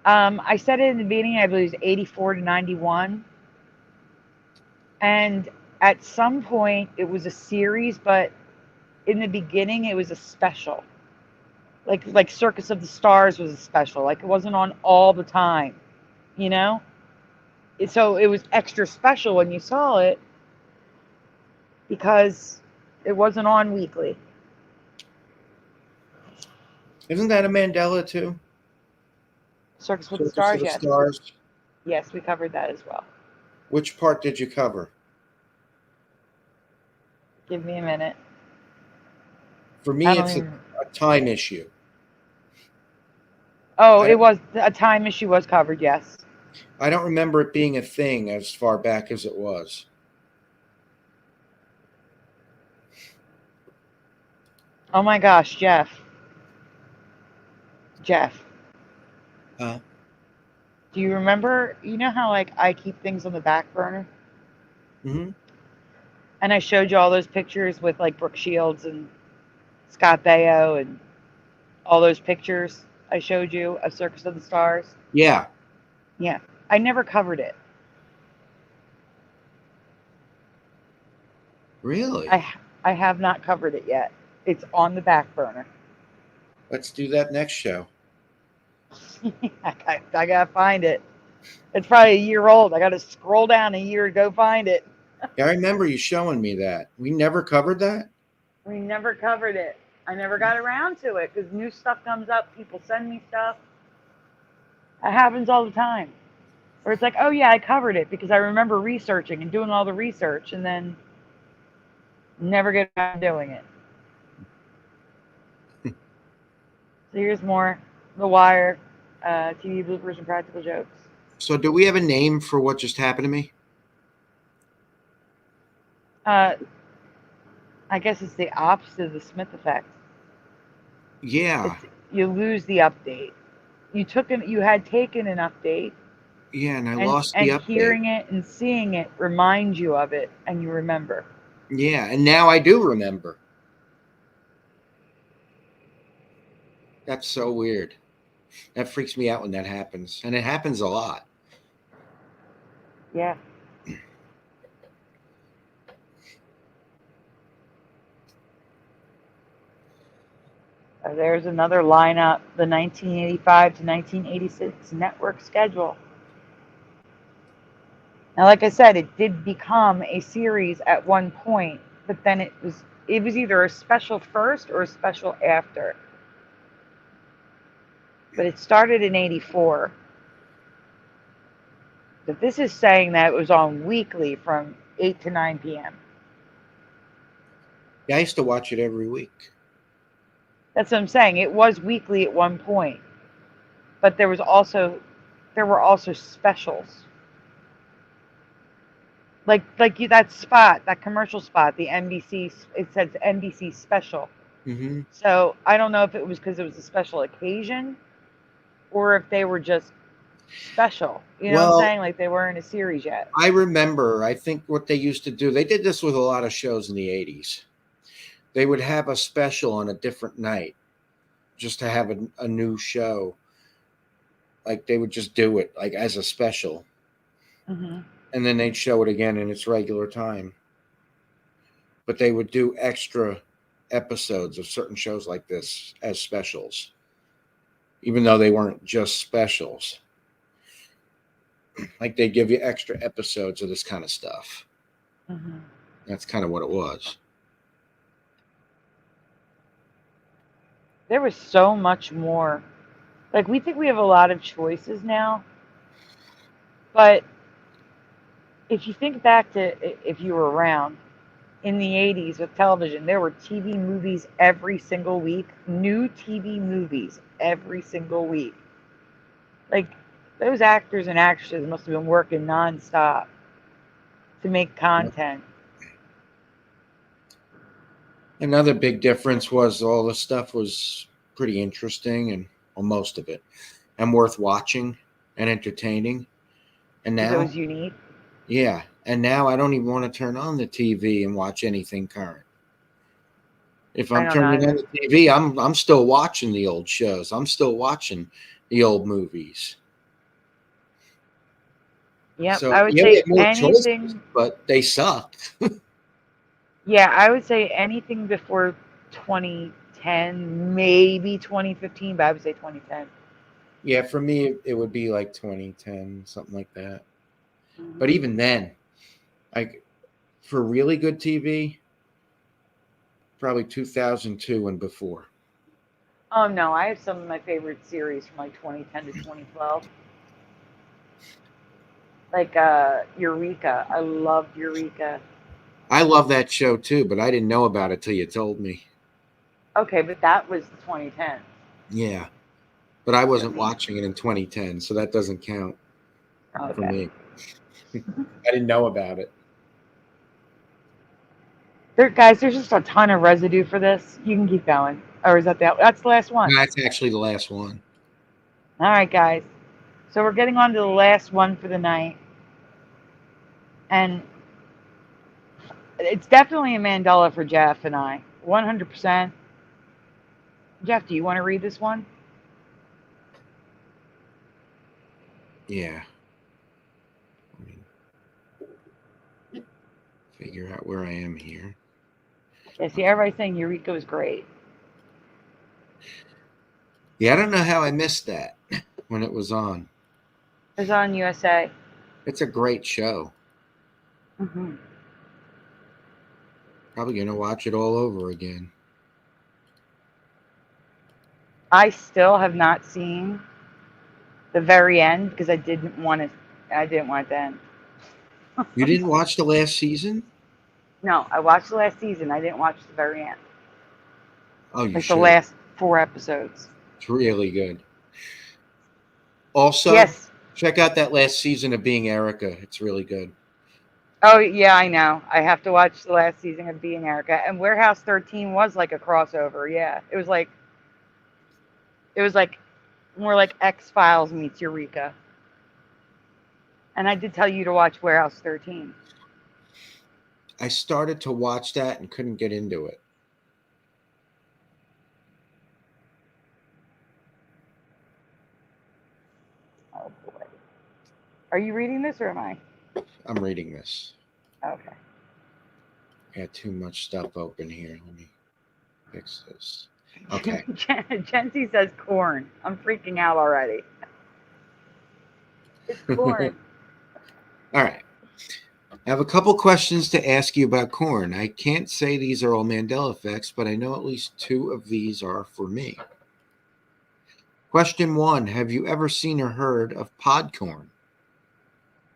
I said it in the beginning, I believe it was 84 to 91. And at some point, it was a series, but in the beginning, it was a special. Like Circus of the Stars was a special. Like, it wasn't on all the time, you know? So it was extra special when you saw it because it wasn't on weekly. Isn't that a Mandela, too? Circus with the Stars, yes. Stars. Yes, we covered that as well. Which part did you cover? Give me a minute. For me, it's a time issue. Oh, it was a time issue was covered, yes. I don't remember it being a thing as far back as it was. Oh my gosh, Jeff. Do you remember, you know how like I keep things on the back burner? Mm-hmm. And I showed you all those pictures with like Brooke Shields and Scott Baio and all those pictures I showed you of Circus of the Stars? Yeah. Yeah. I never covered it. Really? I have not covered it yet. It's on the back burner. Let's do that next show. I gotta find it. It's probably a year old. I gotta scroll down a year to go find it. Yeah, I remember you showing me that. We never covered that? We never covered it. I never got around to it because new stuff comes up. People send me stuff. It happens all the time. Where it's like, oh yeah, I covered it because I remember researching and doing all the research and then never get around doing it. So here's more. The Wire, TV bloopers and practical jokes. So do we have a name for what just happened to me? I guess it's the opposite of the Smith effect. Yeah. You lose the update. You had taken an update. Yeah, and I lost the update. And hearing it and seeing it reminds you of it, and you remember. Yeah, and now I do remember. That's so weird. That freaks me out when that happens. And it happens a lot. Yeah. There's another lineup, the 1985 to 1986 network schedule. Now, like I said, it did become a series at one point, but then it was either a special first or a special after. But it started in 84. But this is saying that it was on weekly from 8 to 9 p.m. Yeah, I used to watch it every week. That's what I'm saying. It was weekly at one point. But there were also specials. Like that spot, that commercial spot, the NBC, it says NBC special. Mm-hmm. So I don't know if it was because it was a special occasion or if they were just special. You know what I'm saying? Like they weren't in a series yet. I remember, I think what they used to do, they did this with a lot of shows in the 80s. They would have a special on a different night. just to have a new show. Like they would just do it like as a special, Mm-hmm. and then they'd show it again in its regular time. But they would do extra episodes of certain shows like this as specials, even though they weren't just specials. Like they give you extra episodes of this kind of stuff. Mm-hmm. That's kind of what it was. There was so much more. Like we think we have a lot of choices now, but if you think back to if you were around in the 80s with television, there were TV movies every single week, new TV movies every single week. Like those actors and actresses must have been working nonstop to make content. Another big difference was all the stuff was pretty interesting, and well, most of it, and worth watching and entertaining. And Because now, it was unique. yeah, and now I don't even want to turn on the TV and watch anything current. If I I'm don't turning on either. the TV, I'm still watching the old shows. I'm still watching the old movies. Yep, So I would yeah, we say have more choices, anything. but they suck. Yeah, I would say anything before 2010, maybe 2015, but I would say 2010. Yeah, for me, it would be like 2010, something like that. Mm-hmm. But even then, like for really good TV, probably 2002 and before. Oh no, I have some of my favorite series from like 2010 to 2012. Like Eureka. I loved Eureka. I love that show too, but I didn't know about it till you told me. Okay, but that was 2010. Yeah, but I wasn't watching it in 2010, so that doesn't count for Okay. me. I didn't know about it. Guys, there's just a ton of residue for this. You can keep going. Or is that's the last one? No, that's actually the last one. All right, guys. So we're getting on to the last one for the night. And it's definitely a Mandela for Jeff and I. 100%. Jeff, do you want to read this one? Yeah. Figure out where I am here. Yeah, see, everybody's saying Eureka was great. Yeah, I don't know how I missed that when it was on. It was on USA. It's a great show. Mm-hmm. Probably going to watch it all over again. I still have not seen the very end because I didn't want it to end. You didn't watch the last season? No, I watched the last season. I didn't watch the very end. Oh, you Like should. the last 4 episodes. It's really good. Also, yes, check out that last season of Being Erica. It's really good. Oh yeah, I know. I have to watch the last season of Being Erica. And Warehouse 13 was like a crossover. Yeah, it was like more like X-Files meets Eureka. And I did tell you to watch Warehouse 13. I started to watch that and couldn't get into it. Oh boy. Are you reading this or am I? I'm reading this. Okay. I got too much stuff open here. Let me fix this. Okay. Jency says corn. I'm freaking out already. It's corn. All right. I have a couple questions to ask you about corn. I can't say these are all Mandela effects, but I know at least 2 of these are for me. Question 1. Have you ever seen or heard of podcorn?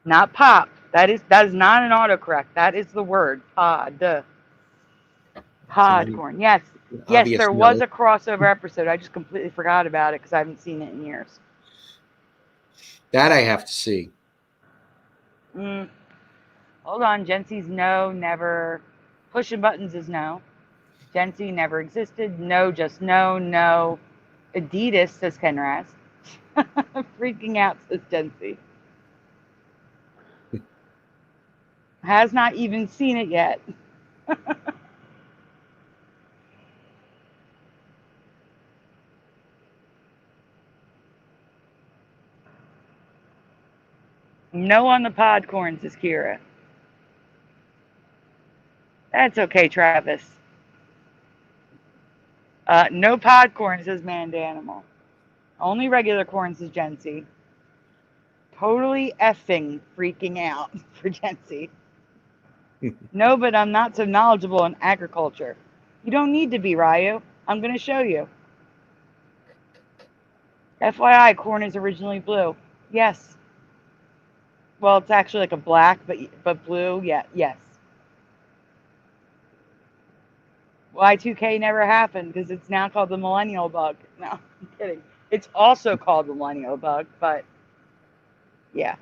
Not pop. That is not an autocorrect. That is the word. Podcorn. Yes. Yes, there was a crossover episode. I just completely forgot about it because I haven't seen it in years. That I have to see. Hold on. Jency's no, never. Pushing buttons is no. Jency never existed. No, just no, no. Adidas, says Kenraz. Freaking out, says Jency. Has not even seen it yet. No on the pod corn, says Kira. That's okay, Travis. No pod corn, says Mandanimal. Only regular corn, says Jency. Totally effing freaking out for Jency. No, but I'm not so knowledgeable in agriculture. You don't need to be, Ryu. I'm going to show you. FYI, corn is originally blue. Yes. Well, it's actually like a black, but blue. Yeah, yes. Y2K never happened because it's now called the millennial bug. No, I'm kidding. It's also called the millennial bug, but yeah.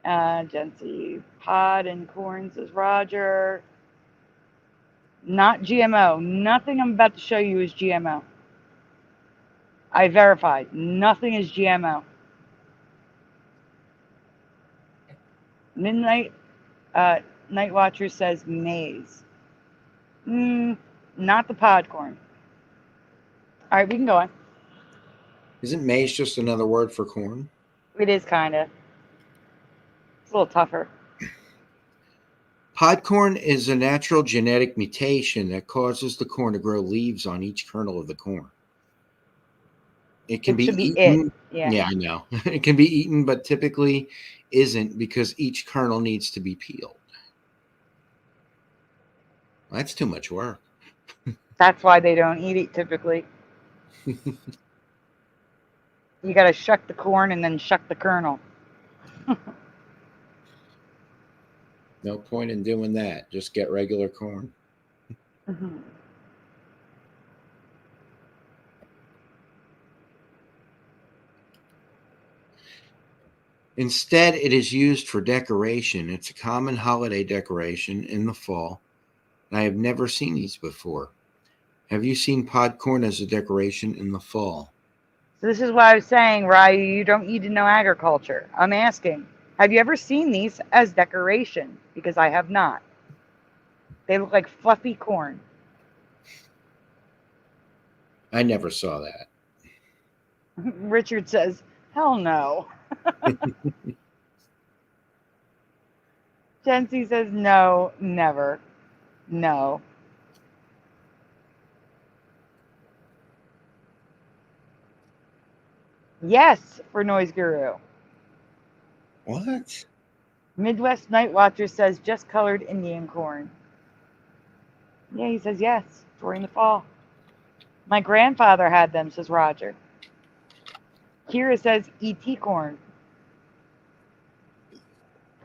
Jency, pod and corn, says Roger. Not GMO. Nothing I'm about to show you is GMO. I verified. Nothing is GMO. Midnight Night Watcher says maize. Not the pod corn. All right, we can go on. Isn't maize just another word for corn? It is kind of. It's a little tougher. Podcorn is a natural genetic mutation that causes the corn to grow leaves on each kernel of the corn. It can be eaten. Yeah, I know. It can be eaten, but typically isn't because each kernel needs to be peeled. That's too much work. That's why they don't eat it typically. You got to shuck the corn and then shuck the kernel. No point in doing that. Just get regular corn. Mm-hmm. Instead, it is used for decoration. It's a common holiday decoration in the fall. I have never seen these before. Have you seen podcorn as a decoration in the fall? So this is why I was saying, Ryu, you don't need to know agriculture. I'm asking, have you ever seen these as decoration? Because I have not. They look like fluffy corn. I never saw that. Richard says, hell no. Jency says, no, never. No. Yes, for Noise Guru. What? Midwest Night Watcher says, just colored Indian corn. Yeah, he says yes, during the fall. My grandfather had them, says Roger. Kira says, E.T. corn.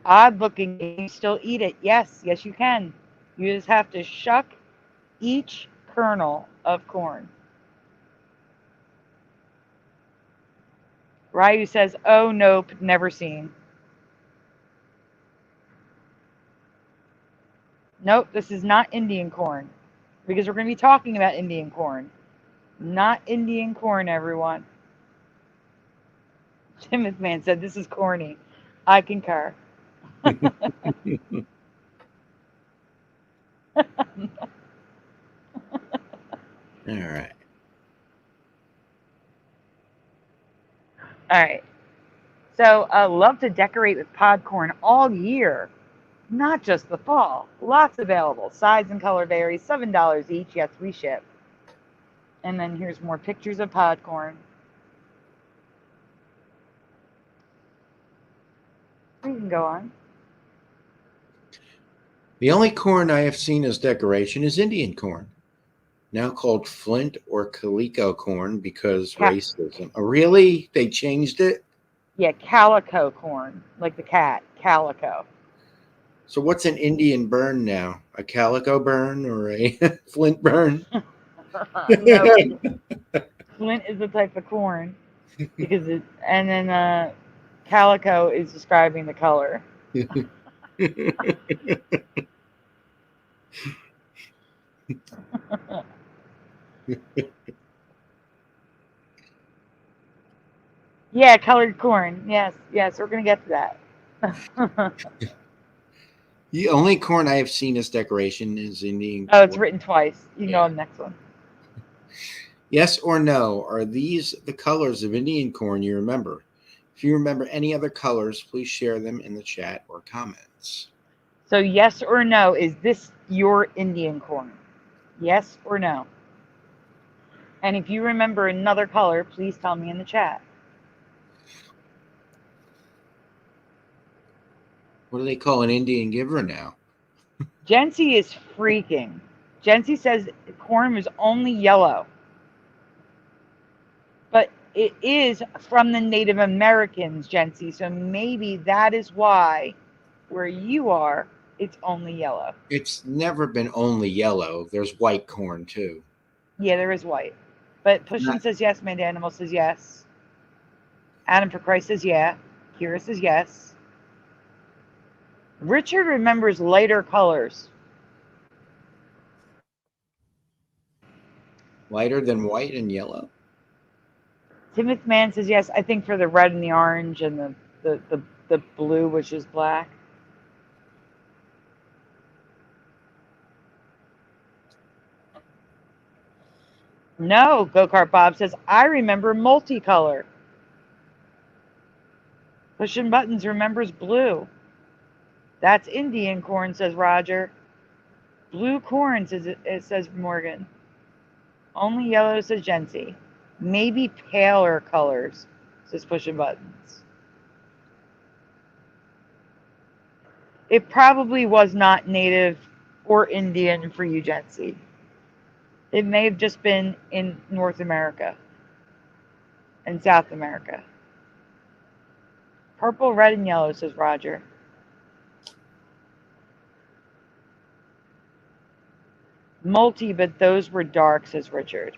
Odd looking, can you still eat it? Yes, yes you can. You just have to shuck each kernel of corn. Ryu says, oh, nope, never seen. Nope, this is not Indian corn. Because we're going to be talking about Indian corn. Not Indian corn, everyone. Timothy Man said, this is corny. I concur. All right. All right. So I love to decorate with podcorn all year, not just the fall. Lots available. Size and color varies. $7 each. Yes, we ship. And then here's more pictures of podcorn. We can go on. The only corn I have seen as decoration is Indian corn, now called Flint or Calico corn because racism. Oh, really? They changed it? Yeah, calico corn, like the cat, calico. So what's an Indian burn now? A calico burn or a Flint burn? No, Flint is a type of corn because it, and then calico is describing the color. Yeah, colored corn. Yes, yes, we're gonna get to that. The only corn I have seen as decoration is Indian corn. Oh, it's written twice. You can go on the next one. Yes or no? Are these the colors of Indian corn you remember? If you remember any other colors, please share them in the chat or comments. So yes or no, is this your Indian corn? Yes or no? And if you remember another color, please tell me in the chat. What do they call an Indian giver now? Jency is freaking. Jency says corn was only yellow. But it is from the Native Americans, Jency. So maybe that is why where you are, it's only yellow. It's never been only yellow. There's white corn too. Yeah, there is white. But Pushin says yes. Mandanimal says yes. Adam for Christ says yeah. Kira says yes. Richard remembers lighter colors. Lighter than white and yellow? Timothy Mann says yes. I think for the red and the orange and the blue, which is black. No, Go-Kart Bob says, I remember multicolor. Pushing Buttons remembers blue. That's Indian corn, says Roger. Blue corn, says Morgan. Only yellow, says Jency. Maybe paler colors, says Pushing Buttons. It probably was not native or Indian for you, Jency. It may have just been in North America and South America. Purple, red, and yellow, says Roger. Multi, but those were dark, says Richard.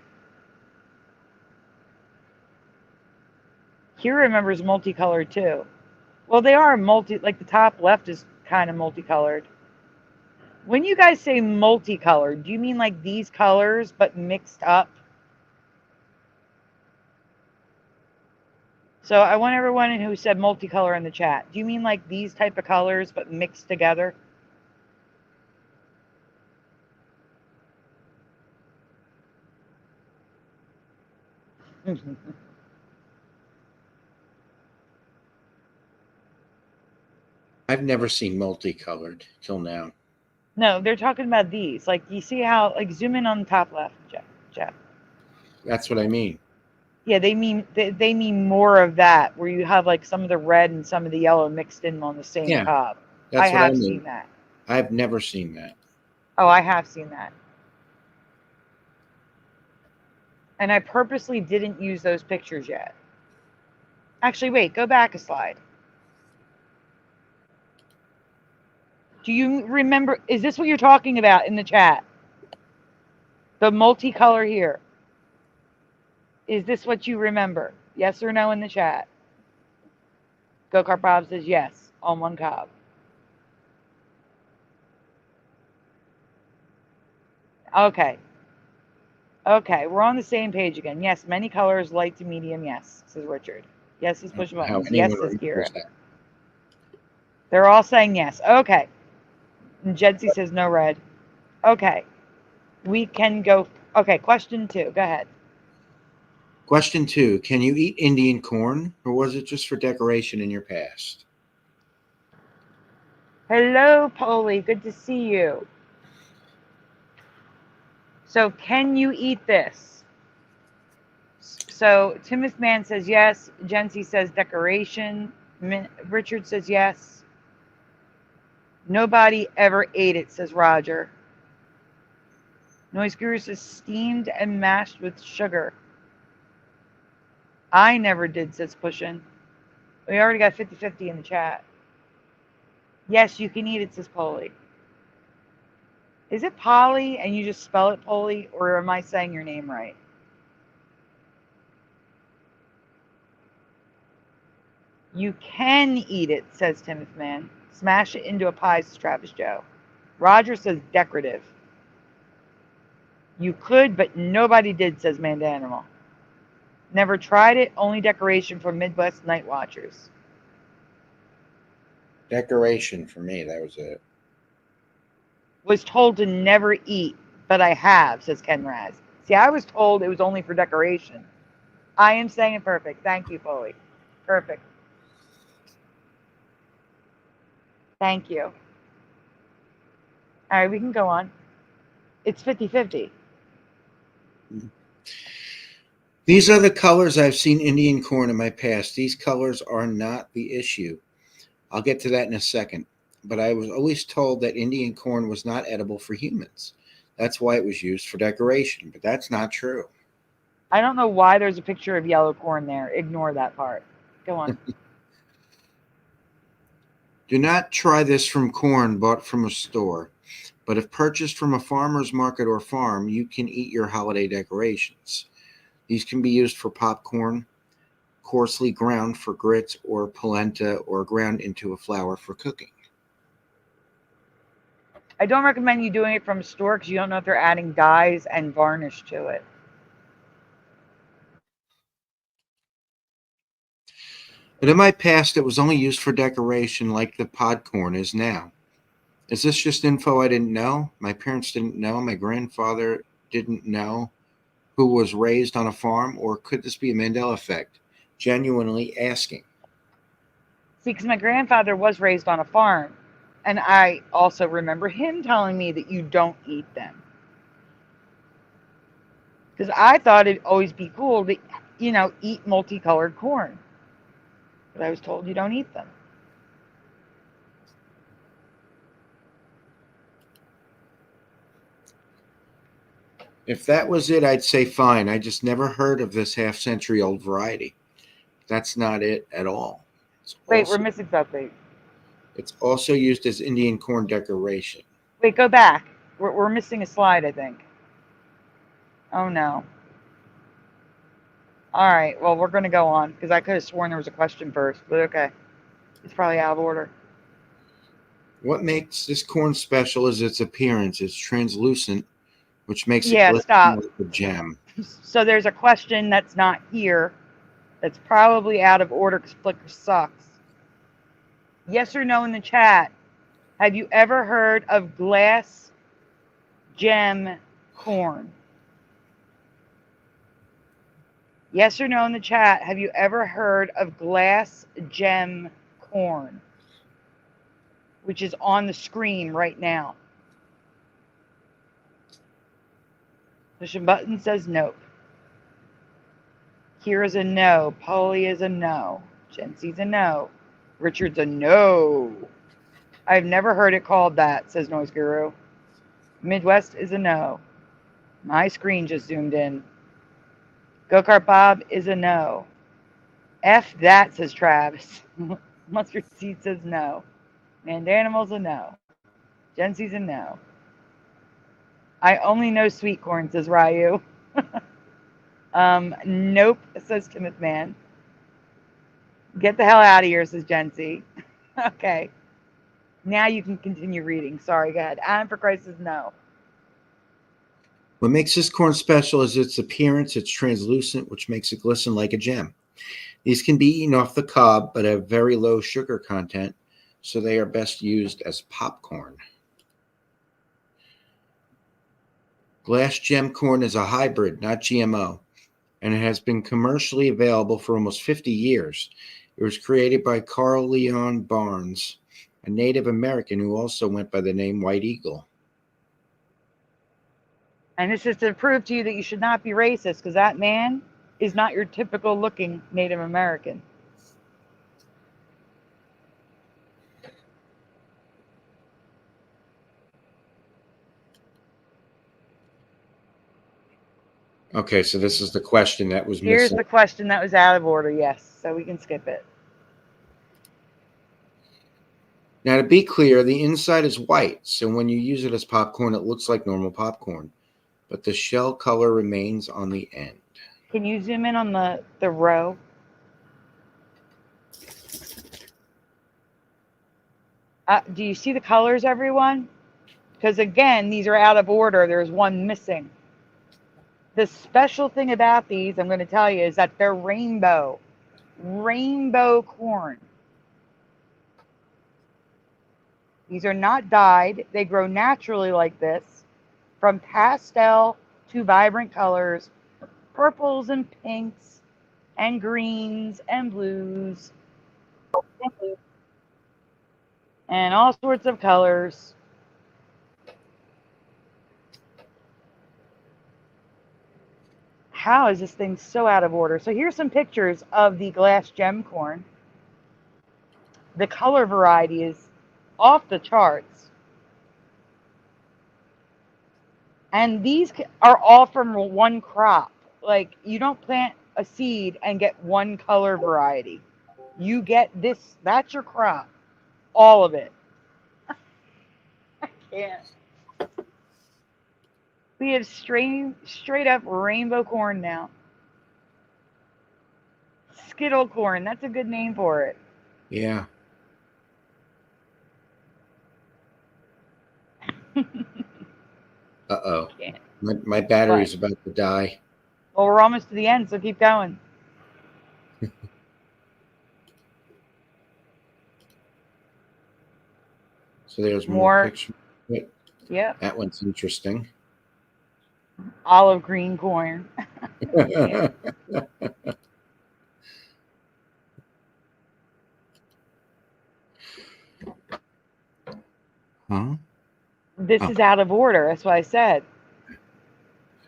Kira remembers multicolored too. Well, they are like the top left is kind of multicolored. When you guys say multicolored, do you mean like these colors but mixed up? So I want everyone who said multicolor in the chat. Do you mean like these type of colors but mixed together? I've never seen multicolored till now. No, they're talking about these. Like, you see how, like, zoom in on the top left, Jeff. That's what I mean. Yeah, they mean more of that, where you have like some of the red and some of the yellow mixed in on the same cob. That's what I mean. Seen that. I've never seen that. Oh, I have seen that. And I purposely didn't use those pictures yet. Actually, wait, go back a slide. Do you remember, is this what you're talking about in the chat? The multicolor here. Is this what you remember? Yes or no in the chat? Go-Kart Bob says yes, on one cob. Okay. Okay, we're on the same page again. Yes, many colors, light to medium, yes, says Richard. Yes, says Push Buttons. Yes, says Kira. They're all saying yes. Okay. And Jency says no red. Okay. We can go. Okay, question 2. Go ahead. Question 2. Can you eat Indian corn, or was it just for decoration in your past? Hello, Polly. Good to see you. So, can you eat this? So, Timothy Mann says yes. Jency says decoration. Richard says yes. Nobody ever ate it, says Roger. Noise Guru says steamed and mashed with sugar. I never did, says Pushin. We already got 50-50 in the chat. Yes, you can eat it, says Polly. Is it Polly and you just spell it Polly, or am I saying your name right? You can eat it, says Timothy Mann. Smash it into a pie, says Travis Joe. Roger says decorative. You could, but nobody did, says Mandanimal. Never tried it, only decoration for Midwest Night Watchers. Decoration for me, that was it. Was told to never eat, but I have, says Ken Raz. See, I was told it was only for decoration. I am saying it perfect. Thank you, Foley. Perfect. Thank you. All right, we can go on. It's 50-50. These are the colors I've seen Indian corn in my past. These colors are not the issue. I'll get to that in a second. But I was always told that Indian corn was not edible for humans. That's why it was used for decoration, but that's not true. I don't know why there's a picture of yellow corn there. Ignore that part. Go on. Do not try this from corn bought from a store, but if purchased from a farmer's market or farm, you can eat your holiday decorations. These can be used for popcorn, coarsely ground for grits or polenta, or ground into a flour for cooking. I don't recommend you doing it from a store because you don't know if they're adding dyes and varnish to it. But in my past, it was only used for decoration like the podcorn is now. Is this just info I didn't know? My parents didn't know. My grandfather didn't know, who was raised on a farm? Or could this be a Mandela effect? Genuinely asking. See, because my grandfather was raised on a farm. And I also remember him telling me that you don't eat them. Because I thought it'd always be cool to, eat multicolored corn. But I was told you don't eat them. If that was it, I'd say fine. I just never heard of this half-century-old variety. That's not it at all. Wait, we're missing something. It's also used as Indian corn decoration. Wait, go back. We're missing a slide, I think. Oh, no. All right, well, we're going to go on because I could have sworn there was a question first, but okay. It's probably out of order. What makes this corn special is its appearance. It's translucent, which makes it glisten stop. like a gem. So there's a question that's not here that's probably out of order because Flickr sucks. Yes or no in the chat. Have you ever heard of glass gem corn? Yes or no in the chat. Have you ever heard of glass gem corn? Which is on the screen right now. Push button says nope. Kira's a no. Polly is a no. Jency's a no. Richard's a no. I've never heard it called that, says Noise Guru. Midwest is a no. My screen just zoomed in. Go-Kart Bob is a no. F that, says Travis. Mustard Seed says no. Mandanimal's a no. Jency's a no. I only know sweet corn, says Ryu. Nope, says Timothy Man. Get the hell out of here, says Jency. Okay. Now you can continue reading. Sorry, go ahead. Adam for Christ says no. What makes this corn special is its appearance. It's translucent, which makes it glisten like a gem. These can be eaten off the cob, but have very low sugar content, so they are best used as popcorn. Glass gem corn is a hybrid, not GMO, and it has been commercially available for almost 50 years. It was created by Carl Leon Barnes, a Native American who also went by the name White Eagle. And this is to prove to you that you should not be racist, because that man is not your typical looking Native American. Okay, so this is the question that was Here's missing. the question that was out of order, yes, so we can skip it. Now, to be clear, the inside is white, so when you use it as popcorn, it looks like normal popcorn, but the shell color remains on the end. Can you zoom in on the row? Do you see the colors, everyone? Because again, these are out of order. There's one missing. The special thing about these, I'm going to tell you, is that they're rainbow. Rainbow corn. These are not dyed. They grow naturally like this from pastel two vibrant colors, purples and pinks and greens and blues and all sorts of colors. How is this thing so out of order? So here's some pictures of the glass gem corn. The color variety is off the charts. And these are all from one crop. Like, you don't plant a seed and get one color variety. You get this, that's your crop. All of it. I can't. We have straight up rainbow corn now. Skittle corn, that's a good name for it. Yeah. Uh-oh. My battery's about to die. Well, we're almost to the end, so keep going. So there's more pictures. Yeah. That one's interesting. Olive green corn. Huh? This is out of order. That's what I said.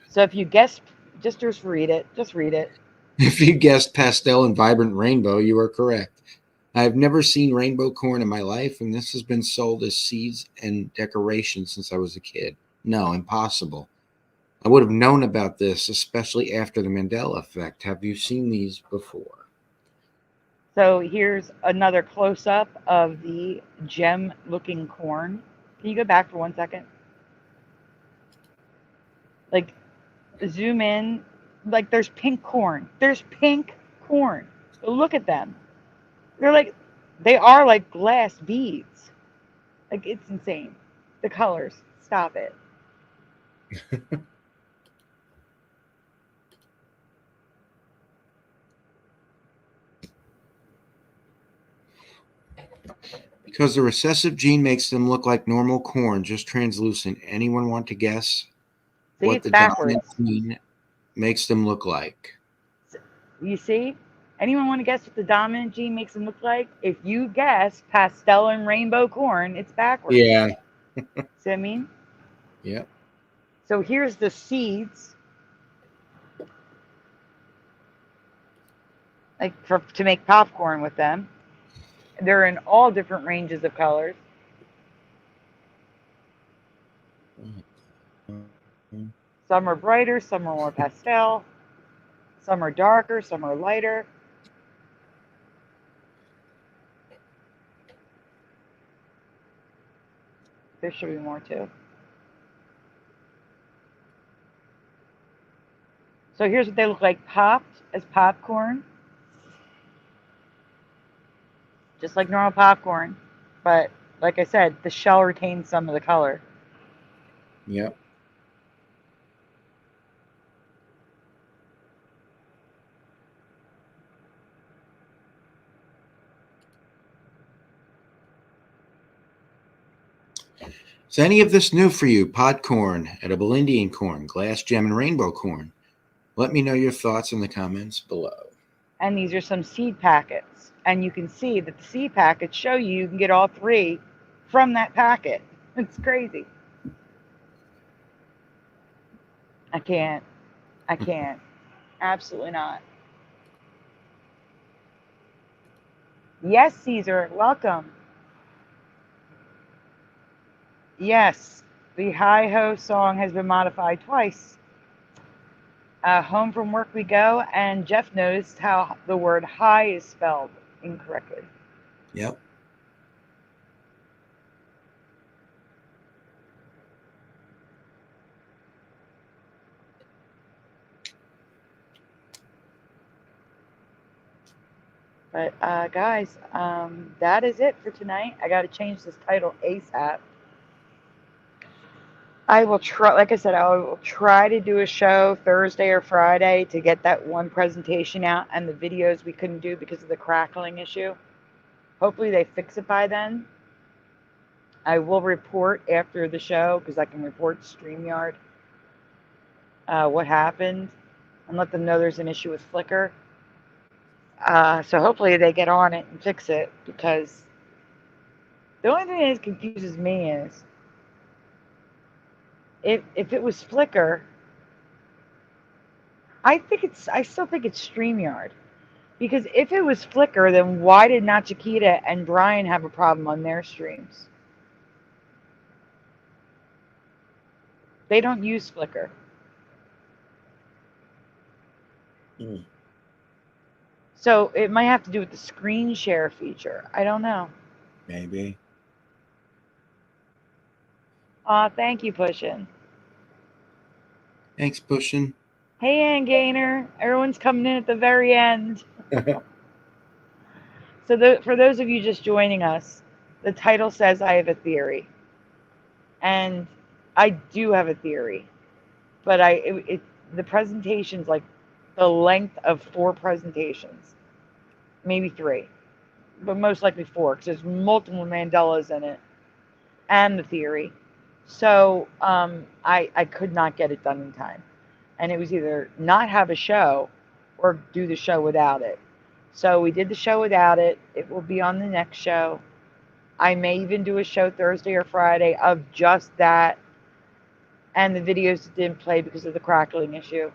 So if you guess, just read it. Just read it. If you guessed pastel and vibrant rainbow, you are correct. I've never seen rainbow corn in my life, and this has been sold as seeds and decoration since I was a kid. No, impossible. I would have known about this, especially after the Mandela effect. Have you seen these before? So here's another close-up of the gem-looking corn. Can you go back for 1 second? Like, zoom in. Like, there's pink corn. There's pink corn. Look at them. They are like glass beads. Like, it's insane. The colors. Stop it. Because the recessive gene makes them look like normal corn, just translucent. Anyone want to guess what the dominant gene makes them look like? You see? Anyone want to guess what the dominant gene makes them look like? If you guess pastel and rainbow corn, it's backwards. Yeah. See what I mean? Yeah. So here's the seeds. Like, to make popcorn with them. They're in all different ranges of colors. Some are brighter, some are more pastel. Some are darker, some are lighter. There should be more too. So here's what they look like popped as popcorn. Just like normal popcorn. But like I said, the shell retains some of the color. Yep. Is any of this new for you? Pod corn, edible Indian corn, glass gem, and rainbow corn? Let me know your thoughts in the comments below. And these are some seed packets. And you can see that the seed packets show you can get all three from that packet. It's crazy. I can't. Absolutely not. Yes, Caesar, welcome. Yes, the hi-ho song has been modified twice. Home from work we go, and Jeff noticed how the word hi is spelled incorrectly. Yep. But guys, that is it for tonight. I got to change this title ASAP. I will try, like I said, I will try to do a show Thursday or Friday to get that one presentation out and the videos we couldn't do because of the crackling issue. Hopefully they fix it by then. I will report after the show because I can report StreamYard. what happened and let them know there's an issue with Flickr. So hopefully they get on it and fix it, because the only thing that confuses me is if it was Flickr, I still think it's StreamYard. Because if it was Flickr, then why did not Chiquita and Brian have a problem on their streams? They don't use Flickr. So it might have to do with the screen share feature. I don't know. Maybe. Aw, thank you, Pushin'. Thanks, Pushin'. Hey, Ann Gaynor. Everyone's coming in at the very end. So for those of you just joining us, the title says I have a theory. And I do have a theory. But the presentation's like the length of 4 presentations. Maybe 3. But most likely 4, because there's multiple Mandelas in it. And the theory. So I could not get it done in time. And it was either not have a show or do the show without it. So we did the show without it. It will be on the next show. I may even do a show Thursday or Friday of just that. And the videos didn't play because of the crackling issue.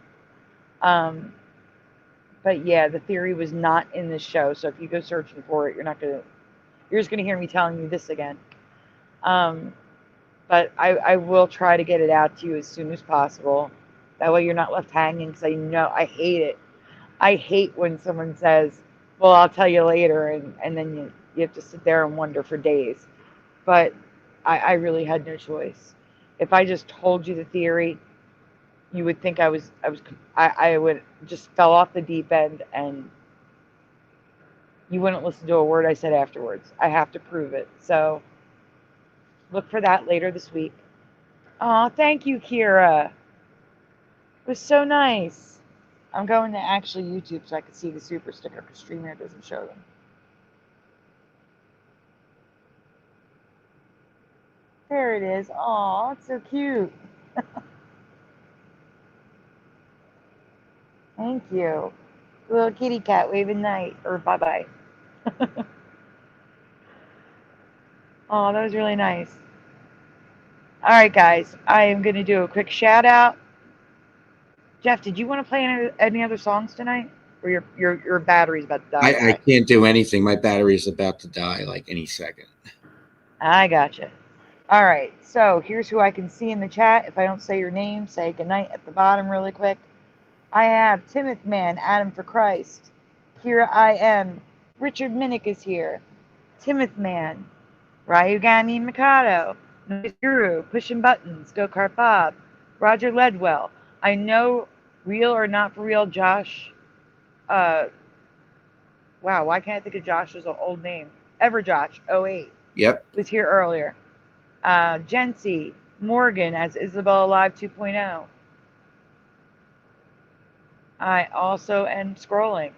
But yeah, the theory was not in this show. So if you go searching for it, you're just gonna hear me telling you this again. But I will try to get it out to you as soon as possible. That way you're not left hanging, because I know I hate it. I hate when someone says, well, I'll tell you later, and then you have to sit there and wonder for days. But I really had no choice. If I just told you the theory, you would think I would just fell off the deep end, and you wouldn't listen to a word I said afterwards. I have to prove it. So look for that later this week. Oh, thank you, Kira. It was so nice. I'm going to actually YouTube so I can see the super sticker, because StreamYard doesn't show them. There it is. Aw, it's so cute. Thank you. Little kitty cat waving night, or bye-bye. Oh, that was really nice. All right, guys. I am going to do a quick shout-out. Jeff, did you want to play any other songs tonight? Or your battery's about to die? I can't do anything. My battery is about to die like any second. I gotcha. All right, so here's who I can see in the chat. If I don't say your name, say goodnight at the bottom really quick. I have Timothy Man, Adam for Christ, Kira I Am, Richard Minnick is here, Timothy Man, Ryugami Mikado, Noise Guru, Pushing Buttons, Go Kart Bob, Roger Ledwell. I know Real or Not For Real Josh. Wow, why can't I think of Josh's old name? Everjosh 08. Yep. Was here earlier. Jency, Morgan as Isabella Live 2.0. I also am scrolling.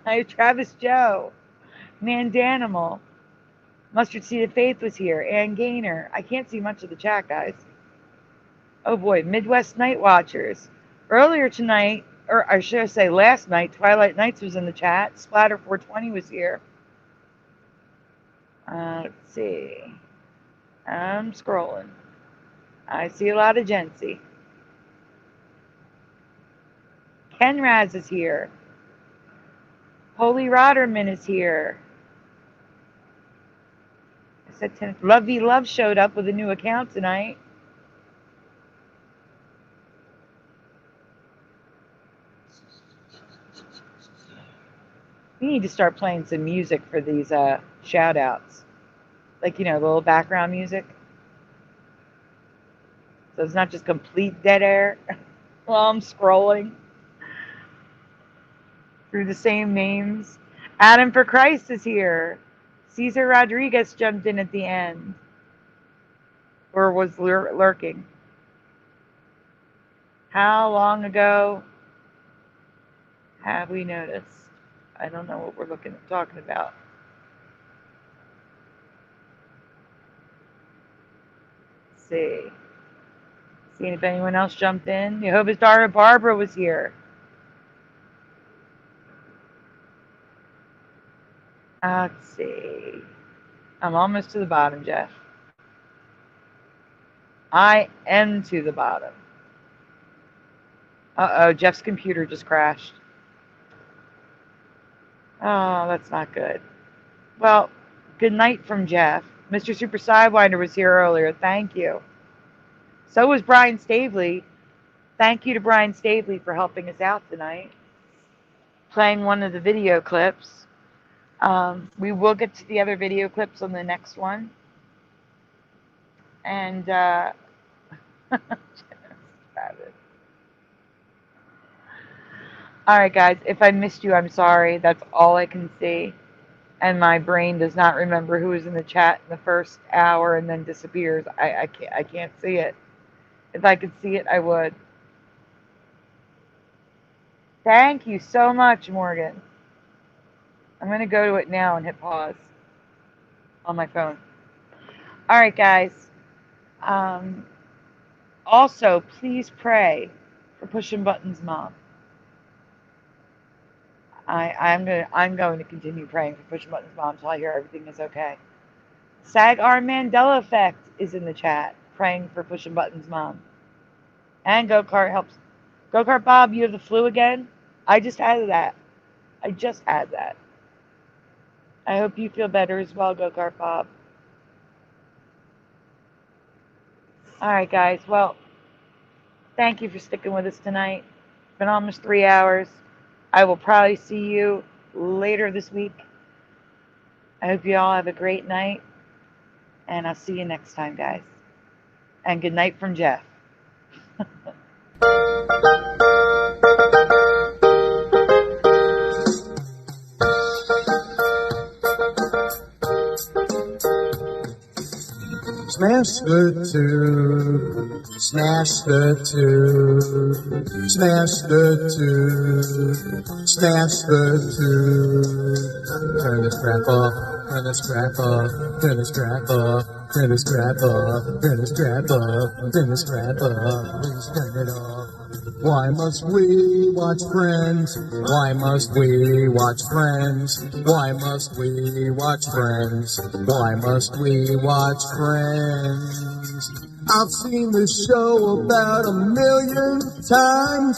I have Travis Joe, Mandanimal, Mustard Seed of Faith was here, Ann Gaynor. I can't see much of the chat, guys. Oh boy, Midwest Night Watchers. Earlier tonight, or I should say last night, Twilight Nights was in the chat. Splatter 420 was here. Let's see. I'm scrolling. I see a lot of Jency. Ken Raz is here. Holy Rodderman is here. I said Lovey Love showed up with a new account tonight. We need to start playing some music for these shout outs. Like, the little background music. So it's not just complete dead air while I'm scrolling through the same names. Adam for Christ is here. Cesar Rodriguez jumped in at the end. Or was lurking. How long ago have we noticed? I don't know what we're talking about. Let's see. Seeing if anyone else jumped in. Jehovah's daughter Barbara was here. Let's see. I'm almost to the bottom, Jeff. I am to the bottom. Uh-oh, Jeff's computer just crashed. Oh, that's not good. Well, good night from Jeff. Mr. Super Sidewinder was here earlier. Thank you. So was Brian Stavely. Thank you to Brian Stavely for helping us out tonight. Playing one of the video clips. We will get to the other video clips on the next one. And, all right, guys, if I missed you, I'm sorry. That's all I can see. And my brain does not remember who was in the chat in the first hour and then disappears. I can't see it. If I could see it, I would. Thank you so much, Morgan. I'm going to go to it now and hit pause on my phone. All right, guys. Also, please pray for Pushing Buttons Mom. I'm going to continue praying for Pushing Buttons Mom until I hear everything is okay. Sagar Mandela Effect is in the chat, praying for Pushing Buttons Mom. And Go-Kart helps. Go-Kart Bob, you have the flu again? I just had that. I hope you feel better as well, Go-Kart Bob. All right, guys. Well, thank you for sticking with us tonight. It's been almost 3 hours. I will probably see you later this week. I hope you all have a great night. And I'll see you next time, guys. And good night from Jeff. Smash the tube, smash the tube, smash the tube, smash the tube. Turn the strap off, turn the strap off, turn the strap off, turn the strap off, turn the strap off, turn the strap off, please turn it off. Why must we watch Friends? Why must we watch Friends? Why must we watch Friends? Why must we watch Friends? I've seen this show about 1,000,000 times.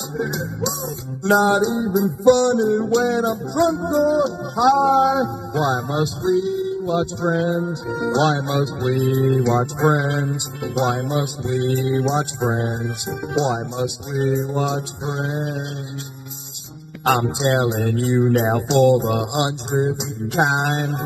Not even funny when I'm drunk or high. Why must we watch Friends? Why must we watch Friends? Why must we watch Friends? Why must we watch Friends? I'm telling you now for the 100th time.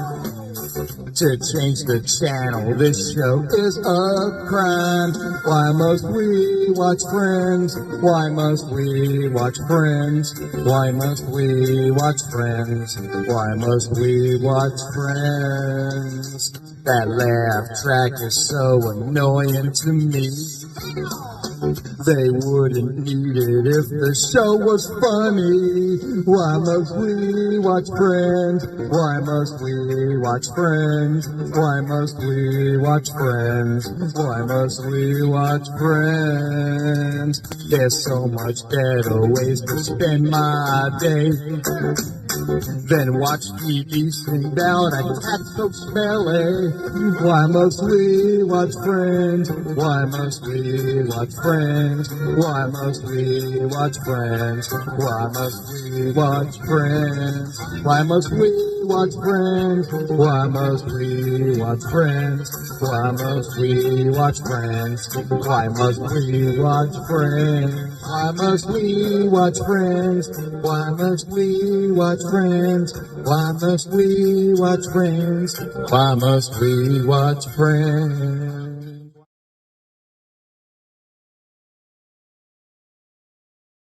To change the channel, this show is a crime. Why must we watch Friends? Why must we watch Friends? Why must we watch Friends? Why must we watch Friends? That laugh track is so annoying to me. They wouldn't need it if the show was funny. Why must we watch Friends? Why must we watch Friends? Why must we watch Friends? Why must we watch Friends? There's so much better ways to spend my day than watch TV sing down a cat so smelly. Why must we watch Friends? Why must we watch Friends? Why must we watch Friends? Why must we watch Friends? Why must we watch Friends? Why must we watch Friends? Why must we watch Friends? Why must we watch Friends? Why must we watch Friends? Why must we watch Friends? Why must we watch Friends? Why must we watch Friends?